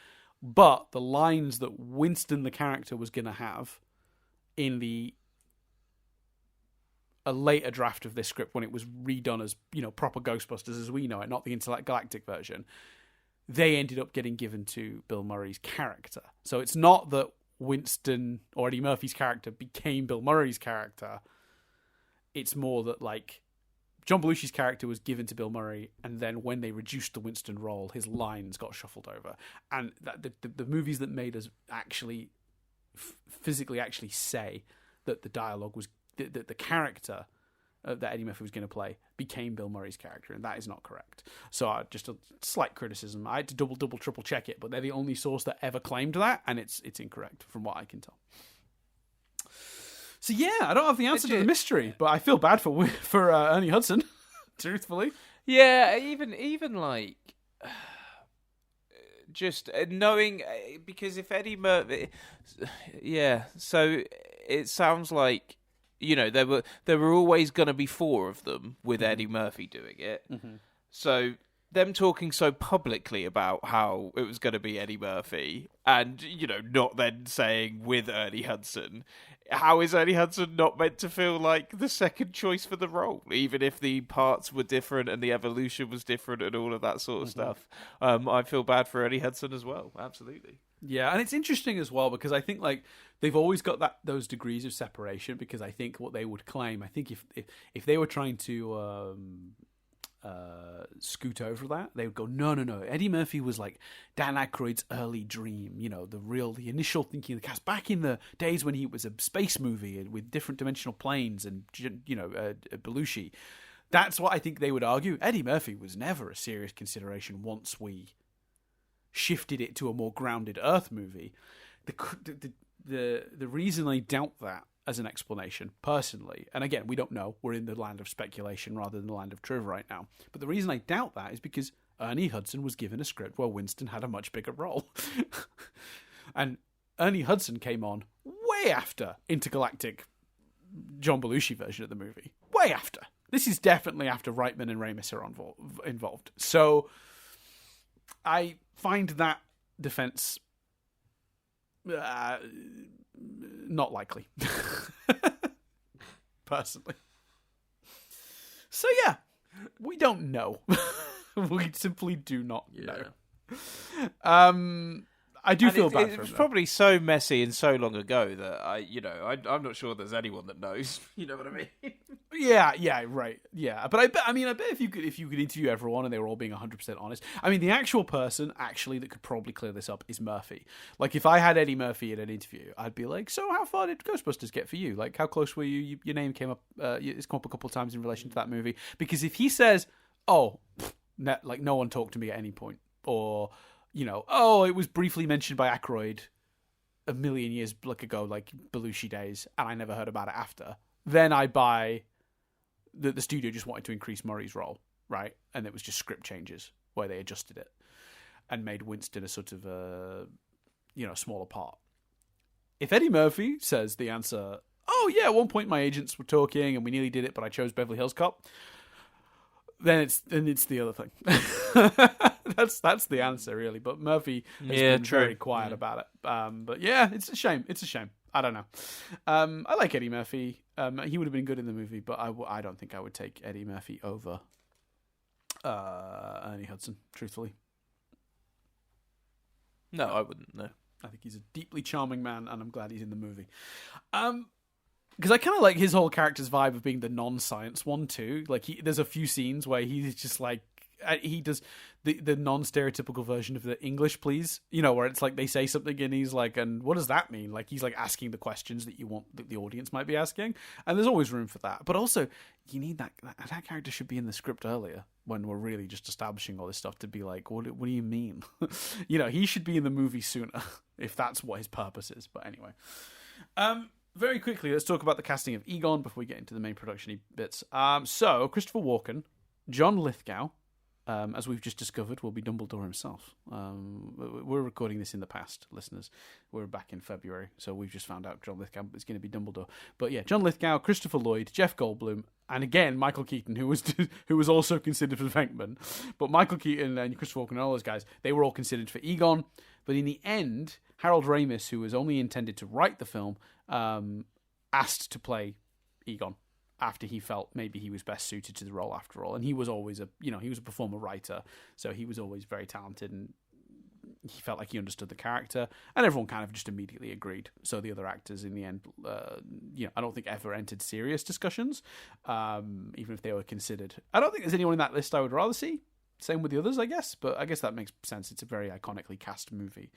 But the lines that Winston, the character, was going to have in a later draft of this script, when it was redone as, proper Ghostbusters as we know it, not the intergalactic version, they ended up getting given to Bill Murray's character. So it's not that Winston or Eddie Murphy's character became Bill Murray's character. It's more that, John Belushi's character was given to Bill Murray, and then when they reduced the Winston role, his lines got shuffled over. And the Movies That Made Us actually physically say that the dialogue was that the character that Eddie Murphy was going to play became Bill Murray's character, and that is not correct. So just a slight criticism. I had to double, triple check it, but they're the only source that ever claimed that, and it's incorrect from what I can tell. So yeah, I don't have the answer to the mystery, but I feel bad for Ernie Hudson, truthfully. Yeah, even just knowing, because if Eddie Murphy, yeah, so it sounds like there were always going to be 4 of them with Eddie Murphy doing it. Mm-hmm. So them talking so publicly about how it was going to be Eddie Murphy, and not then saying with Ernie Hudson. How is Ernie Hudson not meant to feel like the second choice for the role, even if the parts were different and the evolution was different and all of that sort of stuff? I feel bad for Ernie Hudson as well. Absolutely. Yeah, and it's interesting as well because I think they've always got those degrees of separation, because I think what they would claim, I think if they were trying to scoot over that, they would go, no, Eddie Murphy was like Dan Aykroyd's early dream, the initial thinking of the cast back in the days when he was a space movie with different dimensional planes and Belushi. That's what I think they would argue. Eddie Murphy was never a serious consideration once we shifted it to a more grounded Earth movie. The reason I doubt that as an explanation, personally, and again, we don't know, we're in the land of speculation rather than the land of truth right now, but the reason I doubt that is because Ernie Hudson was given a script where Winston had a much bigger role. And Ernie Hudson came on way after intergalactic John Belushi version of the movie. Way after. This is definitely after Reitman and Ramis are involved. So I find that defense, not likely. Personally. So yeah, we don't know. We simply do not know. I do feel bad for him. It was probably so messy and so long ago that I'm not sure there's anyone that knows. You know what I mean? Yeah, right. Yeah, but I bet if you could interview everyone and they were all being 100% honest. I mean, the actual person that could probably clear this up is Murphy. Like, if I had Eddie Murphy in an interview, I'd be like, "So, how far did Ghostbusters get for you? Like, how close were you? Your name came up. It's come up a couple of times in relation to that movie." Because if he says, "Oh, no one talked to me at any point," or it was briefly mentioned by Aykroyd a million years ago, like Belushi days, and I never heard about it after, then I buy that the studio just wanted to increase Murray's role, right? And it was just script changes where they adjusted it and made Winston a sort of smaller part. If Eddie Murphy says the answer, "Oh yeah, at one point my agents were talking and we nearly did it, but I chose Beverly Hills Cop," then it's the other thing. That's the answer, really. But Murphy has been very quiet about it. But yeah, it's a shame. I don't know. I like Eddie Murphy. He would have been good in the movie, but I don't think I would take Eddie Murphy over Ernie Hudson, truthfully. No, I wouldn't. No, I think he's a deeply charming man, and I'm glad he's in the movie. Because I kind of like his whole character's vibe of being the non-science one too. Like, there's a few scenes where he's just like, he does the non-stereotypical version of the English please, where it's like they say something and he's like, "And what does that mean?" Like, he's like asking the questions that you want that the audience might be asking, and there's always room for that. But also, you need that character should be in the script earlier when we're really just establishing all this stuff to be like, what do you mean? He should be in the movie sooner if that's what his purpose is. But anyway, very quickly, let's talk about the casting of Egon before we get into the main production bits. So Christopher Walken, John Lithgow, as we've just discovered, will be Dumbledore himself. We're recording this in the past, listeners. We're back in February, so we've just found out John Lithgow is going to be Dumbledore. But yeah, John Lithgow, Christopher Lloyd, Jeff Goldblum, and again Michael Keaton, who was also considered for Venkman. But Michael Keaton and Christopher Walken and all those guys, they were all considered for Egon. But in the end, Harold Ramis, who was only intended to write the film, asked to play Egon, after he felt maybe he was best suited to the role after all. And he was always he was a performer writer, so he was always very talented, and he felt like he understood the character, and everyone kind of just immediately agreed. So the other actors in the end, I don't think ever entered serious discussions, even if they were considered. I don't think there's anyone in that list I would rather see. Same with the others, I guess, but I guess that makes sense. It's a very iconically cast movie.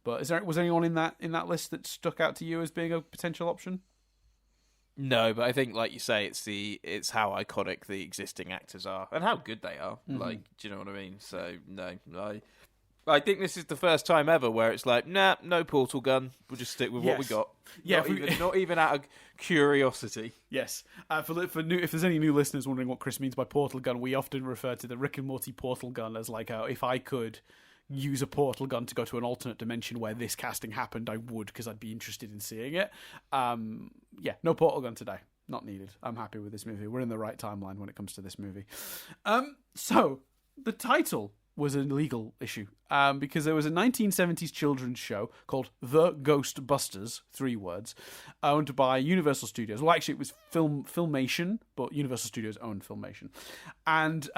But was there anyone in that list that stuck out to you as being a potential option? No, but I think, like you say, it's how iconic the existing actors are and how good they are. Mm-hmm. Like, do you know what I mean? So no, I think this is the first time ever where it's like, nah, no portal gun. We'll just stick with what we got. Yeah, not even out of curiosity. Yes. If there's any new listeners wondering what Chris means by portal gun, we often refer to the Rick and Morty portal gun as like, if I could use a portal gun to go to an alternate dimension where this casting happened, I would, because I'd be interested in seeing it. No portal gun today. Not needed. I'm happy with this movie. We're in the right timeline when it comes to this movie. So the title was a legal issue because there was a 1970s children's show called The Ghostbusters, 3 words, owned by Universal Studios. Well, actually, it was Filmation, but Universal Studios owned Filmation, and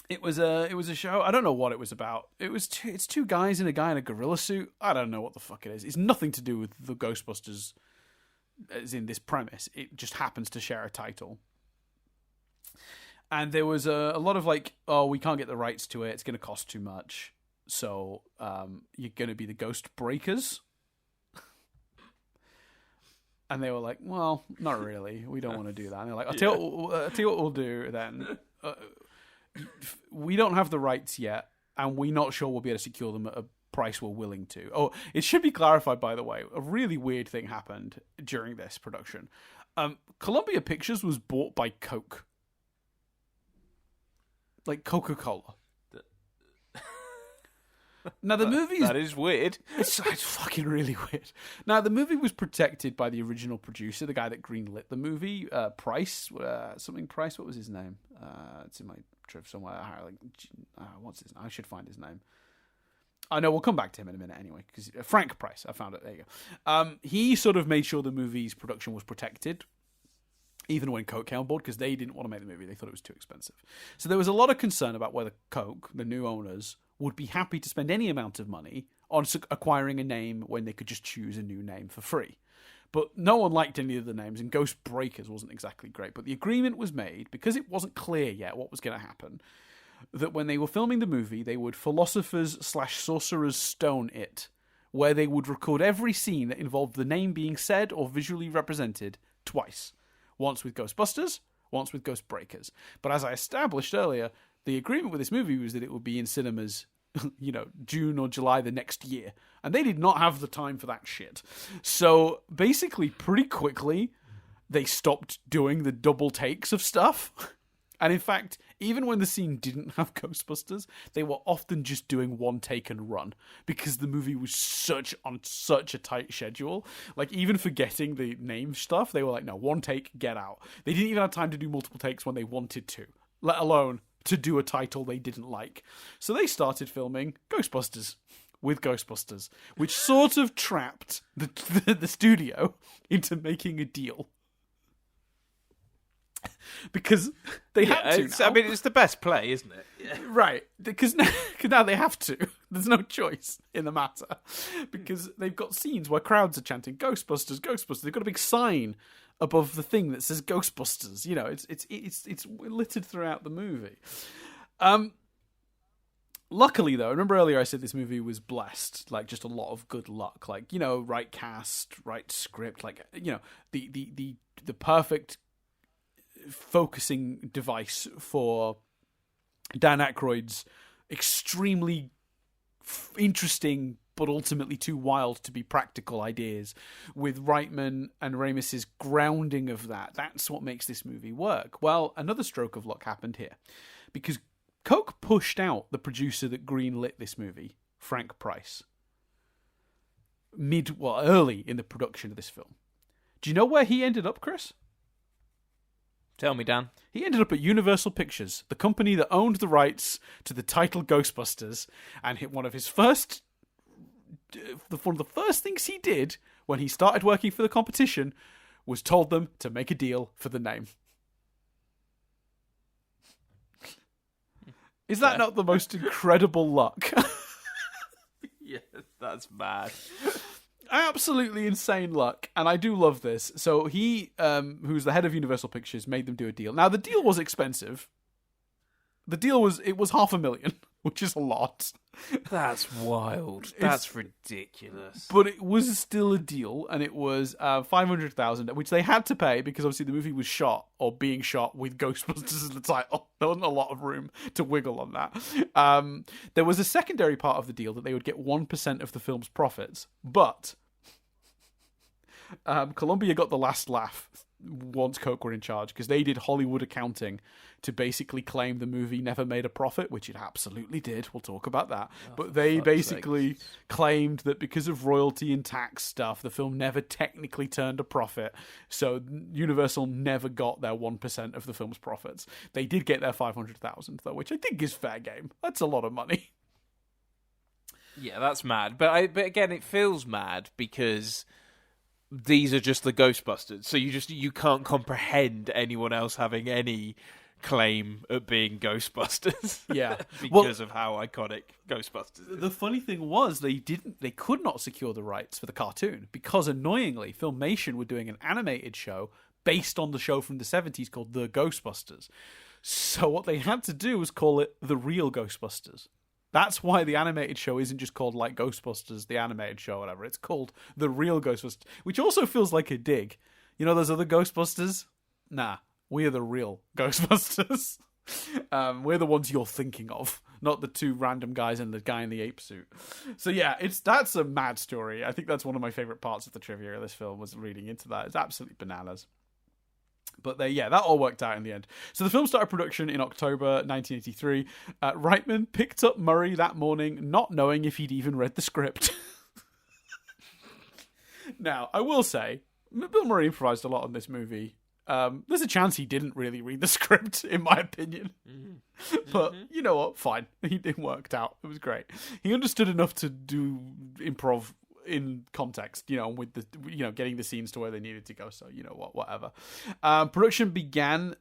it was a show. I don't know what it was about. It's 2 guys and a guy in a gorilla suit. I don't know what the fuck it is. It's nothing to do with the Ghostbusters, as in this premise. It just happens to share a title. And there was a lot of like, we can't get the rights to it. It's going to cost too much. So you're going to be the Ghost Breakers. And they were like, well, not really. We don't want to do that. And they're like, I'll tell you what we'll do then. We don't have the rights yet, and we're not sure we'll be able to secure them at a price we're willing to. Oh, it should be clarified, by the way, a really weird thing happened during this production. Columbia Pictures was bought by Coke. Like Coca-Cola. Now, the movie that is weird. It's fucking really weird. Now, the movie was protected by the original producer, the guy that greenlit the movie, Price. Price. What was his name? It's in my trip somewhere. What's his name? I should find his name. I know we'll come back to him in a minute anyway, because Frank Price, I found it. There you go. He sort of made sure the movie's production was protected, even when Coke came on board, because they didn't want to make the movie. They thought it was too expensive. So there was a lot of concern about whether Coke, the new owners, would be happy to spend any amount of money on acquiring a name when they could just choose a new name for free. But no one liked any of the names, and Ghostbreakers wasn't exactly great. But the agreement was made, because it wasn't clear yet what was going to happen, that when they were filming the movie, they would philosophers/sorcerers stone it, where they would record every scene that involved the name being said or visually represented twice. Once with Ghostbusters, once with Ghostbreakers. But as I established earlier, the agreement with this movie was that it would be in cinemas, June or July the next year. And they did not have the time for that shit. So basically, pretty quickly, they stopped doing the double takes of stuff. And in fact, even when the scene didn't have Ghostbusters, they were often just doing one take and run, because the movie was on such a tight schedule. Like, even forgetting the name stuff, they were like, no, one take, get out. They didn't even have time to do multiple takes when they wanted to, let alone to do a title they didn't like. So they started filming Ghostbusters with Ghostbusters, which sort of trapped the studio into making a deal. Because they had to now. I mean, it's the best play, isn't it? Yeah. Right. Because now they have to. There's no choice in the matter. Because they've got scenes where crowds are chanting, Ghostbusters, Ghostbusters. They've got a big sign above the thing that says Ghostbusters. It's littered throughout the movie. Luckily, though, remember earlier I said this movie was blessed, like just a lot of good luck. Like, right cast, right script, like, the perfect focusing device for Dan Aykroyd's extremely interesting but ultimately too wild to be practical ideas, with Reitman and Ramis's grounding of that. That's what makes this movie work. Well, another stroke of luck happened here, because Coke pushed out the producer that greenlit this movie, Frank Price, early in the production of this film. Do you know where he ended up, Chris? Tell me, Dan. He ended up at Universal Pictures, the company that owned the rights to the title Ghostbusters, and one of the first things he did when he started working for the competition was told them to make a deal for the name. Is that not the most incredible luck? Yeah, that's mad. Absolutely insane luck, and I do love this. So he, who's the head of Universal Pictures, made them do a deal. Now, the deal was expensive. It was $500,000, which is a lot. That's wild. That's ridiculous. But it was still a deal, and it was $500,000, which they had to pay because obviously the movie was shot or being shot with Ghostbusters as the title. There wasn't a lot of room to wiggle on that. There was a secondary part of the deal that they would get 1% of the film's profits, but Columbia got the last laugh once Coke were in charge, because they did Hollywood accounting to basically claim the movie never made a profit, which it absolutely did. We'll talk about that. But they basically claimed that because of royalty and tax stuff, the film never technically turned a profit. So Universal never got their 1% of the film's profits. They did get their $500,000 though, which I think is fair game. That's a lot of money. Yeah, that's mad. But again, it feels mad because these are just the Ghostbusters, so you can't comprehend anyone else having any claim at being Ghostbusters. Yeah, because of how iconic Ghostbusters is. The funny thing was they could not secure the rights for the cartoon because, annoyingly, Filmation were doing an animated show based on the show from the 70s called The Ghostbusters. So what they had to do was call it The Real Ghostbusters. That's why the animated show isn't just called like Ghostbusters, the animated show, or whatever. It's called The Real Ghostbusters, which also feels like a dig. You know those other Ghostbusters? Nah, we are the real Ghostbusters. We're the ones you're thinking of, not the two random guys and the guy in the ape suit. So yeah, that's a mad story. I think that's one of my favourite parts of the trivia of this film, was reading into that. It's absolutely bananas. But that all worked out in the end. So the film started production in October 1983. Reitman picked up Murray that morning, not knowing if he'd even read the script. Now, I will say, Bill Murray improvised a lot on this movie. There's a chance he didn't really read the script, in my opinion. But you know what? Fine. It worked out. It was great. He understood enough to do improv in context, with the, getting the scenes to where they needed to go. So, whatever. Production began,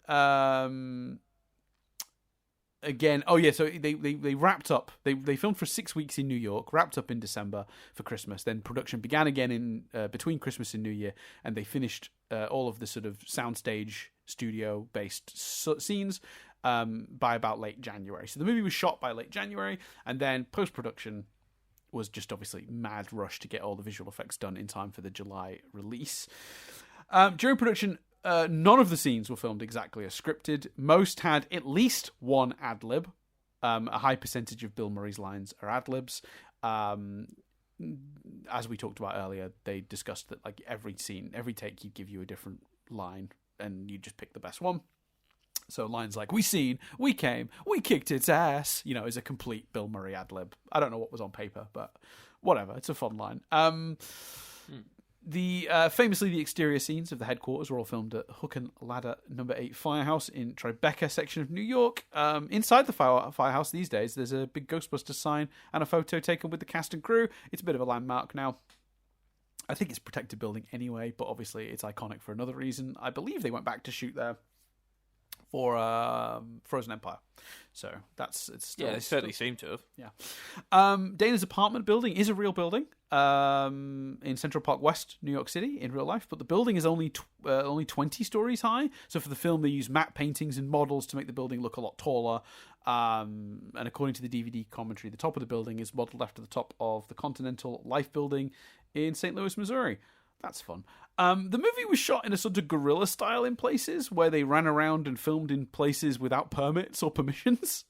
again. Oh yeah. So they wrapped up. They filmed for 6 weeks in New York, wrapped up in December for Christmas. Then production began again in between Christmas and New Year, and they finished all of the sort of soundstage studio based scenes by about late January. So the movie was shot by late January, and then post production was just obviously mad rush to get all the visual effects done in time for the July release. During production, none of the scenes were filmed exactly as scripted. Most had at least one ad-lib. A high percentage of Bill Murray's lines are ad-libs. As we talked about earlier, they discussed that like every scene, every take, he'd give you a different line, and you just pick the best one. So lines like, "We seen, we came, we kicked its ass," is a complete Bill Murray ad-lib. I don't know what was on paper, but whatever. It's a fun line. Famously, the exterior scenes of the headquarters were all filmed at Hook and Ladder No. 8 Firehouse in Tribeca section of New York. Inside the firehouse these days, there's a big Ghostbusters sign and a photo taken with the cast and crew. It's a bit of a landmark now. I think it's a protected building anyway, but obviously it's iconic for another reason. I believe they went back to shoot there for Frozen Empire. So it's still, they certainly seem to have. Yeah. Dana's apartment building is a real building in Central Park West, New York City, in real life, but the building is only 20 stories high. So for the film, they use matte paintings and models to make the building look a lot taller. And according to the DVD commentary, the top of the building is modeled after the top of the Continental Life building in St. Louis, Missouri. That's fun. The movie was shot in a sort of guerrilla style in places, where they ran around and filmed in places without permits or permissions,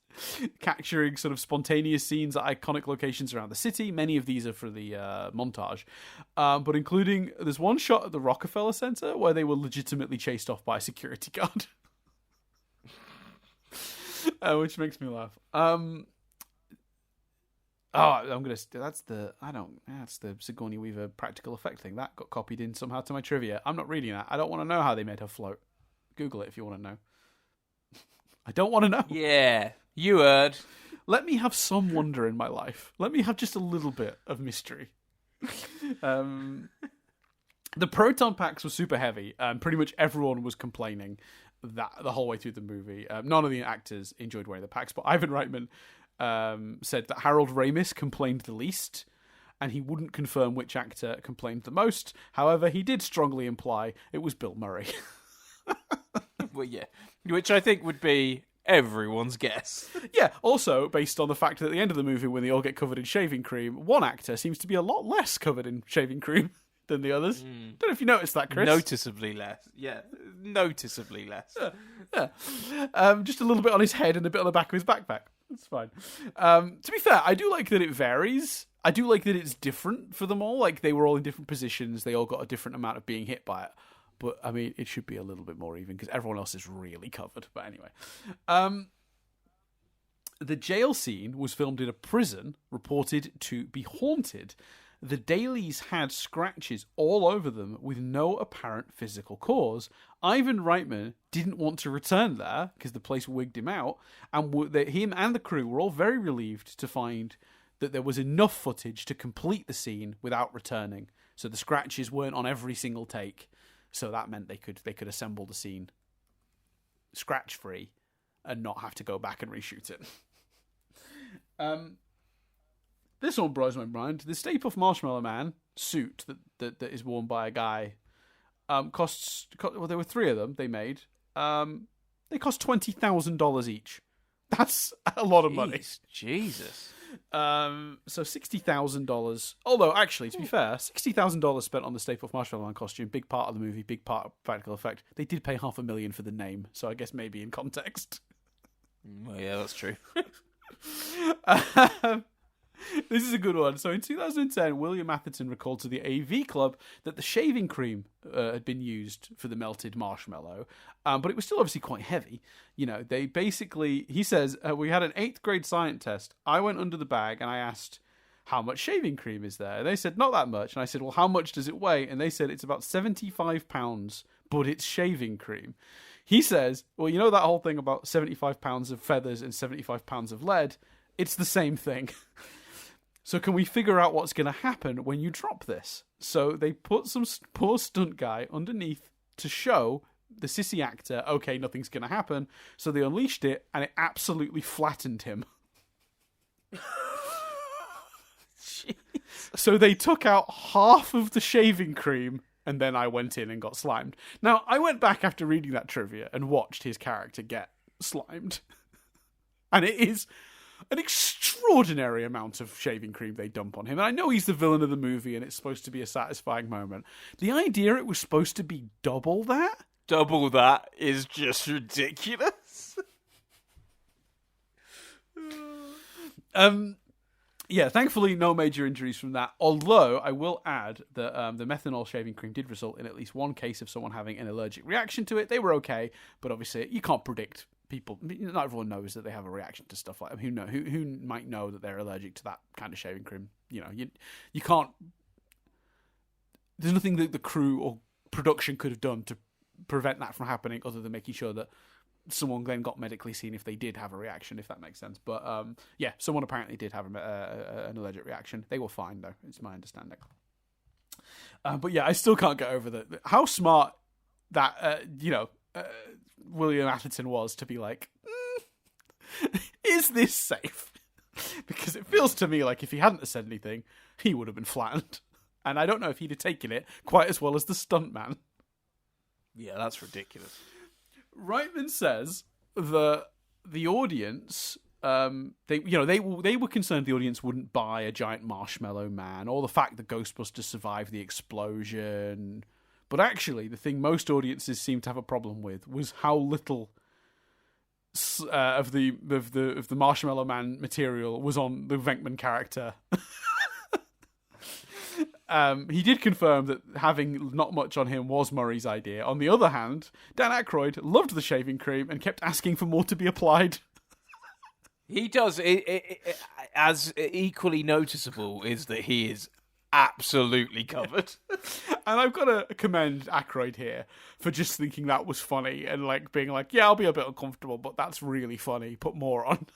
capturing sort of spontaneous scenes at iconic locations around the city. Many of these are for the montage, but including, there's one shot at the Rockefeller Center where they were legitimately chased off by a security guard, which makes me laugh. That's the Sigourney Weaver practical effect thing. That got copied in somehow to my trivia. I'm not reading that. I don't want to know how they made her float. Google it if you want to know. I don't want to know. Yeah, you heard. Let me have some wonder in my life. Let me have just a little bit of mystery. The proton packs were super heavy, and pretty much everyone was complaining that the whole way through the movie. None of the actors enjoyed wearing the packs, but Ivan Reitman said that Harold Ramis complained the least, and he wouldn't confirm which actor complained the most. However, he did strongly imply it was Bill Murray. Well, yeah, which I think would be everyone's guess. Yeah, also based on the fact that at the end of the movie, when they all get covered in shaving cream, one actor seems to be a lot less covered in shaving cream than the others. Don't know if you noticed that, Chris. Noticeably less. Yeah, noticeably less. Yeah. Just a little bit on his head and a bit on the back of his backpack. It's fine. To be fair, I do like that it varies. I do like that it's different for them all. Like, they were all in different positions. They all got a different amount of being hit by it. But, I mean, it should be a little bit more even because everyone else is really covered. But anyway. The jail scene was filmed in a prison reported to be haunted. The dailies had scratches all over them with no apparent physical cause. Ivan Reitman didn't want to return there because the place wigged him out, and him and the crew were all very relieved to find that there was enough footage to complete the scene without returning. So the scratches weren't on every single take, so that meant they could assemble the scene scratch-free and not have to go back and reshoot it. This one blows my mind. The Stay Puft Marshmallow Man suit that is worn by a guy costs. Well, there were 3 of them they made. They cost $20,000 each. That's a lot of money. Jesus. So $60,000. Although, actually, to be fair, $60,000 spent on the Stay Puft Marshmallow Man costume. Big part of the movie. Big part of practical effect. They did pay $500,000 for the name, so I guess maybe in context. Well, yeah, that's true. This is a good one. So in 2010, William Atherton recalled to the AV Club that the shaving cream had been used for the melted marshmallow, but it was still obviously quite heavy. They basically, he says, we had an 8th grade science test. I went under the bag and I asked, how much shaving cream is there? And they said, not that much. And I said, well, how much does it weigh? And they said, it's about 75 pounds but it's shaving cream. He says, well, you know that whole thing about 75 pounds of feathers and 75 pounds of lead? It's the same thing. So can we figure out what's going to happen when you drop this? So they put some poor stunt guy underneath to show the sissy actor, okay, nothing's going to happen. So they unleashed it, and it absolutely flattened him. So they took out half of the shaving cream, and then I went in and got slimed. Now, I went back after reading that trivia and watched his character get slimed. And it is an extraordinary amount of shaving cream they dump on him. And I know he's the villain of the movie, and it's supposed to be a satisfying moment. The idea it was supposed to be double that? Double that is just ridiculous. Yeah, thankfully no major injuries from that. Although I will add that the methanol shaving cream did result in at least one case of someone having an allergic reaction to it. They were okay, but obviously you can't predict people. Not everyone knows that they have a reaction to stuff like that. Who might know that they're allergic to that kind of shaving cream? You know, you can't. There's nothing that the crew or production could have done to prevent that from happening, other than making sure that someone then got medically seen if they did have a reaction, if that makes sense. But yeah, someone apparently did have an allergic reaction. They were fine, though. It's my understanding. But yeah, I still can't get over how smart that William Atherton was to be like, is this safe? Because it feels to me like if he hadn't said anything, he would have been flattened. And I don't know if he'd have taken it quite as well as the stuntman. Yeah, that's ridiculous. Reitman says that the audience, they were concerned the audience wouldn't buy a giant marshmallow man or the fact that Ghostbusters survived the explosion. But actually, the thing most audiences seemed to have a problem with was how little of the Marshmallow Man material was on the Venkman character. He did confirm that having not much on him was Murray's idea. On the other hand, Dan Aykroyd loved the shaving cream and kept asking for more to be applied. He does. As equally noticeable is that he is absolutely covered. And I've got to commend Aykroyd here for just thinking that was funny and like being like, yeah, I'll be a bit uncomfortable, but that's really funny. Put more on.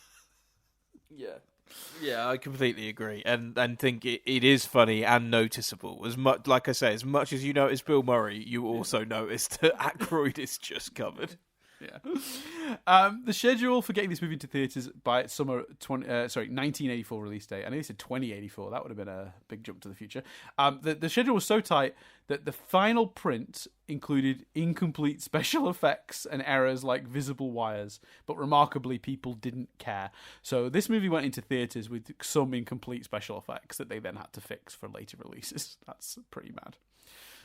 Yeah, I completely agree, and think it is funny and noticeable. As much, like I say, as much as you notice Bill Murray, you also notice that Aykroyd is just covered. Yeah. The schedule for getting this movie into theatres by its 1984 release date. I know you said 2084. That would have been a big jump to the future. The schedule was so tight that the final print included incomplete special effects and errors like visible wires, but remarkably, people didn't care. So this movie went into theatres with some incomplete special effects that they then had to fix for later releases. That's pretty mad.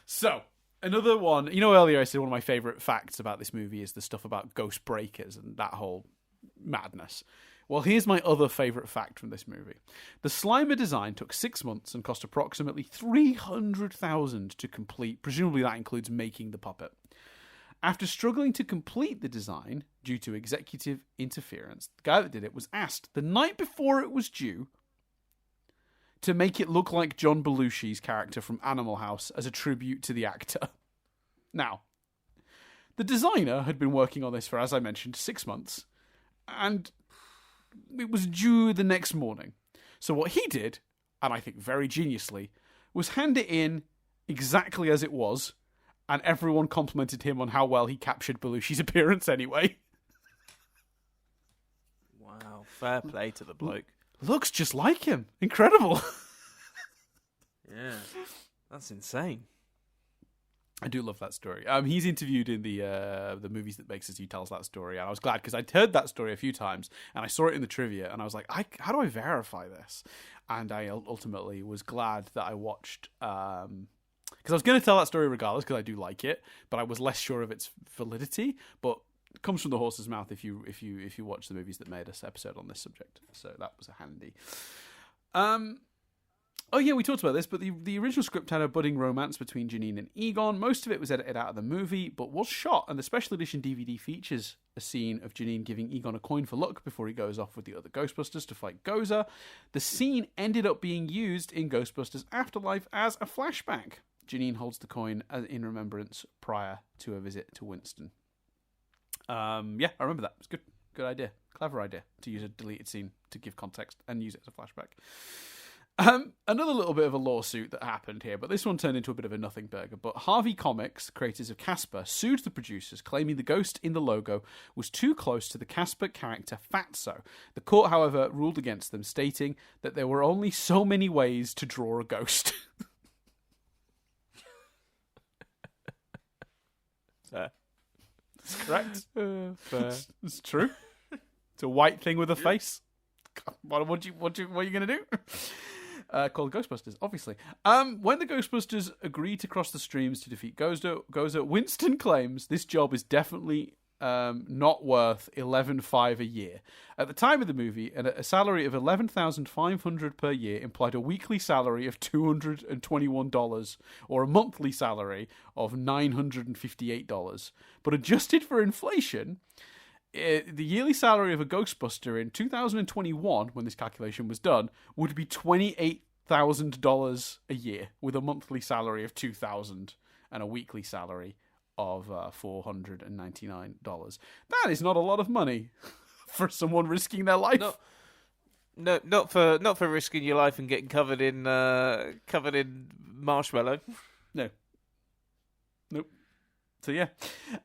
So, another one, earlier I said one of my favourite facts about this movie is the stuff about ghost breakers and that whole madness. Well, here's my other favourite fact from this movie. The Slimer design took 6 months and cost approximately $300,000 to complete. Presumably that includes making the puppet. After struggling to complete the design due to executive interference, the guy that did it was asked the night before it was due to make it look like John Belushi's character from Animal House as a tribute to the actor. Now, the designer had been working on this for, as I mentioned, 6 months, and it was due the next morning. So what he did, and I think very geniusly, was hand it in exactly as it was, and everyone complimented him on how well he captured Belushi's appearance anyway. Wow, fair play to the bloke. Looks just like him. Incredible. Yeah, that's insane. I do love that story. He's interviewed in the Movies That Makes Us. He tells that story, and I was glad because I'd heard that story a few times, and I saw it in the trivia, and I was like, how do I verify this? And I ultimately was glad that I watched, because I was going to tell that story regardless because I do like it, but I was less sure of its validity. But it comes from the horse's mouth if you watch the Movies That Made Us episode on this subject. So that was handy. Oh yeah, we talked about this, but the original script had a budding romance between Janine and Egon. Most of it was edited out of the movie, but was shot, and the special edition DVD features a scene of Janine giving Egon a coin for luck before he goes off with the other Ghostbusters to fight Gozer. The scene ended up being used in Ghostbusters Afterlife as a flashback. Janine holds the coin in remembrance prior to a visit to Winston. Yeah, I remember that. It was good. Good idea. Clever idea to use a deleted scene to give context and use it as a flashback. Another little bit of a lawsuit that happened here, but this one turned into a bit of a nothing burger. But Harvey Comics, creators of Casper, sued the producers, claiming the ghost in the logo was too close to the Casper character Fatso. The court, however, ruled against them, stating that there were only so many ways to draw a ghost. Fair. That's correct. Fair. It's true. It's a white thing with a face. What are you going to do? Called Ghostbusters, obviously. When the Ghostbusters agree to cross the streams to defeat Gozer, Winston claims this job is definitely not worth $11,500 a year. At the time of the movie, a salary of $11,500 per year implied a weekly salary of $221, or a monthly salary of $958. But adjusted for inflation, the yearly salary of a Ghostbuster in 2021, when this calculation was done, would be $28,000 a year, with a monthly salary of $2,000 and a weekly salary of $499. That is not a lot of money for someone risking their life. Not for risking your life and getting covered in marshmallow. No. Nope. So yeah,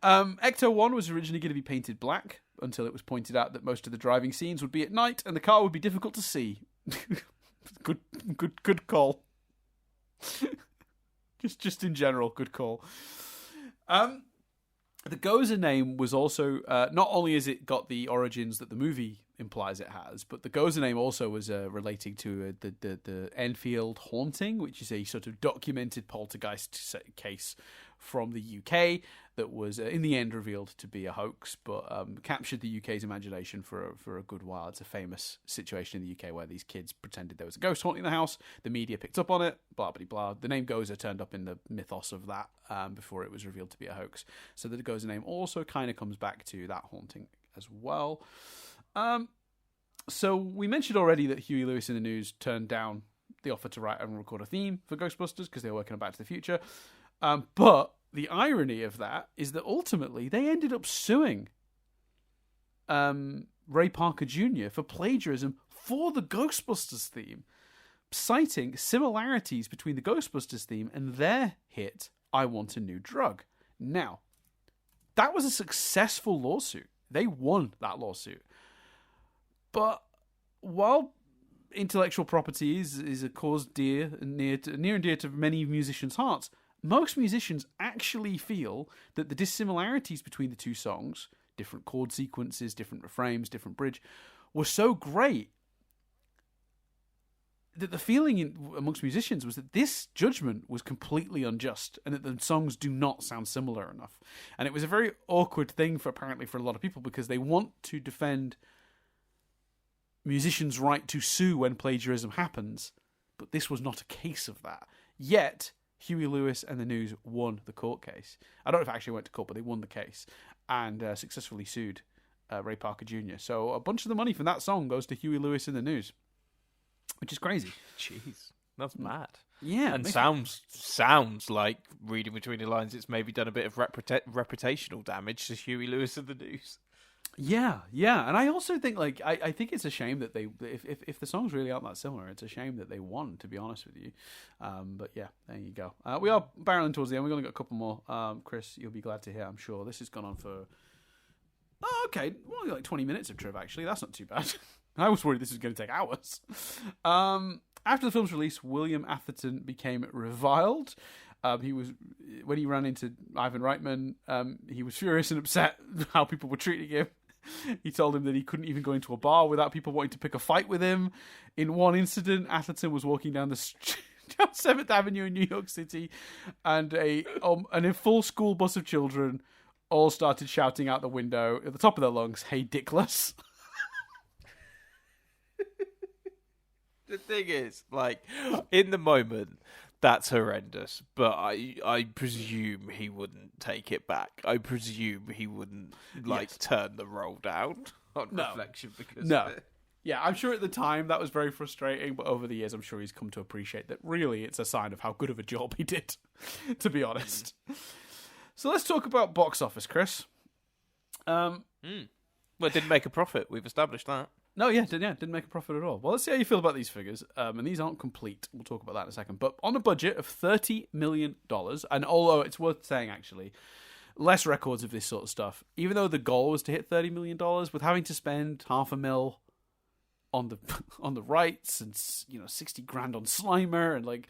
Ecto 1 was originally going to be painted black until it was pointed out that most of the driving scenes would be at night and the car would be difficult to see. Good call. just in general, good call. The Gozer name was also not only has it got the origins that the movie implies it has, but the Gozer name also was relating to the Enfield haunting, which is a sort of documented poltergeist case from the UK that was in the end revealed to be a hoax, but captured the UK's imagination for a good while. It's a famous situation in the UK where these kids pretended there was a ghost haunting the house. The media picked up on it, blah, blah, blah. The name Gozer turned up in the mythos of that before it was revealed to be a hoax. So the Gozer name also kind of comes back to that haunting as well. So we mentioned already that Huey Lewis in the News turned down the offer to write and record a theme for Ghostbusters because they were working on Back to the Future. But the irony of that is that ultimately they ended up suing Ray Parker Jr. for plagiarism for the Ghostbusters theme, citing similarities between the Ghostbusters theme and their hit, I Want a New Drug. Now, that was a successful lawsuit. They won that lawsuit. But while intellectual property is a cause near and dear to many musicians' hearts, most musicians actually feel that the dissimilarities between the two songs, different chord sequences, different refrains, different bridge, were so great that the feeling amongst musicians was that this judgment was completely unjust and that the songs do not sound similar enough. And it was a very awkward thing apparently for a lot of people because they want to defend musicians' right to sue when plagiarism happens, but this was not a case of that. Yet Huey Lewis and the News won the court case. I don't know if it actually went to court, but they won the case and successfully sued Ray Parker Jr. So a bunch of the money from that song goes to Huey Lewis and the News, which is crazy. Jeez, that's mad. Yeah, and sounds like, reading between the lines, it's maybe done a bit of reputational damage to Huey Lewis and the News. Yeah, and I also think I think it's a shame that if the songs really aren't that similar, it's a shame that they won. To be honest with you, but yeah, there you go. We are barreling towards the end. We've only got a couple more. Chris, you'll be glad to hear, I'm sure. This has gone on for only like 20 minutes of Triv. Actually, that's not too bad. I was worried this was going to take hours. After the film's release, William Atherton became reviled. When he ran into Ivan Reitman, he was furious and upset how people were treating him. He told him that he couldn't even go into a bar without people wanting to pick a fight with him. In one incident, Atherton was walking down down 7th Avenue in New York City, and a full school bus of children all started shouting out the window at the top of their lungs, "Hey, Dickless." The thing is, in the moment, that's horrendous, but I presume he wouldn't take it back. I presume he wouldn't turn the roll down on reflection because of it. Yeah, I'm sure at the time that was very frustrating, but over the years I'm sure he's come to appreciate that really it's a sign of how good of a job he did, to be honest. So let's talk about box office, Chris. Well, it didn't make a profit. We've established that. No, didn't make a profit at all. Well, let's see how you feel about these figures. And these aren't complete. We'll talk about that in a second. But on a budget of $30 million, and although it's worth saying, actually, less records of this sort of stuff, even though the goal was to hit $30 million, with having to spend $500,000 on the rights and, you know, $60,000 on Slimer and, like,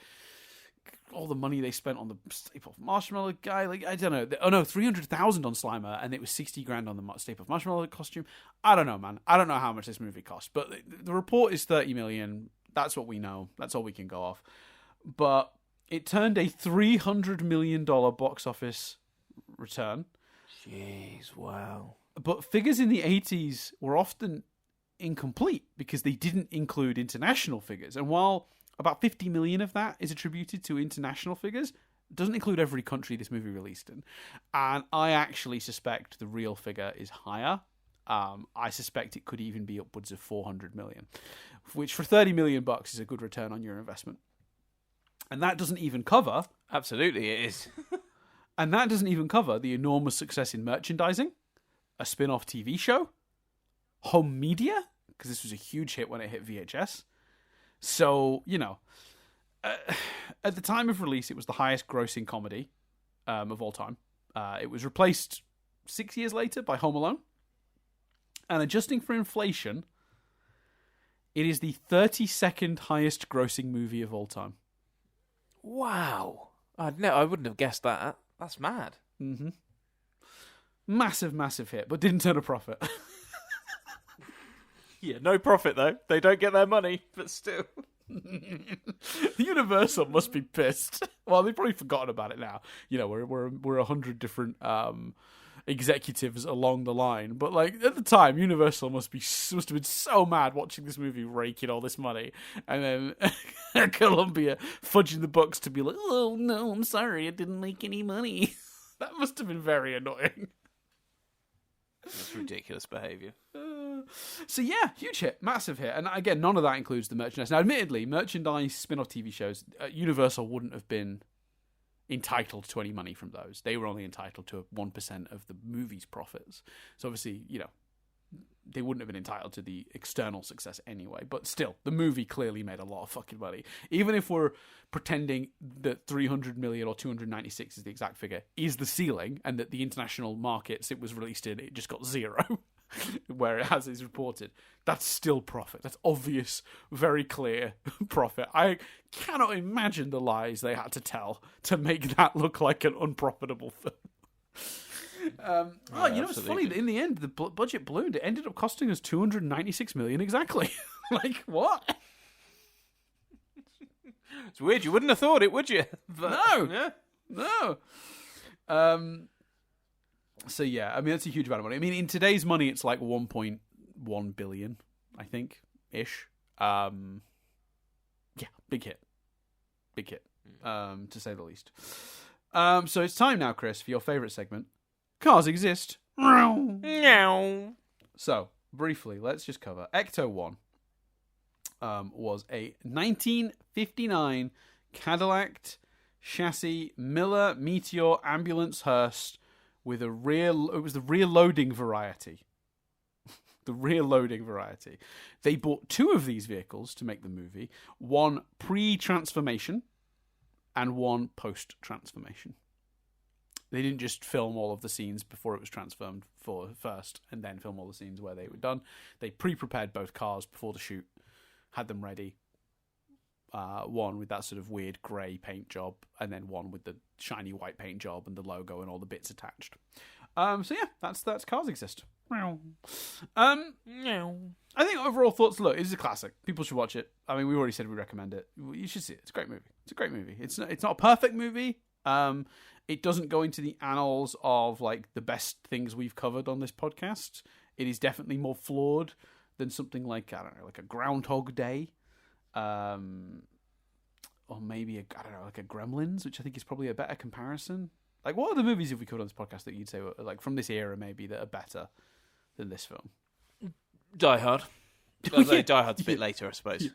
all the money they spent on the Stay Puft Marshmallow guy, like, I don't know. Oh no, $300,000 on Slimer, and it was $60,000 on the Stay Puft Marshmallow costume. I don't know, man. I don't know how much this movie cost, but the report is $30 million. That's what we know. That's all we can go off. But it turned a $300 million box office return. Jeez, wow. But figures in the 80s were often incomplete because they didn't include international figures, and while about 50 million of that is attributed to international figures, it doesn't include every country this movie released in. And I actually suspect the real figure is higher. I suspect it could even be upwards of 400 million, which for $30 million is a good return on your investment. And that doesn't even cover... Absolutely, it is. And that doesn't even cover the enormous success in merchandising, a spin-off TV show, home media, because this was a huge hit when it hit VHS. So, you know, at the time of release, it was the highest grossing comedy of all time. It was replaced 6 years later by Home Alone. And adjusting for inflation, it is the 32nd highest grossing movie of all time. Wow. I wouldn't have guessed that. That's mad. Mm-hmm. Massive, massive hit, but didn't turn a profit. Yeah, no profit though. They don't get their money, but still. Universal must be pissed. Well, they've probably forgotten about it now. You know, we're 100 different executives along the line, but like at the time, Universal must have been so mad watching this movie rake in all this money, and then Columbia fudging the books to be like, "Oh no, I'm sorry, it didn't make any money." That must have been very annoying. That's ridiculous behaviour. So yeah, huge hit, massive hit. And again, none of that includes the merchandise. Now, admittedly, merchandise, spin-off TV shows, Universal wouldn't have been entitled to any money from those. They were only entitled to 1% of the movie's profits. So obviously, you know, they wouldn't have been entitled to the external success anyway. But still, the movie clearly made a lot of fucking money. Even if we're pretending that 300 million or 296 is the exact figure, is the ceiling, and that the international markets it was released in, it just got zero, where it has is reported, that's still profit. That's obvious, very clear profit. I cannot imagine the lies they had to tell to make that look like an unprofitable film. It's funny that in the end the budget ballooned. It ended up costing us 296 million exactly. Like, what? It's weird. You wouldn't have thought it, would you? But, no. So yeah, I mean that's a huge amount of money. I mean in today's money it's like 1.1 billion, I think, ish. Yeah, big hit, to say the least. So it's time now, Chris, for your favourite segment. Cars exist. So, briefly, let's just cover. Ecto 1 was a 1959 Cadillac chassis Miller Meteor ambulance hearse with it was the rear loading variety. The rear loading variety. They bought two of these vehicles to make the movie. One pre-transformation and one post-transformation. They didn't just film all of the scenes before it was transformed first and then film all the scenes where they were done. They pre-prepared both cars before the shoot, had them ready. One with that sort of weird grey paint job, and then one with the shiny white paint job and the logo and all the bits attached. So yeah, that's Cars Exist. I think overall thoughts, look, it's a classic. People should watch it. I mean, we already said we recommend it. You should see it. It's a great movie. It's not a perfect movie. It doesn't go into the annals of like the best things we've covered on this podcast. It is definitely more flawed than something like, I don't know, like a Groundhog Day. Or maybe like a Gremlins, which I think is probably a better comparison. Like, what are the movies have we covered on this podcast that you'd say were, like, from this era maybe, that are better than this film? Die Hard. Although Die Hard's a bit later, I suppose.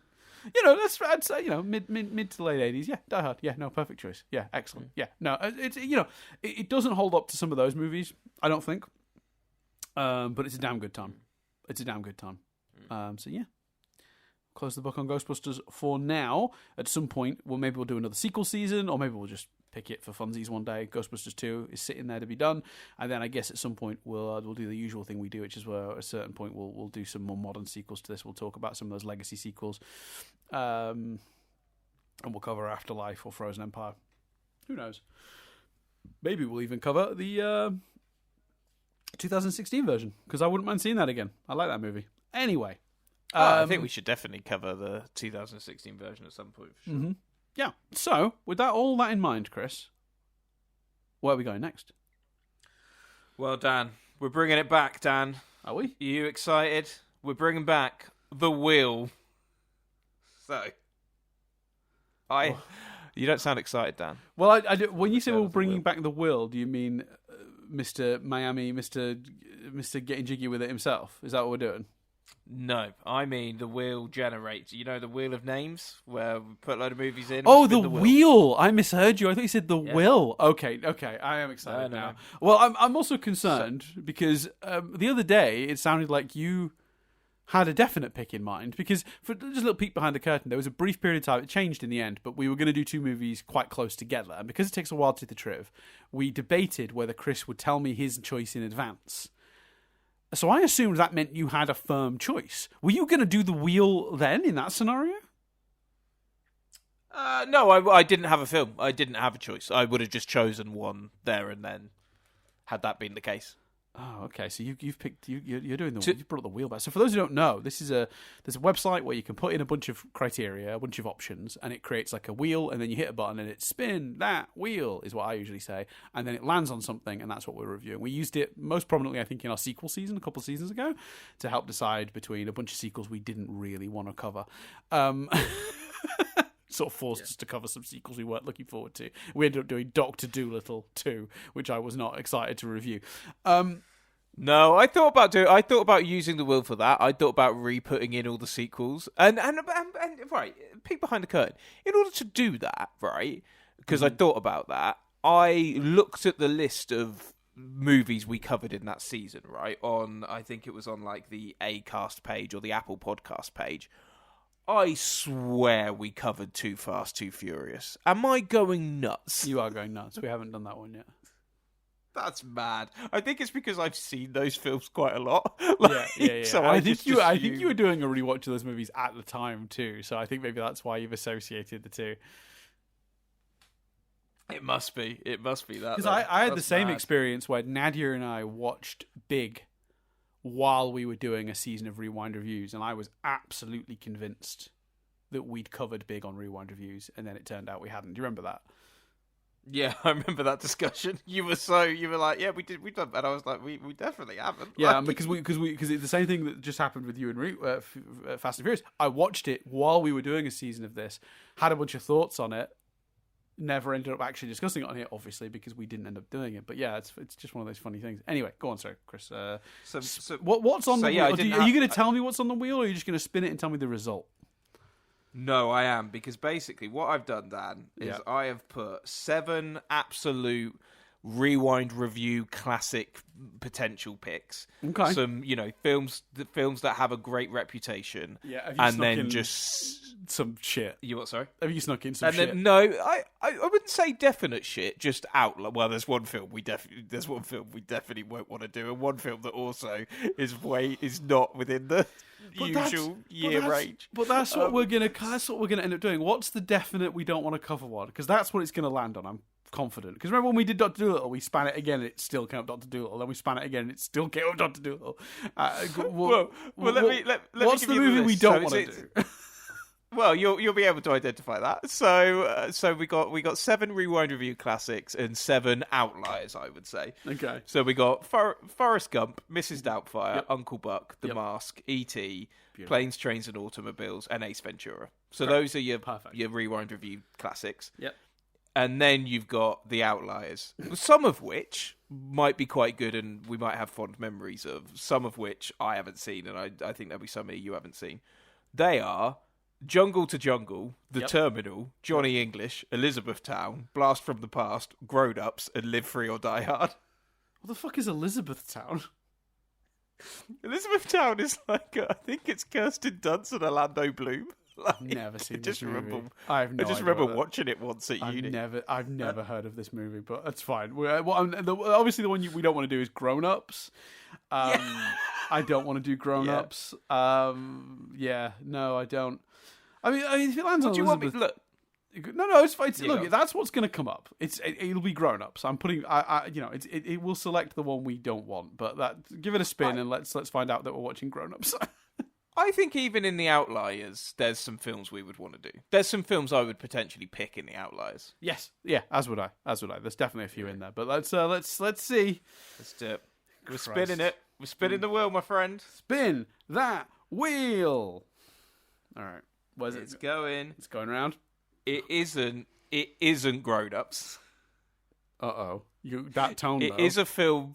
I'd say mid to late 80s. Yeah, Die Hard. Yeah, no, perfect choice. Yeah, excellent. Yeah, no, it doesn't hold up to some of those movies, I don't think. But it's a damn good time. So yeah. Close the book on Ghostbusters for now. At some point, maybe we'll do another sequel season, or maybe we'll just pick it for funsies one day. Ghostbusters 2 is sitting there to be done, and then I guess at some point we'll do the usual thing we do, which is where at a certain point we'll do some more modern sequels to this. We'll talk about some of those legacy sequels, and we'll cover Afterlife or Frozen Empire. Who knows? Maybe we'll even cover the 2016 version, because I wouldn't mind seeing that again. I like that movie. Anyway. I think we should definitely cover the 2016 version at some point. For sure. Mm-hmm. Yeah. So, with all that in mind, Chris, where are we going next? Well, Dan, we're bringing it back, Dan. Are we? Are you excited? We're bringing back The Wheel. So, you don't sound excited, Dan. Well, I do, when you say we're bringing back The Wheel, do you mean Mr. Miami, Mr. Getting Jiggy with it himself? Is that what we're doing? No, I mean the wheel generator. You know the wheel of names where we put a load of movies in. Oh, the wheel! I misheard you. I thought you said the will. Okay. I am excited now. No. Well, I'm also concerned because the other day it sounded like you had a definite pick in mind. Because for just a little peek behind the curtain, there was a brief period of time. It changed in the end, but we were going to do two movies quite close together. And because it takes a while to do the triv, we debated whether Chris would tell me his choice in advance. So I assumed that meant you had a firm choice. Were you going to do the wheel then in that scenario? No, I didn't have a film. I didn't have a choice. I would have just chosen one there and then, had that been the case. Oh, okay. So you've picked you're doing you brought the wheel back. So for those who don't know, there's a website where you can put in a bunch of criteria, a bunch of options, and it creates like a wheel, and then you hit a button and it spin that wheel is what I usually say, and then it lands on something, and that's what we're reviewing. We used it most prominently, I think, in our sequel season a couple of seasons ago to help decide between a bunch of sequels we didn't really want to cover. Sort of forced us to cover some sequels we weren't looking forward to. We ended up doing Dr. Dolittle 2, which I was not excited to review. No, I thought about using the wheel for that. I thought about re-putting in all the sequels. And right, peek behind the curtain. In order to do that, right, because I thought about that, I looked at the list of movies we covered in that season, right? I think it was on like the Acast page or the Apple Podcast page. I swear we covered Too Fast, Too Furious. Am I going nuts? You are going nuts. We haven't done that one yet. That's mad. I think it's because I've seen those films quite a lot. Yeah. So I think you were doing a rewatch of those movies at the time too. So I think maybe that's why you've associated the two. It must be that. Because I had the same experience where Nadia and I watched Big while we were doing a season of Rewind Reviews, and I was absolutely convinced that we'd covered Big on Rewind Reviews, and then it turned out we hadn't. Do you remember that? Yeah, I remember that discussion. You were like, yeah, we've done that. And I was like, we definitely haven't. Yeah, because it's the same thing that just happened with you and Fast and Furious. I watched it while we were doing a season of this, had a bunch of thoughts on it, never ended up actually discussing it on here, obviously, because we didn't end up doing it. But yeah, it's just one of those funny things. Anyway, go on, sorry, Chris. What's on the wheel? Are you going to tell me what's on the wheel, or are you just going to spin it and tell me the result? No, I am, because basically what I've done, Dan, is I have put 7 absolute Rewind Review classic potential picks. Okay. Some, films that have a great reputation. Yeah, and then just some shit. You what? Sorry. Have you snuck in some shit? Then, no, I wouldn't say definite shit. Just out. Well, there's one film we definitely won't want to do, and one film that also is not within the usual year range. But that's what we're gonna end up doing. What's the definite we don't want to cover one? Because that's what it's gonna land on. I'm confident. Because remember when we did Dr. Dolittle, we span it again and it still came up Dr. Dolittle. Then we span it again and it still came up Dr. Dolittle. What's the movie we don't want to do? Well, you'll be able to identify that. So we got 7 Rewind Review classics and 7 outliers, I would say. Okay. So we got Forrest Gump, Mrs. Doubtfire, Uncle Buck, The Mask, E.T., Planes, Trains and Automobiles, and Ace Ventura. So those are your Rewind Review classics. Yep. And then you've got The Outliers, some of which might be quite good and we might have fond memories of, some of which I haven't seen, and I think there'll be some of you haven't seen. They are Jungle to Jungle, The Terminal, Johnny English, Elizabethtown, Blast from the Past, Grown Ups, and Live Free or Die Hard. What the fuck is Elizabethtown? Elizabethtown is like, I think it's Kirsten Dunst and Orlando Bloom. I've never seen this movie. I just remember watching it once at uni. I've never heard of this movie, but that's fine. Obviously, the one we don't want to do is Grown Ups. I don't want to do Grown Ups. No, I don't. I mean, if it lands on Elizabeth, look. No, it's fine. Look, that's what's going to come up. It'll be Grown Ups. I'm putting, it will select the one we don't want, but give it a spin and let's find out that we're watching Grown Ups. I think even in The Outliers, there's some films we would want to do. There's some films I would potentially pick in The Outliers. Yes, yeah, as would I. There's definitely a few in there, but let's see. Let's do it. We're spinning it. We're spinning the wheel, my friend. Spin that wheel. All right, where's it? It's going. It's going around. It isn't Grown Ups. Uh-oh. That tone, though. It is a film.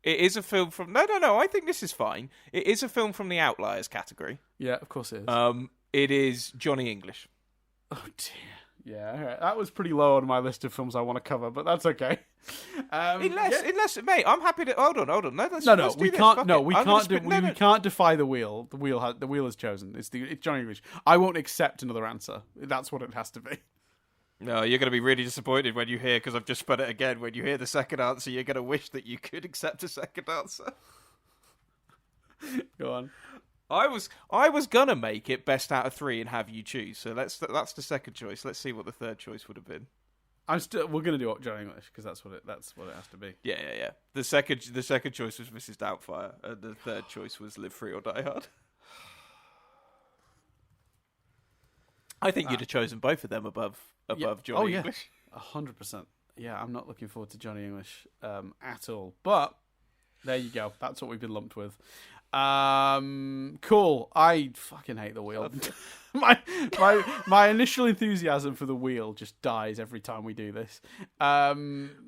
It is a film from... No. I think this is fine. It is a film from the Outliers category. Yeah, of course it is. It is Johnny English. Oh, dear. Yeah, all right. That was pretty low on my list of films I want to cover, but that's okay. Unless, mate, I'm happy to... Hold on. No, we can't. No, we can't. We can't defy the wheel. The wheel is chosen. It's Johnny English. I won't accept another answer. That's what it has to be. No, you're going to be really disappointed when you hear, because I've just spun it again, when you hear the second answer, you're going to wish that you could accept a second answer. Go on. I was going to make it best out of 3 and have you choose, so that's the second choice. Let's see what the third choice would have been. We're going to do Johnny English, because that's what it has to be. Yeah. The second choice was Mrs. Doubtfire, and the third choice was Live Free or Die Hard. I think you'd have chosen both of them above Johnny English. 100%. Yeah, I'm not looking forward to Johnny English at all. But there you go. That's what we've been lumped with. Cool. I fucking hate the wheel. my initial enthusiasm for the wheel just dies every time we do this. I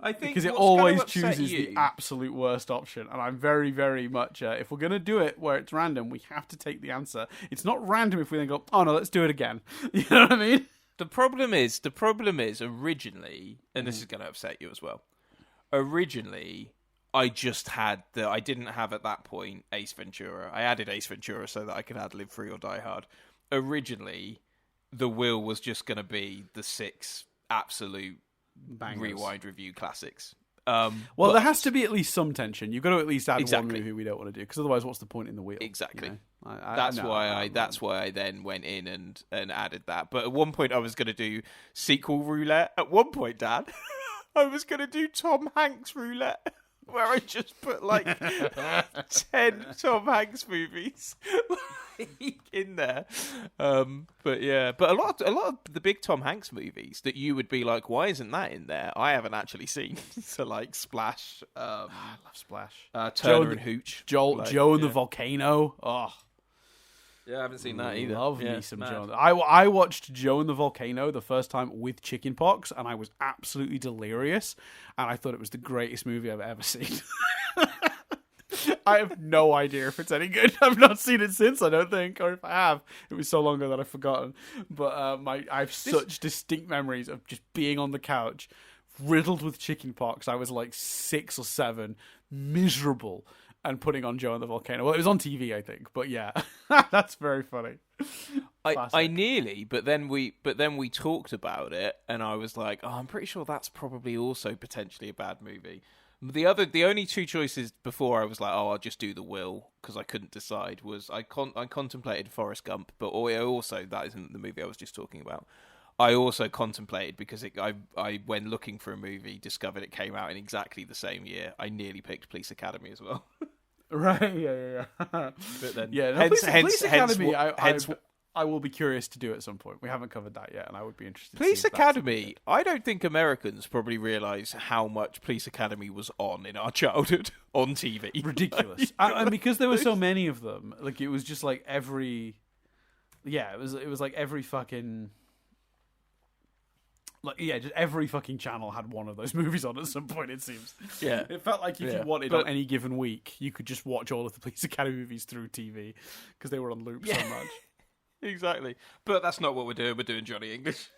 think because it always chooses the absolute worst option, and I'm very, very much if we're gonna do it where it's random, we have to take the answer. It's not random if we then go, oh no, let's do it again. You know what I mean? The problem is originally, and this is going to upset you as well. Originally, I didn't have at that point Ace Ventura. I added Ace Ventura so that I could add Live Free or Die Hard. Originally, the wheel was just going to be the 6 absolute bangers. Rewind review classics. There has to be at least some tension. You've got to at least add one movie we don't want to do, because otherwise, what's the point in the wheel? Exactly. You know? That's why I then went in and added that. But at one point, I was going to do sequel roulette. At one point, Dan, I was going to do Tom Hanks roulette, where I just put like 10 Tom Hanks movies in there. But a lot of the big Tom Hanks movies that you would be like, why isn't that in there? I haven't actually seen. So like Splash, I love Splash, Turner and Hooch, Joe and the Volcano. Oh. Yeah, I haven't seen that either. Love me some Joe. I watched Joe and the Volcano the first time with chickenpox, and I was absolutely delirious, and I thought it was the greatest movie I've ever seen. I have no idea if it's any good. I've not seen it since, I don't think, or if I have, it was so long ago that I've forgotten. But I have such distinct memories of just being on the couch, riddled with chickenpox. I was like 6 or 7, miserable, and putting on Joe and the Volcano. Well, it was on TV, I think, but yeah, that's very funny. I nearly, but then we talked about it, and I was like, oh, I'm pretty sure that's probably also potentially a bad movie. The only 2 choices before I was like, oh, I'll just do The Will, because I couldn't decide, was I contemplated Forrest Gump, but also, that isn't the movie I was just talking about. I also contemplated, because I when looking for a movie, discovered it came out in exactly the same year. I nearly picked Police Academy as well. Right, yeah. But then, Police Academy, I will be curious to do at some point. We haven't covered that yet, and I would be interested. Police Academy, I don't think Americans probably realise how much Police Academy was on in our childhood on TV. Ridiculous. And because there were so many of them, like it was just like every... Yeah, it was like every fucking... Like, yeah, just every fucking channel had one of those movies on at some point, it seems. Yeah. It felt like if you wanted on any given week, you could just watch all of the Police Academy movies through TV because they were on loop so much. Exactly. But that's not what we're doing. We're doing Johnny English.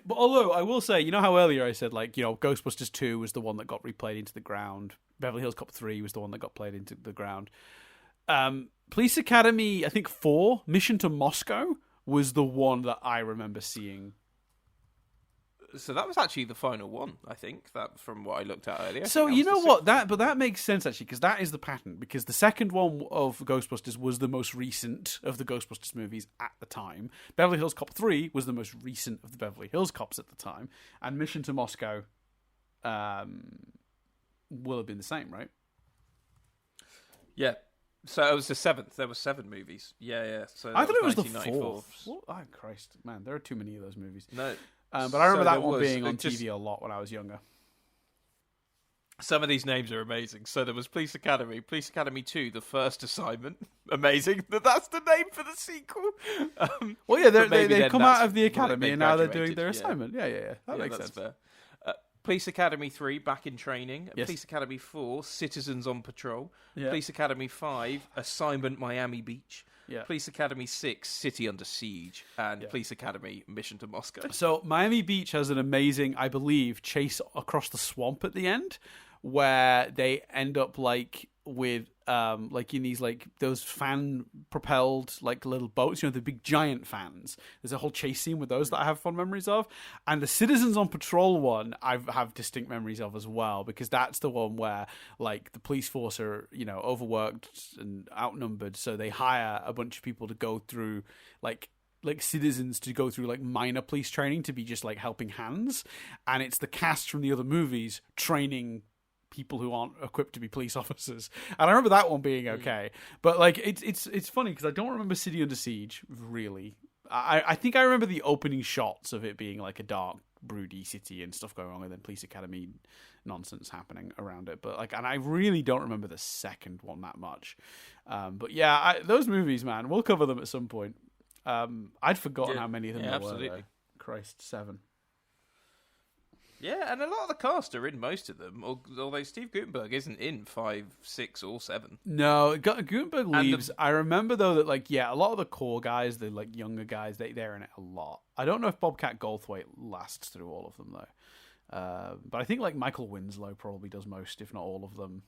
But although, I will say, you know how earlier I said, like, you know, Ghostbusters 2 was the one that got replayed into the ground. Beverly Hills Cop 3 was the one that got played into the ground. Police Academy, I think 4, Mission to Moscow, was the one that I remember seeing. So that was actually the final one, I think, that from what I looked at earlier. So you know what, that makes sense actually, because that is the pattern. Because the second one of Ghostbusters was the most recent of the Ghostbusters movies at the time. Beverly Hills Cop 3 was the most recent of the Beverly Hills Cops at the time, and Mission to Moscow will have been the same, right? Yeah. So it was the 7th. There were 7 movies. Yeah. So I thought it was the 4th. Oh, Christ, man, there are too many of those movies. No. But I remember that one being on TV a lot when I was younger. Some of these names are amazing. So there was Police Academy 2, The First Assignment. Amazing. That's the name for the sequel. Well, yeah, they've come out of the academy and now they're doing their assignment. Yeah. That makes sense. Fair. Police Academy 3, Back in Training. Yes. Police Academy 4, Citizens on Patrol. Yeah. Police Academy 5, Assignment Miami Beach. Yeah. Police Academy 6, City Under Siege. And Police Academy, Mission to Moscow. So Miami Beach has an amazing, I believe, chase across the swamp at the end, where they end up like with like in these like those fan propelled like little boats, you know, the big giant fans. There's a whole chase scene with those that I have fond memories of, and the Citizens on Patrol one I have distinct memories of as well, because that's the one where like the police force are, you know, overworked and outnumbered, so they hire a bunch of people to go through like citizens to go through like minor police training to be just like helping hands, and it's the cast from the other movies training people who aren't equipped to be police officers. And I remember that one being okay, but like it's funny because I don't remember City Under Siege really. I think I remember the opening shots of it being like a dark, broody city and stuff going on, and then Police Academy nonsense happening around it. But like, and I really don't remember the second one that much. But yeah, those movies, man, we'll cover them at some point. I'd forgotten how many of them there were. Though. Christ, 7. Yeah, and a lot of the cast are in most of them, although Steve Guttenberg isn't in 5, 6, or 7. No, Guttenberg leaves. I remember, though, that, like, yeah, a lot of the core guys, the, like, younger guys, they're in it a lot. I don't know if Bobcat Goldthwait lasts through all of them, though. But I think, like, Michael Winslow probably does most, if not all of them.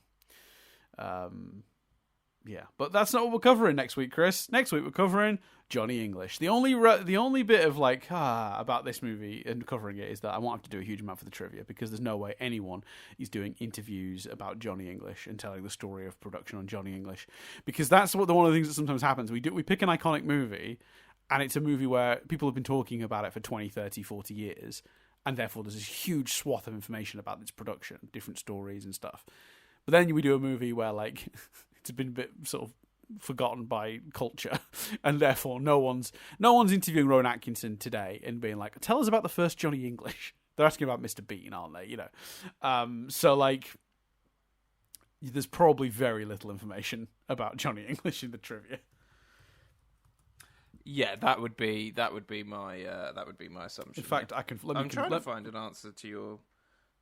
Yeah, but that's not what we're covering next week, Chris. Next week we're covering Johnny English. The only bit of like about this movie and covering it is that I won't have to do a huge amount for the trivia, because there's no way anyone is doing interviews about Johnny English and telling the story of production on Johnny English, because that's one of the things that sometimes happens. We pick an iconic movie, and it's a movie where people have been talking about it for 20, 30, 40 years, and therefore there's this huge swath of information about its production, different stories and stuff. But then we do a movie where like it's been a bit sort of forgotten by culture, and therefore no one's interviewing Rowan Atkinson today and being like, tell us about the first Johnny English. They're asking about Mr. Bean, aren't they? You know, so like there's probably very little information about Johnny English in the trivia. Yeah, that would be my assumption. In fact, I'm trying to find an answer to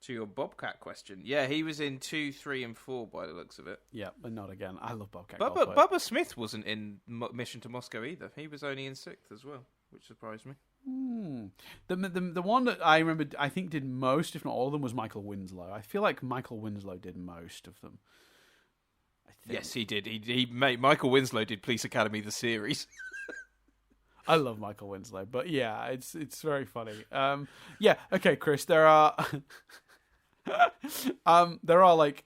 your Bobcat question. Yeah, he was in 2, 3, and 4 by the looks of it. Yeah, but not again. I love Bobcat. Bubba Smith wasn't in Mission to Moscow either. He was only in 6th as well, which surprised me. The one that I remember, I think did most, if not all of them, was Michael Winslow. I feel like Michael Winslow did most of them. Yes, he did. Michael Winslow did Police Academy the series. I love Michael Winslow, but yeah, it's very funny. Yeah, okay, Chris. There are like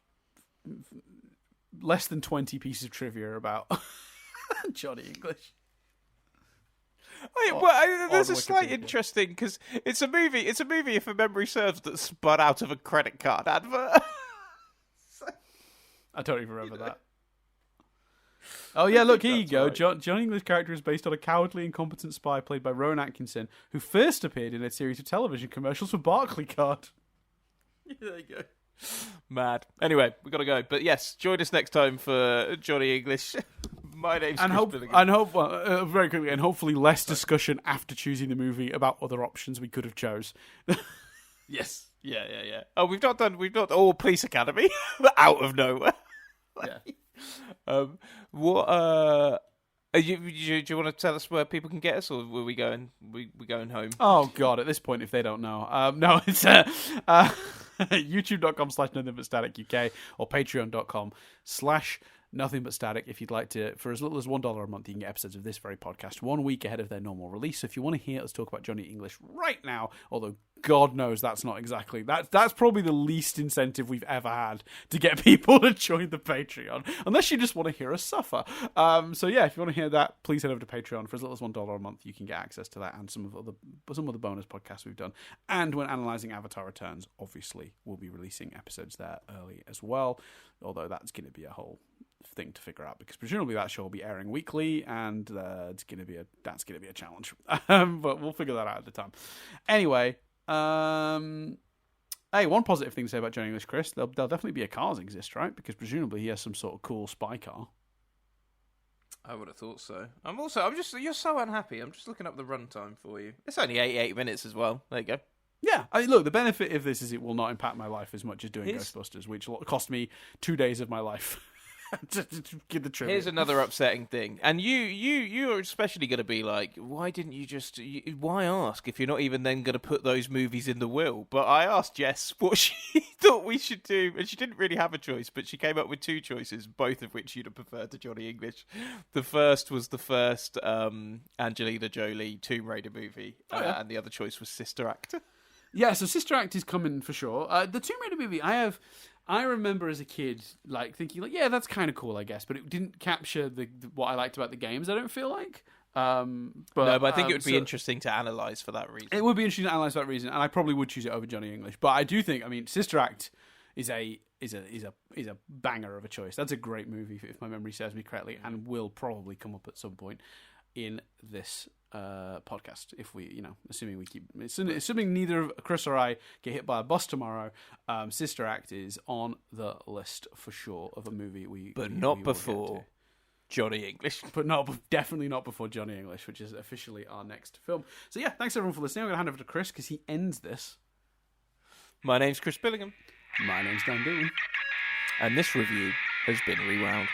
less than 20 pieces of trivia about Johnny English. There's a slight interesting, because it's a movie, if memory serves, that spun out of a credit card advert. I don't even remember that. Oh yeah, look, here you go. Right. Johnny English's character is based on a cowardly, incompetent spy played by Rowan Atkinson, who first appeared in a series of television commercials for Barclaycard. There you go. Mad. Anyway, we've got to go. But yes, join us next time for Johnny English. My name's Chris Billingham. Very quickly, and hopefully less discussion after choosing the movie about other options we could have chose. Yes. Yeah. Oh, we've not Police Academy out of nowhere. Yeah. What? Do you want to tell us where people can get us, or were we going? We going home? Oh God! At this point, if they don't know, no, it's youtube.com/nothing-but-static-uk or patreon.com/nothing-but-static. If you'd like to, for as little as $1 a month, you can get episodes of this very podcast 1 week ahead of their normal release. So if you want to hear us talk about Johnny English right now, although God knows that's not exactly that's probably the least incentive we've ever had to get people to join the Patreon, unless you just want to hear us suffer. So yeah, if you want to hear that, please head over to Patreon. For as little as $1 a month, you can get access to that and some of the bonus podcasts we've done. And when Analysing Avatar returns, obviously we'll be releasing episodes there early as well. Although that's going to be a whole thing to figure out, because presumably that show will be airing weekly, and that's going to be a challenge. But we'll figure that out at the time. Anyway. Hey, one positive thing to say about Johnny English, Chris, there'll definitely be a Cars exist, right? Because presumably he has some sort of cool spy car. I would have thought so. You're so unhappy. I'm just looking up the runtime for you. It's only 88 minutes as well. There you go. Yeah, look, the benefit of this is it will not impact my life as much as doing Ghostbusters, which cost me 2 days of my life. to give the trivia. Here's another upsetting thing, and you are especially going to be like, why didn't you just? Why ask if you're not even then going to put those movies in the will? But I asked Jess what she thought we should do, and she didn't really have a choice, but she came up with 2 choices, both of which you'd have preferred to Johnny English. The first was the first Angelina Jolie Tomb Raider movie, and the other choice was Sister Act. Yeah, so Sister Act is coming for sure. The Tomb Raider movie, I remember as a kid, like thinking, like, yeah, that's kind of cool, I guess, but it didn't capture what I liked about the games. I don't feel like. But I think it would be interesting to analyse for that reason. It would be interesting to analyse for that reason, and I probably would choose it over Johnny English. But I do think, Sister Act is a banger of a choice. That's a great movie, if my memory serves me correctly, and will probably come up at some point in this podcast, if we, assuming neither of Chris or I get hit by a bus tomorrow. Sister Act is on the list for sure of a movie not before Johnny English, definitely not before Johnny English, which is officially our next film. So yeah, thanks everyone for listening. I'm going to hand over to Chris because he ends this. My name's Chris Billingham. My name's Dan Dillon, and this review has been rewound.